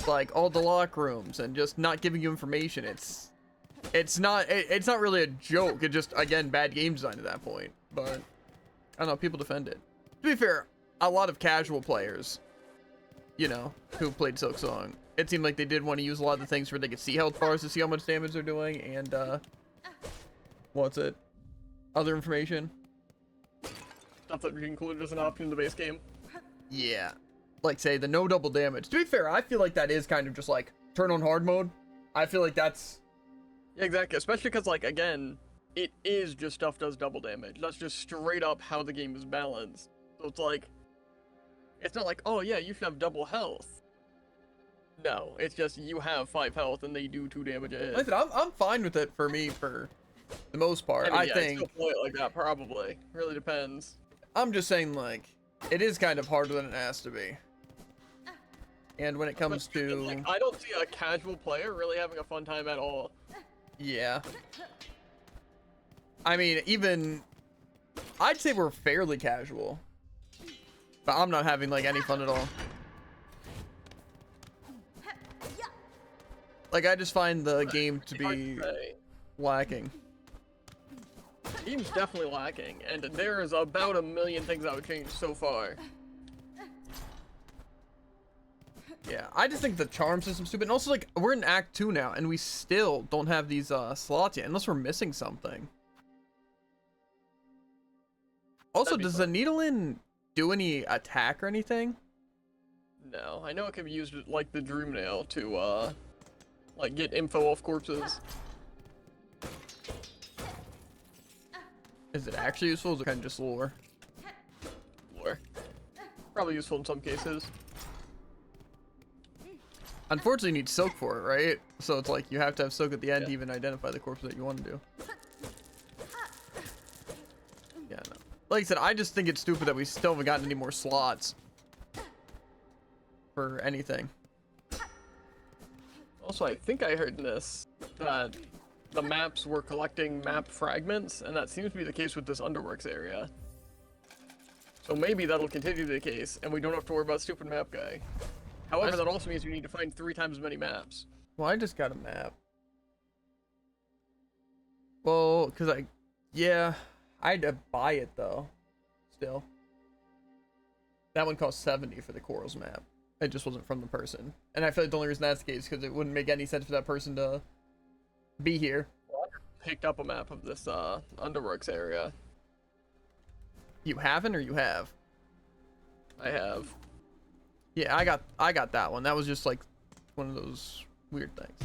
Like, all the lock rooms and just not giving you information. It's not really a joke. It's just, again, bad game design at that point. But, I don't know, people defend it. To be fair, a lot of casual players, you know, who played SIlkSong, it seemed like they did want to use a lot of the things where they could see health bars to see how much damage they're doing, and, what's it? Other information? Stuff that we included as an option in the base game. Yeah. Like, say, the no double damage. To be fair, I feel like that is kind of just, like, turn on hard mode. I feel like that's... Yeah, exactly. Especially because, like, again, it is just stuff does double damage. That's just straight up how the game is balanced. So it's like... It's not like, oh yeah, you should have double health. No, it's just you have 5 health and they do 2 damage a hit. Listen, I'm fine with it for me, for the most part. I mean, I yeah, think... I'd still play it like that, probably. Really depends. I'm just saying, like, It is kind of harder than it has to be. And when it comes But, to... like, I don't see a casual player really having a fun time at all. Yeah. I mean, even... I'd say we're fairly casual. But I'm not having, like, any fun at all. Like, I just find the game to be lacking. The game's definitely lacking, and there's about a million things I would change so far. Yeah, I just think the charm system's stupid. And also, like, we're in Act 2 now, and we still don't have these slots yet, unless we're missing something. Also, does the Needle-In do any attack or anything? No, I know it can be used like the Dream Nail to, like, get info off corpses. Is it actually useful, or is it kind of just lore? Lore. Probably useful in some cases. Unfortunately, you need Silk for it, right? So it's like, you have to have Silk at the end to even identify the corpse that you want to do. Yeah, no. Like I said, I just think it's stupid that we still haven't gotten any more slots for anything. Also, I think I heard in this that the maps were collecting map fragments, and that seems to be the case with this Underworks area. So maybe that'll continue to be the case, and we don't have to worry about stupid map guy. However, that also means we need to find 3 times as many maps. Well, I just got a map. Well, because yeah, I had to buy it though, still. That one cost 70 for the Corals map. It just wasn't from the person. And I feel like the only reason that's the case because it wouldn't make any sense for that person to be here. Well, I just picked up a map of this Underworks area. You haven't, or you have? I have. Yeah, I got that one. That was just like one of those weird things.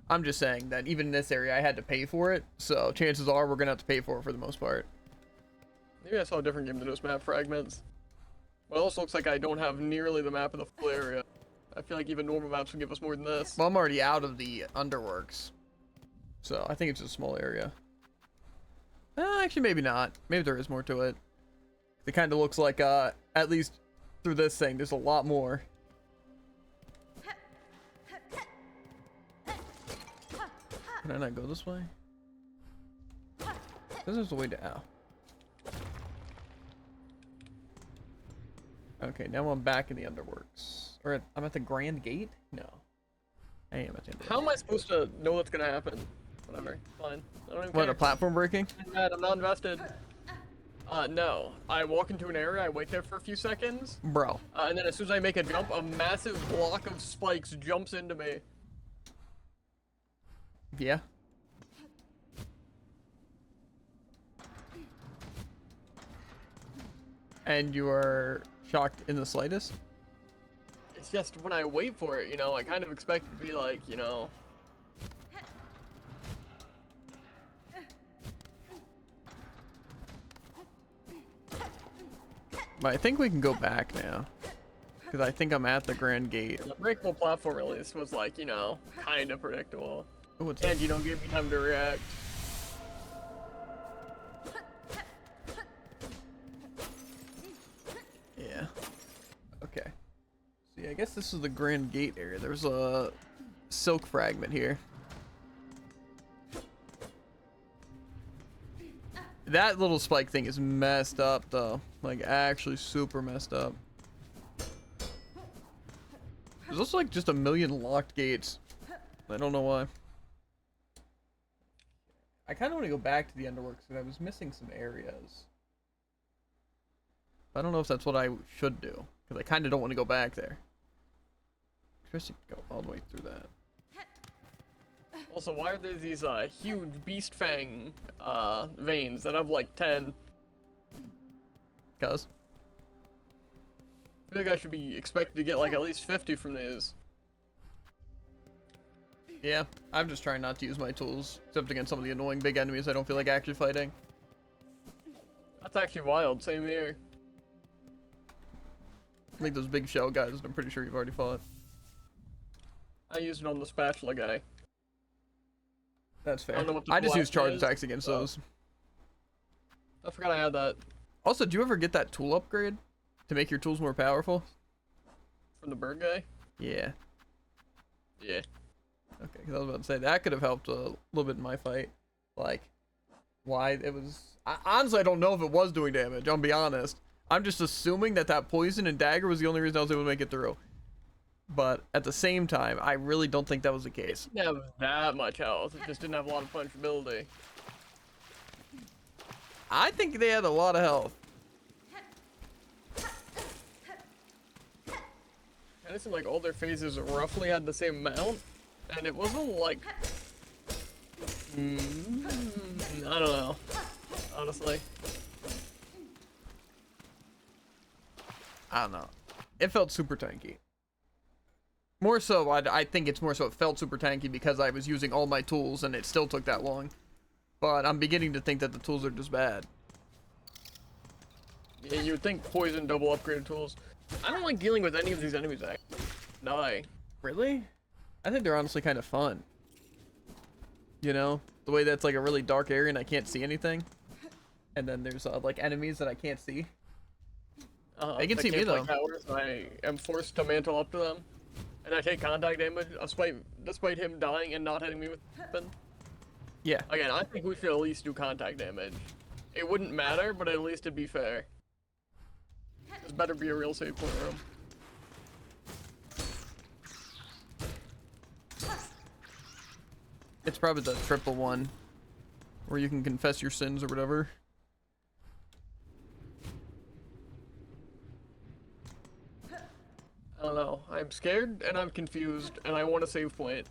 I'm just saying that even in this area, I had to pay for it. So chances are we're gonna have to pay for it for the most part. Maybe I saw a different game than those map fragments. Well, it also looks like I don't have nearly the map of the full area. I feel like even normal maps would give us more than this. Well, I'm already out of the Underworks. So I think it's a small area. Actually, maybe not. Maybe there is more to it. It kind of looks like, at least through this thing, there's a lot more. Can I not go this way? This is the way to... Ow. Okay, now I'm back in the Underworks. Or I'm at the Grand Gate? No. I am at the Underworks. How am I supposed to know what's gonna happen? Whatever, fine. I don't even What, care. a platform breaking? I'm not invested. No. I walk into an area, I wait there for a few seconds, Bro. and then as soon as I make a jump, a massive block of spikes jumps into me. Yeah. And you are shocked in the slightest? It's just when I wait for it, you know, I kind of expect it to be like, you know... But I think we can go back now. Because I think I'm at the Grand Gate. The breakable platform release was like, you know, kind of predictable. Oh, what's And that? you don't give me time to react. Yeah. Okay. See, I guess this is the Grand Gate area. There's a silk fragment here. That little spike thing is messed up, though. Like, actually super messed up. There's also, like, just a million locked gates. I don't know why. I kind of want to go back to the Underworks because I was missing some areas. I don't know if that's what I should do, because I kind of don't want to go back there. Especially go all the way through that. Also, why are there these huge beast fang veins that have like 10? Cuz? I feel like I should be expected to get like at least 50 from these. Yeah, I'm just trying not to use my tools, except against some of the annoying big enemies I don't feel like actually fighting. That's actually wild, same here. Like those big shell guys, I'm pretty sure you've already fought. I used it on the spatula guy. That's fair. I don't know what the I just use blast charge is, attacks against those. I forgot I had that. Also, do you ever get that tool upgrade? To make your tools more powerful? From the bird guy? Yeah. Yeah. Okay, 'cause I was about to say, that could have helped a little bit in my fight. Like, why it was... honestly, I don't know if it was doing damage, I'll be honest. I'm just assuming that that poison and dagger was the only reason I was able to make it through. But at the same time, I really don't think that was the case. It didn't have that much health. It just didn't have a lot of punchability. I think they had a lot of health. And it seemed like all their phases roughly had the same amount. And it wasn't like... I don't know. Honestly. I don't know. It felt super tanky. More so, I think it's more so it felt super tanky because I was using all my tools and it still took that long. But I'm beginning to think that the tools are just bad. Yeah, you would think poison double upgraded tools. I don't like dealing with any of these enemies that die. Really? I think they're honestly kind of fun. You know? The way that's like a really dark area and I can't see anything. And then there's like enemies that I can't see. They can see me though. Towers, I am forced to mantle up to them. And I take contact damage despite him dying and not hitting me with a weapon. Yeah. Again, I think we should at least do contact damage. It wouldn't matter, but at least it'd be fair. This better be a real save point room. It's probably the triple one. Where you can confess your sins or whatever. I don't know. I'm scared and I'm confused and I want a save point.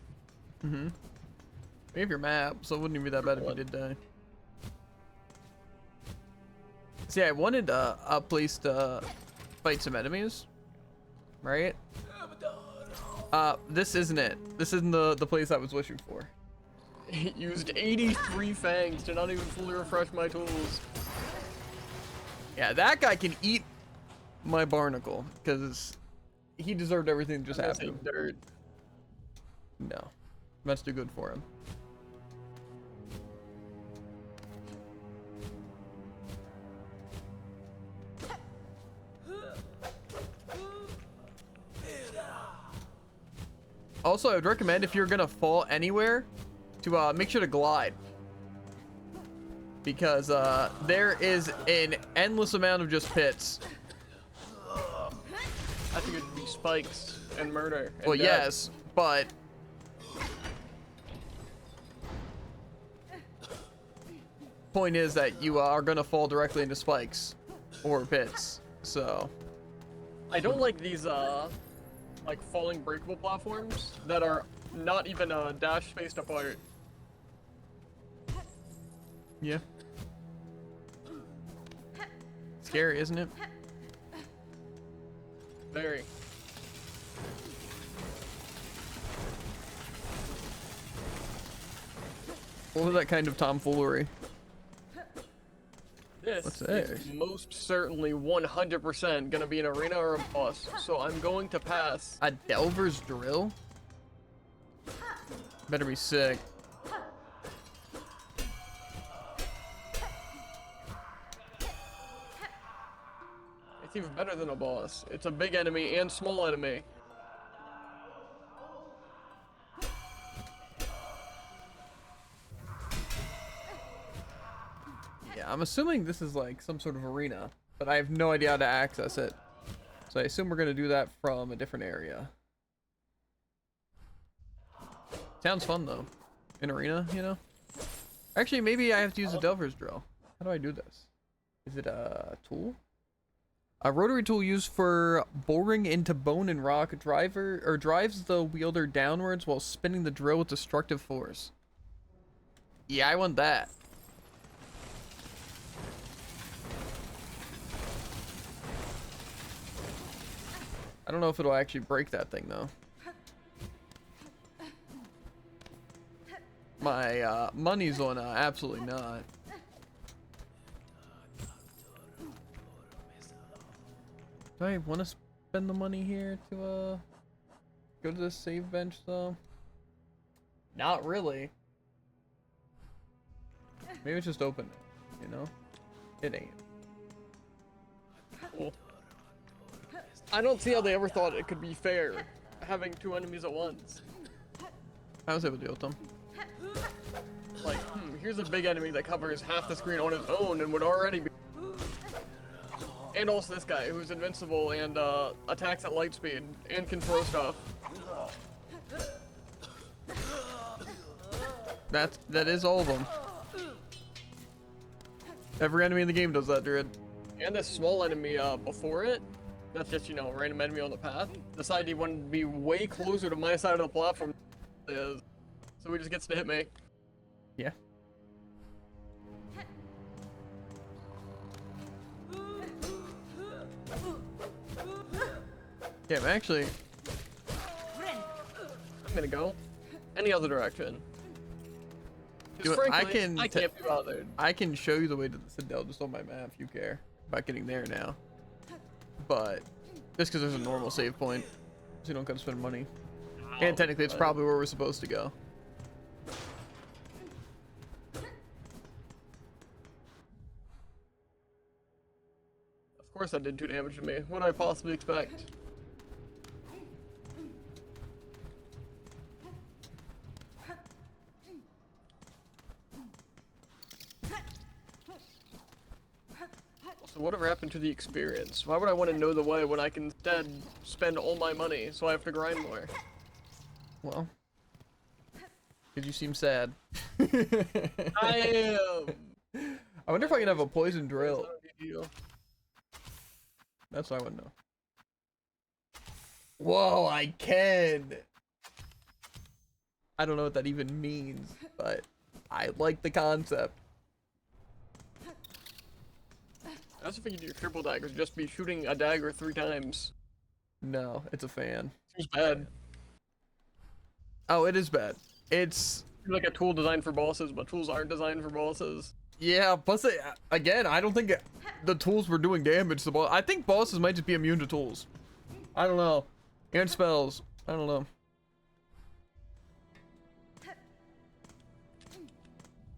Mm-hmm. We have your map, so it wouldn't even be that bad if you did die. See, I wanted a place to fight some enemies, right? This isn't it. This isn't the place I was wishing for. It used 83 fangs to not even fully refresh my tools. Yeah, that guy can eat my barnacle, because he deserved everything that just I'm happened. gonna say dirt. No. That's too good for him. Also, I would recommend if you're gonna fall anywhere to make sure to glide. Because there is an endless amount of just pits. I think it'd be spikes and murder. And Well, death. yes, but point is that you are gonna fall directly into spikes or pits. So I don't like these like falling breakable platforms that are not even a dash spaced apart. yeah, scary, isn't it? Very. What was that kind of tomfoolery? This What's is this? most certainly 100% gonna be an arena or a boss, so I'm going to pass. A Delver's drill? Better be sick. It's even better than a boss. It's a big enemy and small enemy. Yeah, I'm assuming this is like some sort of arena, but I have no idea how to access it. So I assume we're gonna do that from a different area. Sounds fun though. An arena, you know? Actually, maybe I have to use a Delver's drill. How do I do this? Is it a tool? A rotary tool used for boring into bone and rock drives the wielder downwards while spinning the drill with destructive force. Yeah, I want that. I don't know if it'll actually break that thing though. My money's on absolutely not. Do I want to spend the money here to go to the save bench though? Not really. Maybe it's just open, you know? It ain't. Cool. I don't see how they ever thought it could be fair having 2 enemies at once. I was able to deal with them. Like, here's a big enemy that covers half the screen on his own and would already be. And also this guy who's invincible and attacks at light speed and can throw stuff. That is all of them. Every enemy in the game does that, Druid. And this small enemy before it, that's just, you know, a random enemy on the path, decided he wanted to be way closer to my side of the platform than it is. So he just gets to hit me. Yeah. Yeah, I'm actually... I'm gonna go any other direction. Dude, Frankly, I can't be bothered. I can show you the way to the Citadel just on my map if you care about getting there now. But just because there's a normal save point, so you don't gotta spend money. And technically, it's probably where we're supposed to go. Of course, that did 2 damage to me. What did I possibly expect? So whatever happened to the experience? Why would I want to know the way when I can instead spend all my money so I have to grind more? Well, because you seem sad. I am. I wonder if I can have a poison drill. That's what I want to know. Whoa, I can! I don't know what that even means, but I like the concept. I also figured your triple daggers just be shooting a dagger 3 times. No, it's a fan. Seems bad. Oh, it is bad. It's Like a tool designed for bosses, but tools aren't designed for bosses. yeah. Plus, again, I don't think the tools were doing damage to the boss. I think bosses might just be immune to tools. I don't know. And spells. I don't know.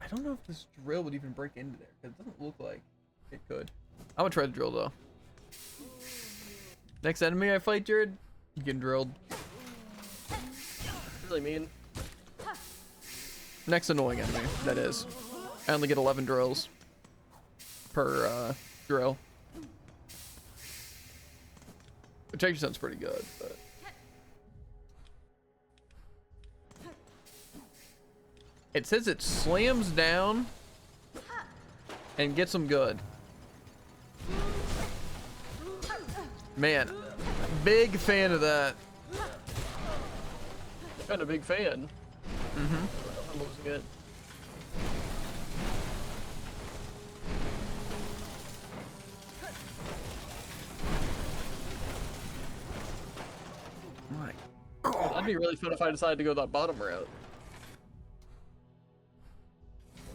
I don't know if this drill would even break into there, because it doesn't look like it could. I'm gonna try the drill though. Next enemy I fight, Jared, you getting drilled. Really mean. Next annoying enemy, that is. I only get 11 drills per drill. Which actually sounds pretty good, but... It says it slams down and gets them good. Man, big fan of that. Kind of big fan. Mm-hmm. I'm losing it. My That'd be really fun if I decided to go that bottom route.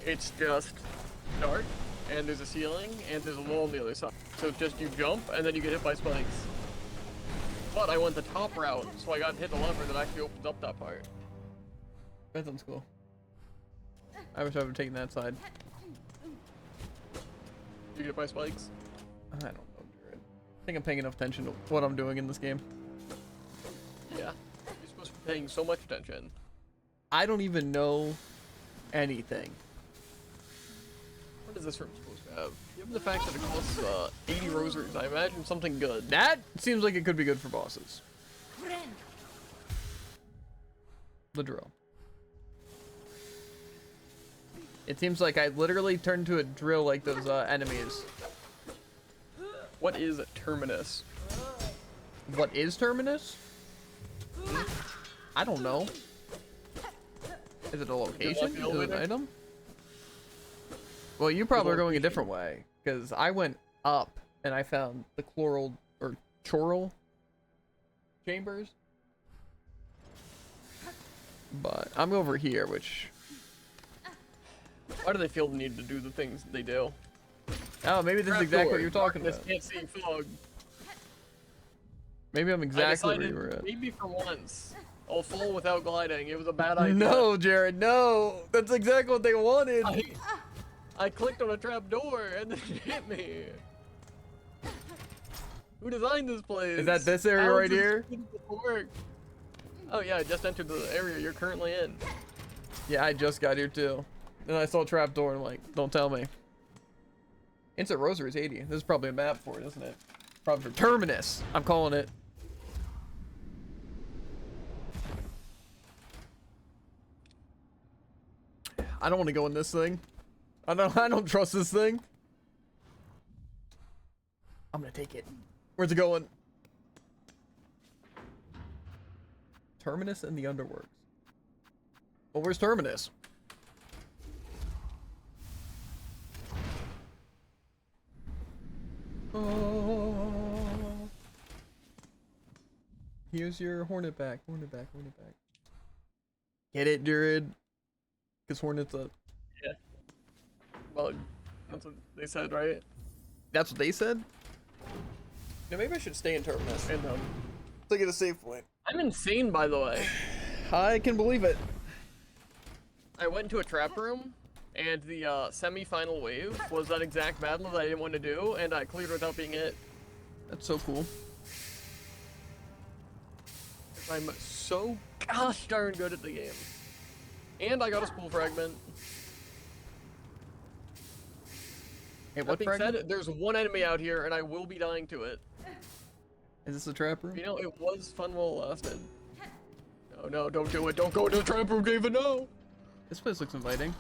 It's just dark, and there's a ceiling, and there's a wall on the other side. So it's just you jump, and then you get hit by spikes. But I went the top route, so I got hit the lever that actually opens up that part. That sounds cool. I wish I would have taken that side. You get hit by spikes? I don't know, Jared. I think I'm paying enough attention to what I'm doing in this game. Yeah. You're supposed to be paying so much attention. I don't even know anything. What is this room supposed to have? Given the fact that it costs 80 rosaries, I imagine something good. That seems like it could be good for bosses. The drill. It seems like I literally turned to a drill like those enemies. What is a terminus? What is Terminus? I don't know. Is it a location? Is it an elevator? item? Well, you probably are going a different way, because I went up and I found the chloral or choral chambers. But I'm over here, which... Why do they feel the need to do the things they do? Oh, maybe this is exactly what you're talking about. Can't see fog. Maybe I'm I exactly where decided you were at. maybe for once I'll fall without gliding. It was a bad idea. No, Jared, no! That's exactly what they wanted! I clicked on a trap door and then it hit me. Who designed this place? Is that this area How right does here? this work? Oh yeah, I just entered the area you're currently in. Yeah, I just got here too. And I saw a trap door and I'm like, don't tell me. Instant Rosary is 80. This is probably a map for it, isn't it? Probably for Terminus. I'm calling it. I don't want to go in this thing. I don't trust this thing. I'm gonna take it. Where's it going? Terminus and the Underworks. Well, where's Terminus? Oh. Here's your Hornet back. Hornet back. Hornet back. Get it, Jared? Because Hornet's up. Yeah. Well, that's what they said, right? That's what they said? Yeah, maybe I should stay in Terminus. And To get a save point. I'm insane, by the way. I can believe it. I went into a trap room, and the semi-final wave was that exact battle that I didn't want to do, and I cleared without being hit. That's so cool. I'm so gosh darn good at the game. And I got a spool fragment. Hey, That what being fragment? said, there's one enemy out here, and I will be dying to it. Is this a trap room? You know, it was fun while it lasted. No, no, don't do it. Don't go to the trap room, David, no! This place looks inviting.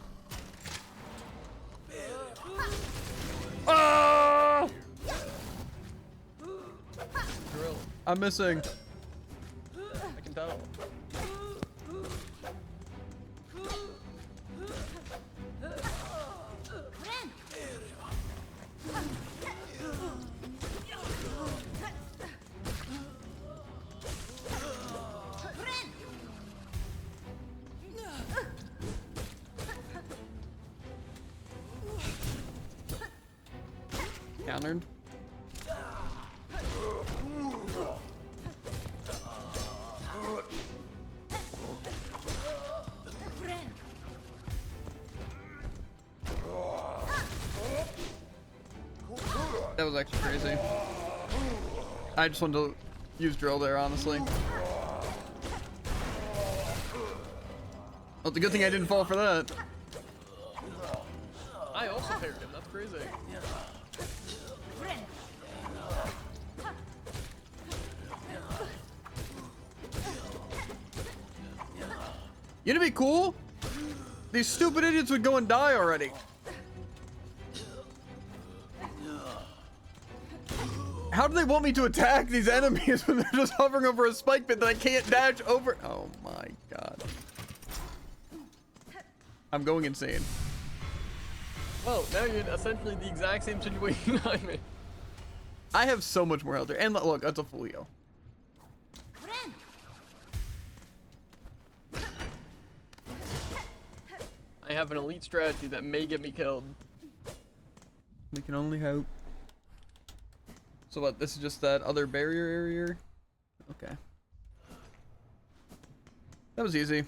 Ah! Drill. I'm missing. I can tell. Countered. That was actually crazy. I just wanted to use drill there, honestly. Well, it's a good thing I didn't fall for that. I also parried him, that's crazy. You know what'd be cool? These stupid idiots would go and die already. How do they want me to attack these enemies when they're just hovering over a spike pit that I can't dash over? Oh my god. I'm going insane. Well, now you're in essentially the exact same situation I'm in. I have so much more health there. And look, that's a full heal. I have an elite strategy that may get me killed. We can only hope. So what, this is just that other barrier area? Okay. That was easy.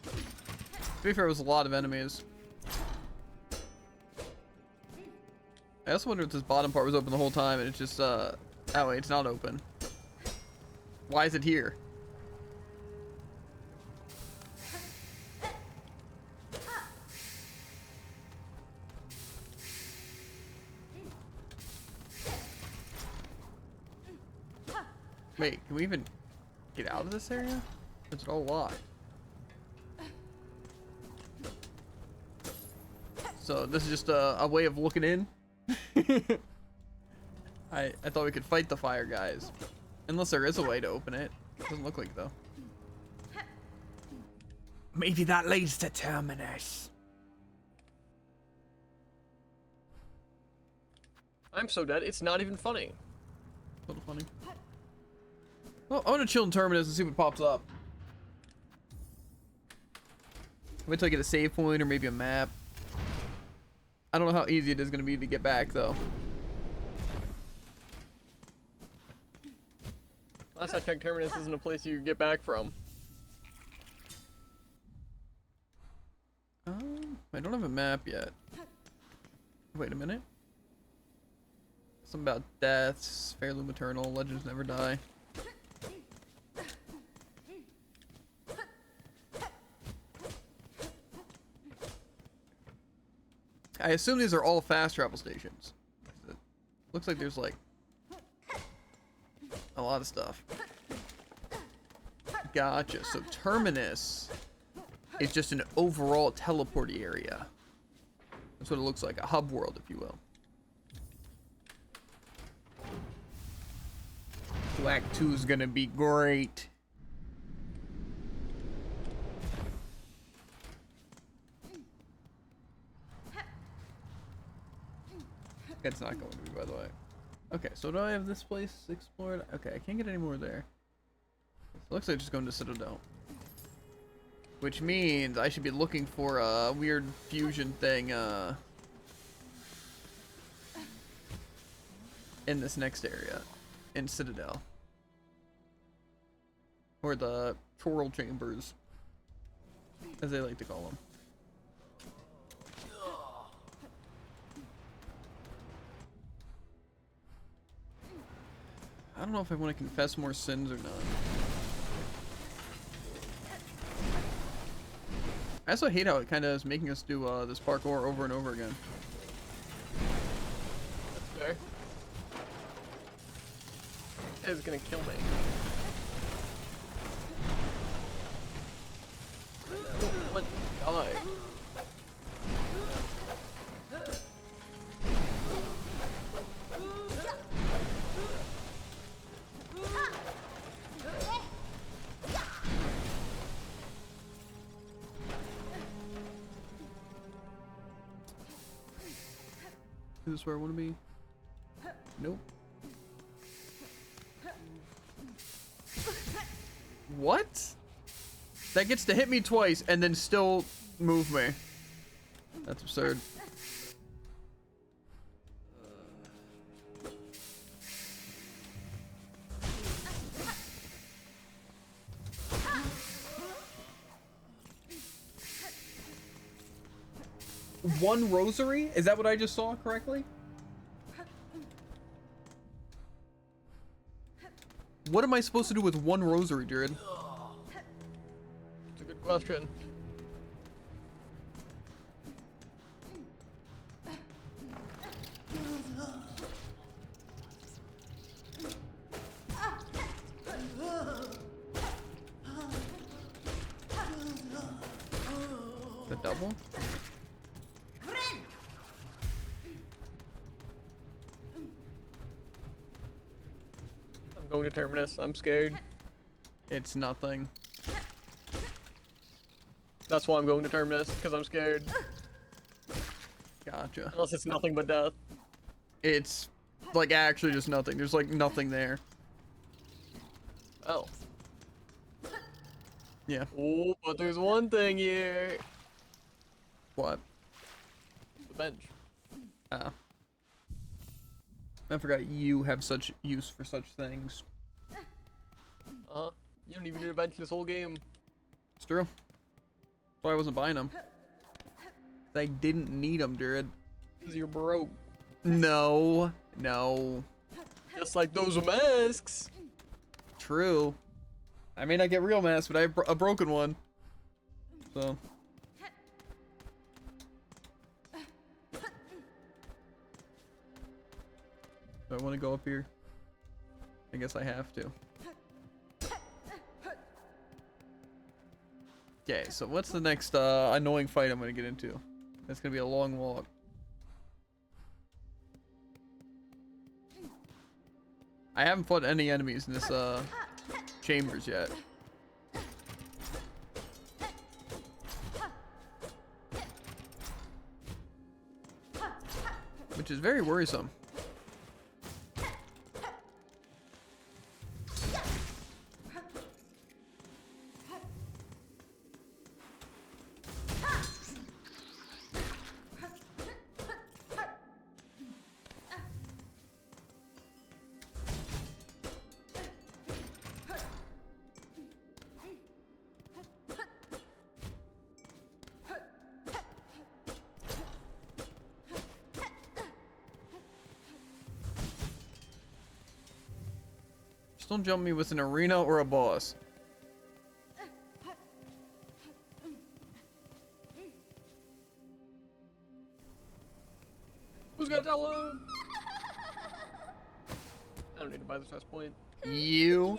To be fair, it was a lot of enemies. I also wonder if this bottom part was open the whole time and it's just, oh wait, it's not open. Why is it here? Wait, can we even get out of this area? Or is it all locked? So this is just a way of looking in. I thought we could fight the fire guys. Unless there is a way to open it. Doesn't look like though. Maybe that leads to Terminus. I'm so dead, it's not even funny. A little funny. Well, I want to chill in Terminus and see what pops up. Wait till I get a save point or maybe a map. I don't know how easy it is going to be to get back though. Last I checked, Terminus isn't a place you can get back from. I don't have a map yet. Wait a minute. Something about deaths, fairly maternal, legends never die. I assume these are all fast travel stations. It looks like there's like a lot of stuff. Gotcha. So Terminus is just an overall teleporty area. That's what it looks like, a hub world, if you will. So Act 2 is gonna be great. It's not going to be, by the way. Okay, so do I have this place explored? Okay, I can't get any more there. It looks like just going to Citadel. Which means I should be looking for a weird fusion thing, in this next area. In Citadel. Or the Choral Chambers, as they like to call them. I don't know if I want to confess more sins or not. I also hate how it kind of is making us do this parkour over and over again. That's fair. It's gonna kill me. What? Die. Is this where I want to be? Nope. What? That gets to hit me twice and then still move me. That's absurd. One rosary? Is that what I just saw correctly? What am I supposed to do with one rosary, Jared? It's a good question. The double? I'm going to Terminus. I'm scared. It's nothing. That's why I'm going to Terminus, because I'm scared. Gotcha. Unless it's nothing but death. It's like actually just nothing. There's like nothing there. Oh. Yeah. Oh, but there's one thing here. What? The bench. Oh. I forgot you have such use for such things. Uh-huh. You don't even need a bench this whole game. It's true. That's why I wasn't buying them. I didn't need them, Jared. Because you're broke. No. No. Just like those masks. True. I may not get real masks, but I have a broken one. So. Do I want to go up here? I guess I have to. Okay, so what's the next annoying fight I'm going to get into? That's going to be a long walk. I haven't fought any enemies in this chambers yet. Which is very worrisome. Just don't jump me with an arena or a boss. Who's got Dello? I don't need to buy this last point. You?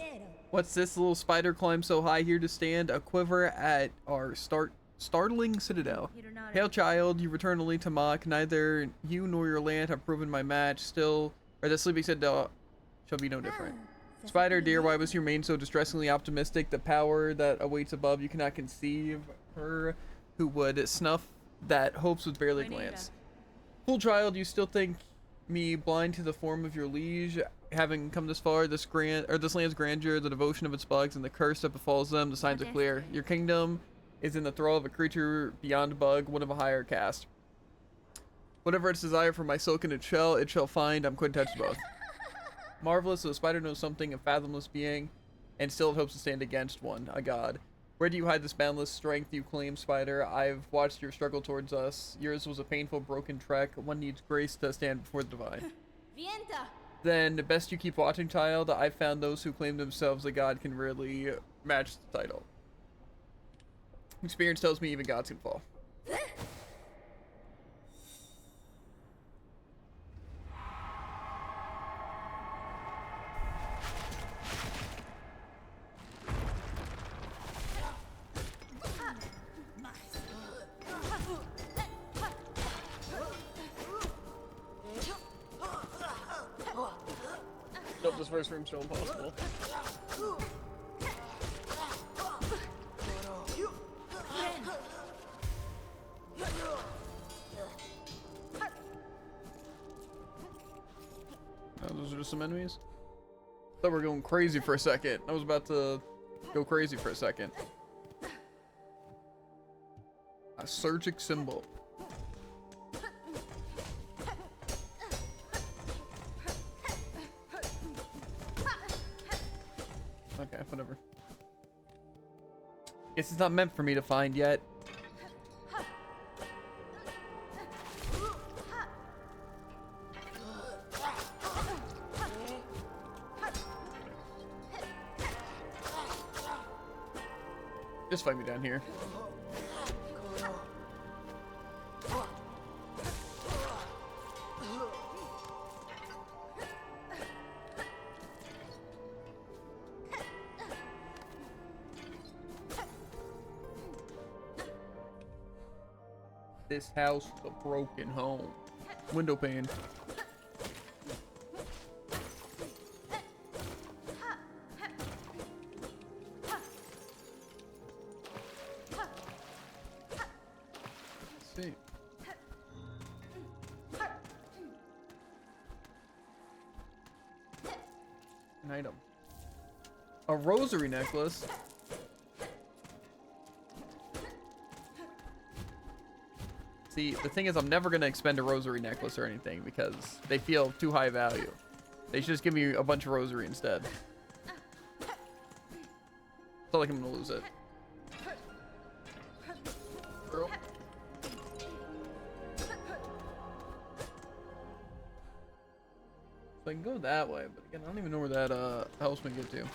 What's this little spider climb so high here to stand? A quiver at our startling citadel. Hail child, you return only to mock. Neither you nor your land have proven my match. Still, or the sleeping citadel shall be no different. Spider, dear, why was your mane so distressingly optimistic? The power that awaits above, you cannot conceive. Her who would snuff that hopes with barely glance. Fool child, you still think me blind to the form of your liege, having come this far, this land's grandeur, the devotion of its bugs, and the curse that befalls them, the signs are clear. Your kingdom is in the thrall of a creature beyond bug, one of a higher caste. Whatever its desire for my silk and its shell, it shall find. I'm quite touched both. Marvelous, so the spider knows something, a fathomless being, and still it hopes to stand against one, a god. Where do you hide this boundless strength you claim, spider? I've watched your struggle towards us. Yours was a painful, broken trek. One needs grace to stand before the divine. Then, best you keep watching, child. I've found those who claim themselves a god can rarely match the title. Experience tells me even gods can fall. Nope, this first room's still impossible. Oh, those are just some enemies? Thought we were going crazy for a second. I was about to go crazy for a second. A surgic symbol. Okay, whatever. Guess it's not meant for me to find yet. Just fight me down here. This house is a broken home. Window pane. Let's see. An item. A rosary necklace. See, the thing is, I'm never going to expend a rosary necklace or anything because they feel too high value. They should just give me a bunch of rosary instead. I feel like I'm going to lose it. Girl. So I can go that way, but again, I don't even know where that helps me get to.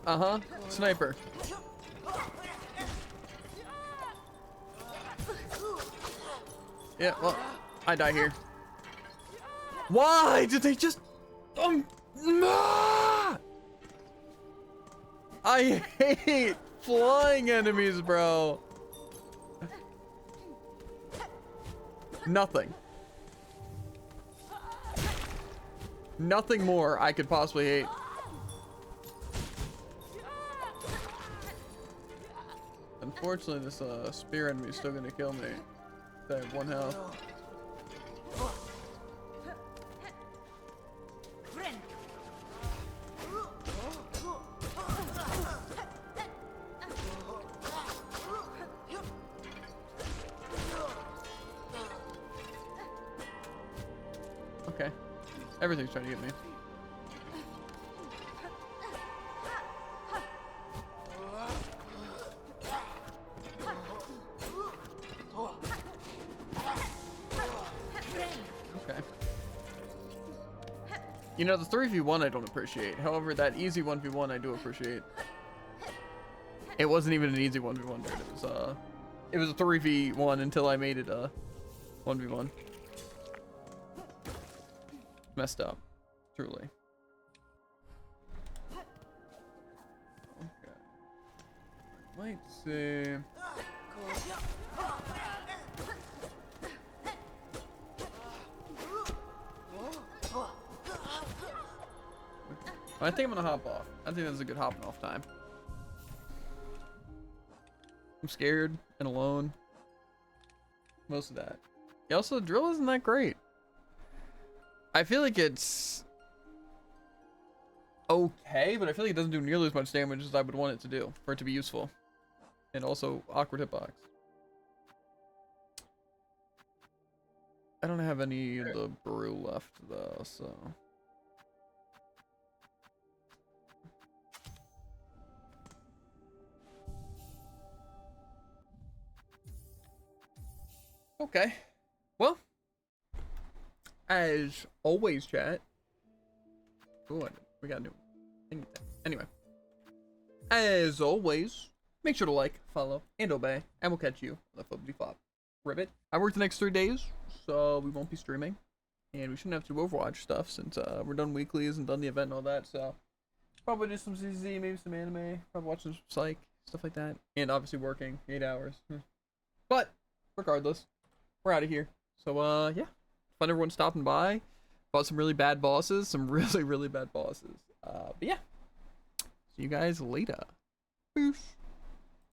Uh-huh. Sniper. Yeah, well, I die here. Why did they just... nah! I hate flying enemies, bro. Nothing. Nothing more I could possibly hate. Unfortunately, this spear enemy is still gonna kill me. I have 1 health. Okay. Everything's trying to get me. Okay. You know, the 3v1 I don't appreciate. However, that easy 1v1 I do appreciate. It wasn't even an easy 1v1, dude. It was a 3v1 until I made it a 1v1. Messed up. Truly. Okay. Might see. I think I'm gonna hop off. I think that's a good hopping off time. I'm scared and alone. Most of that. Yeah, also, the drill isn't that great. I feel like it's okay, but I feel like it doesn't do nearly as much damage as I would want it to do for it to be useful. And also, awkward hitbox. I don't have any of the brew left, though, so... Okay. Well, as always, chat. Ooh, we got a new thing. Anyway, as always, make sure to like, follow, and obey, and we'll catch you on the Flippity Flop Ribbit. I work the next 3 days, so we won't be streaming, and we shouldn't have to do Overwatch stuff since we're done weeklies and done the event and all that. So probably do some ZZ, maybe some anime, probably watch some Psych, stuff like that, and obviously working 8 hours. But regardless, we're out of here. So yeah, fun everyone stopping by. Fought some really bad bosses, some really bad bosses. But yeah, see you guys later. Peace.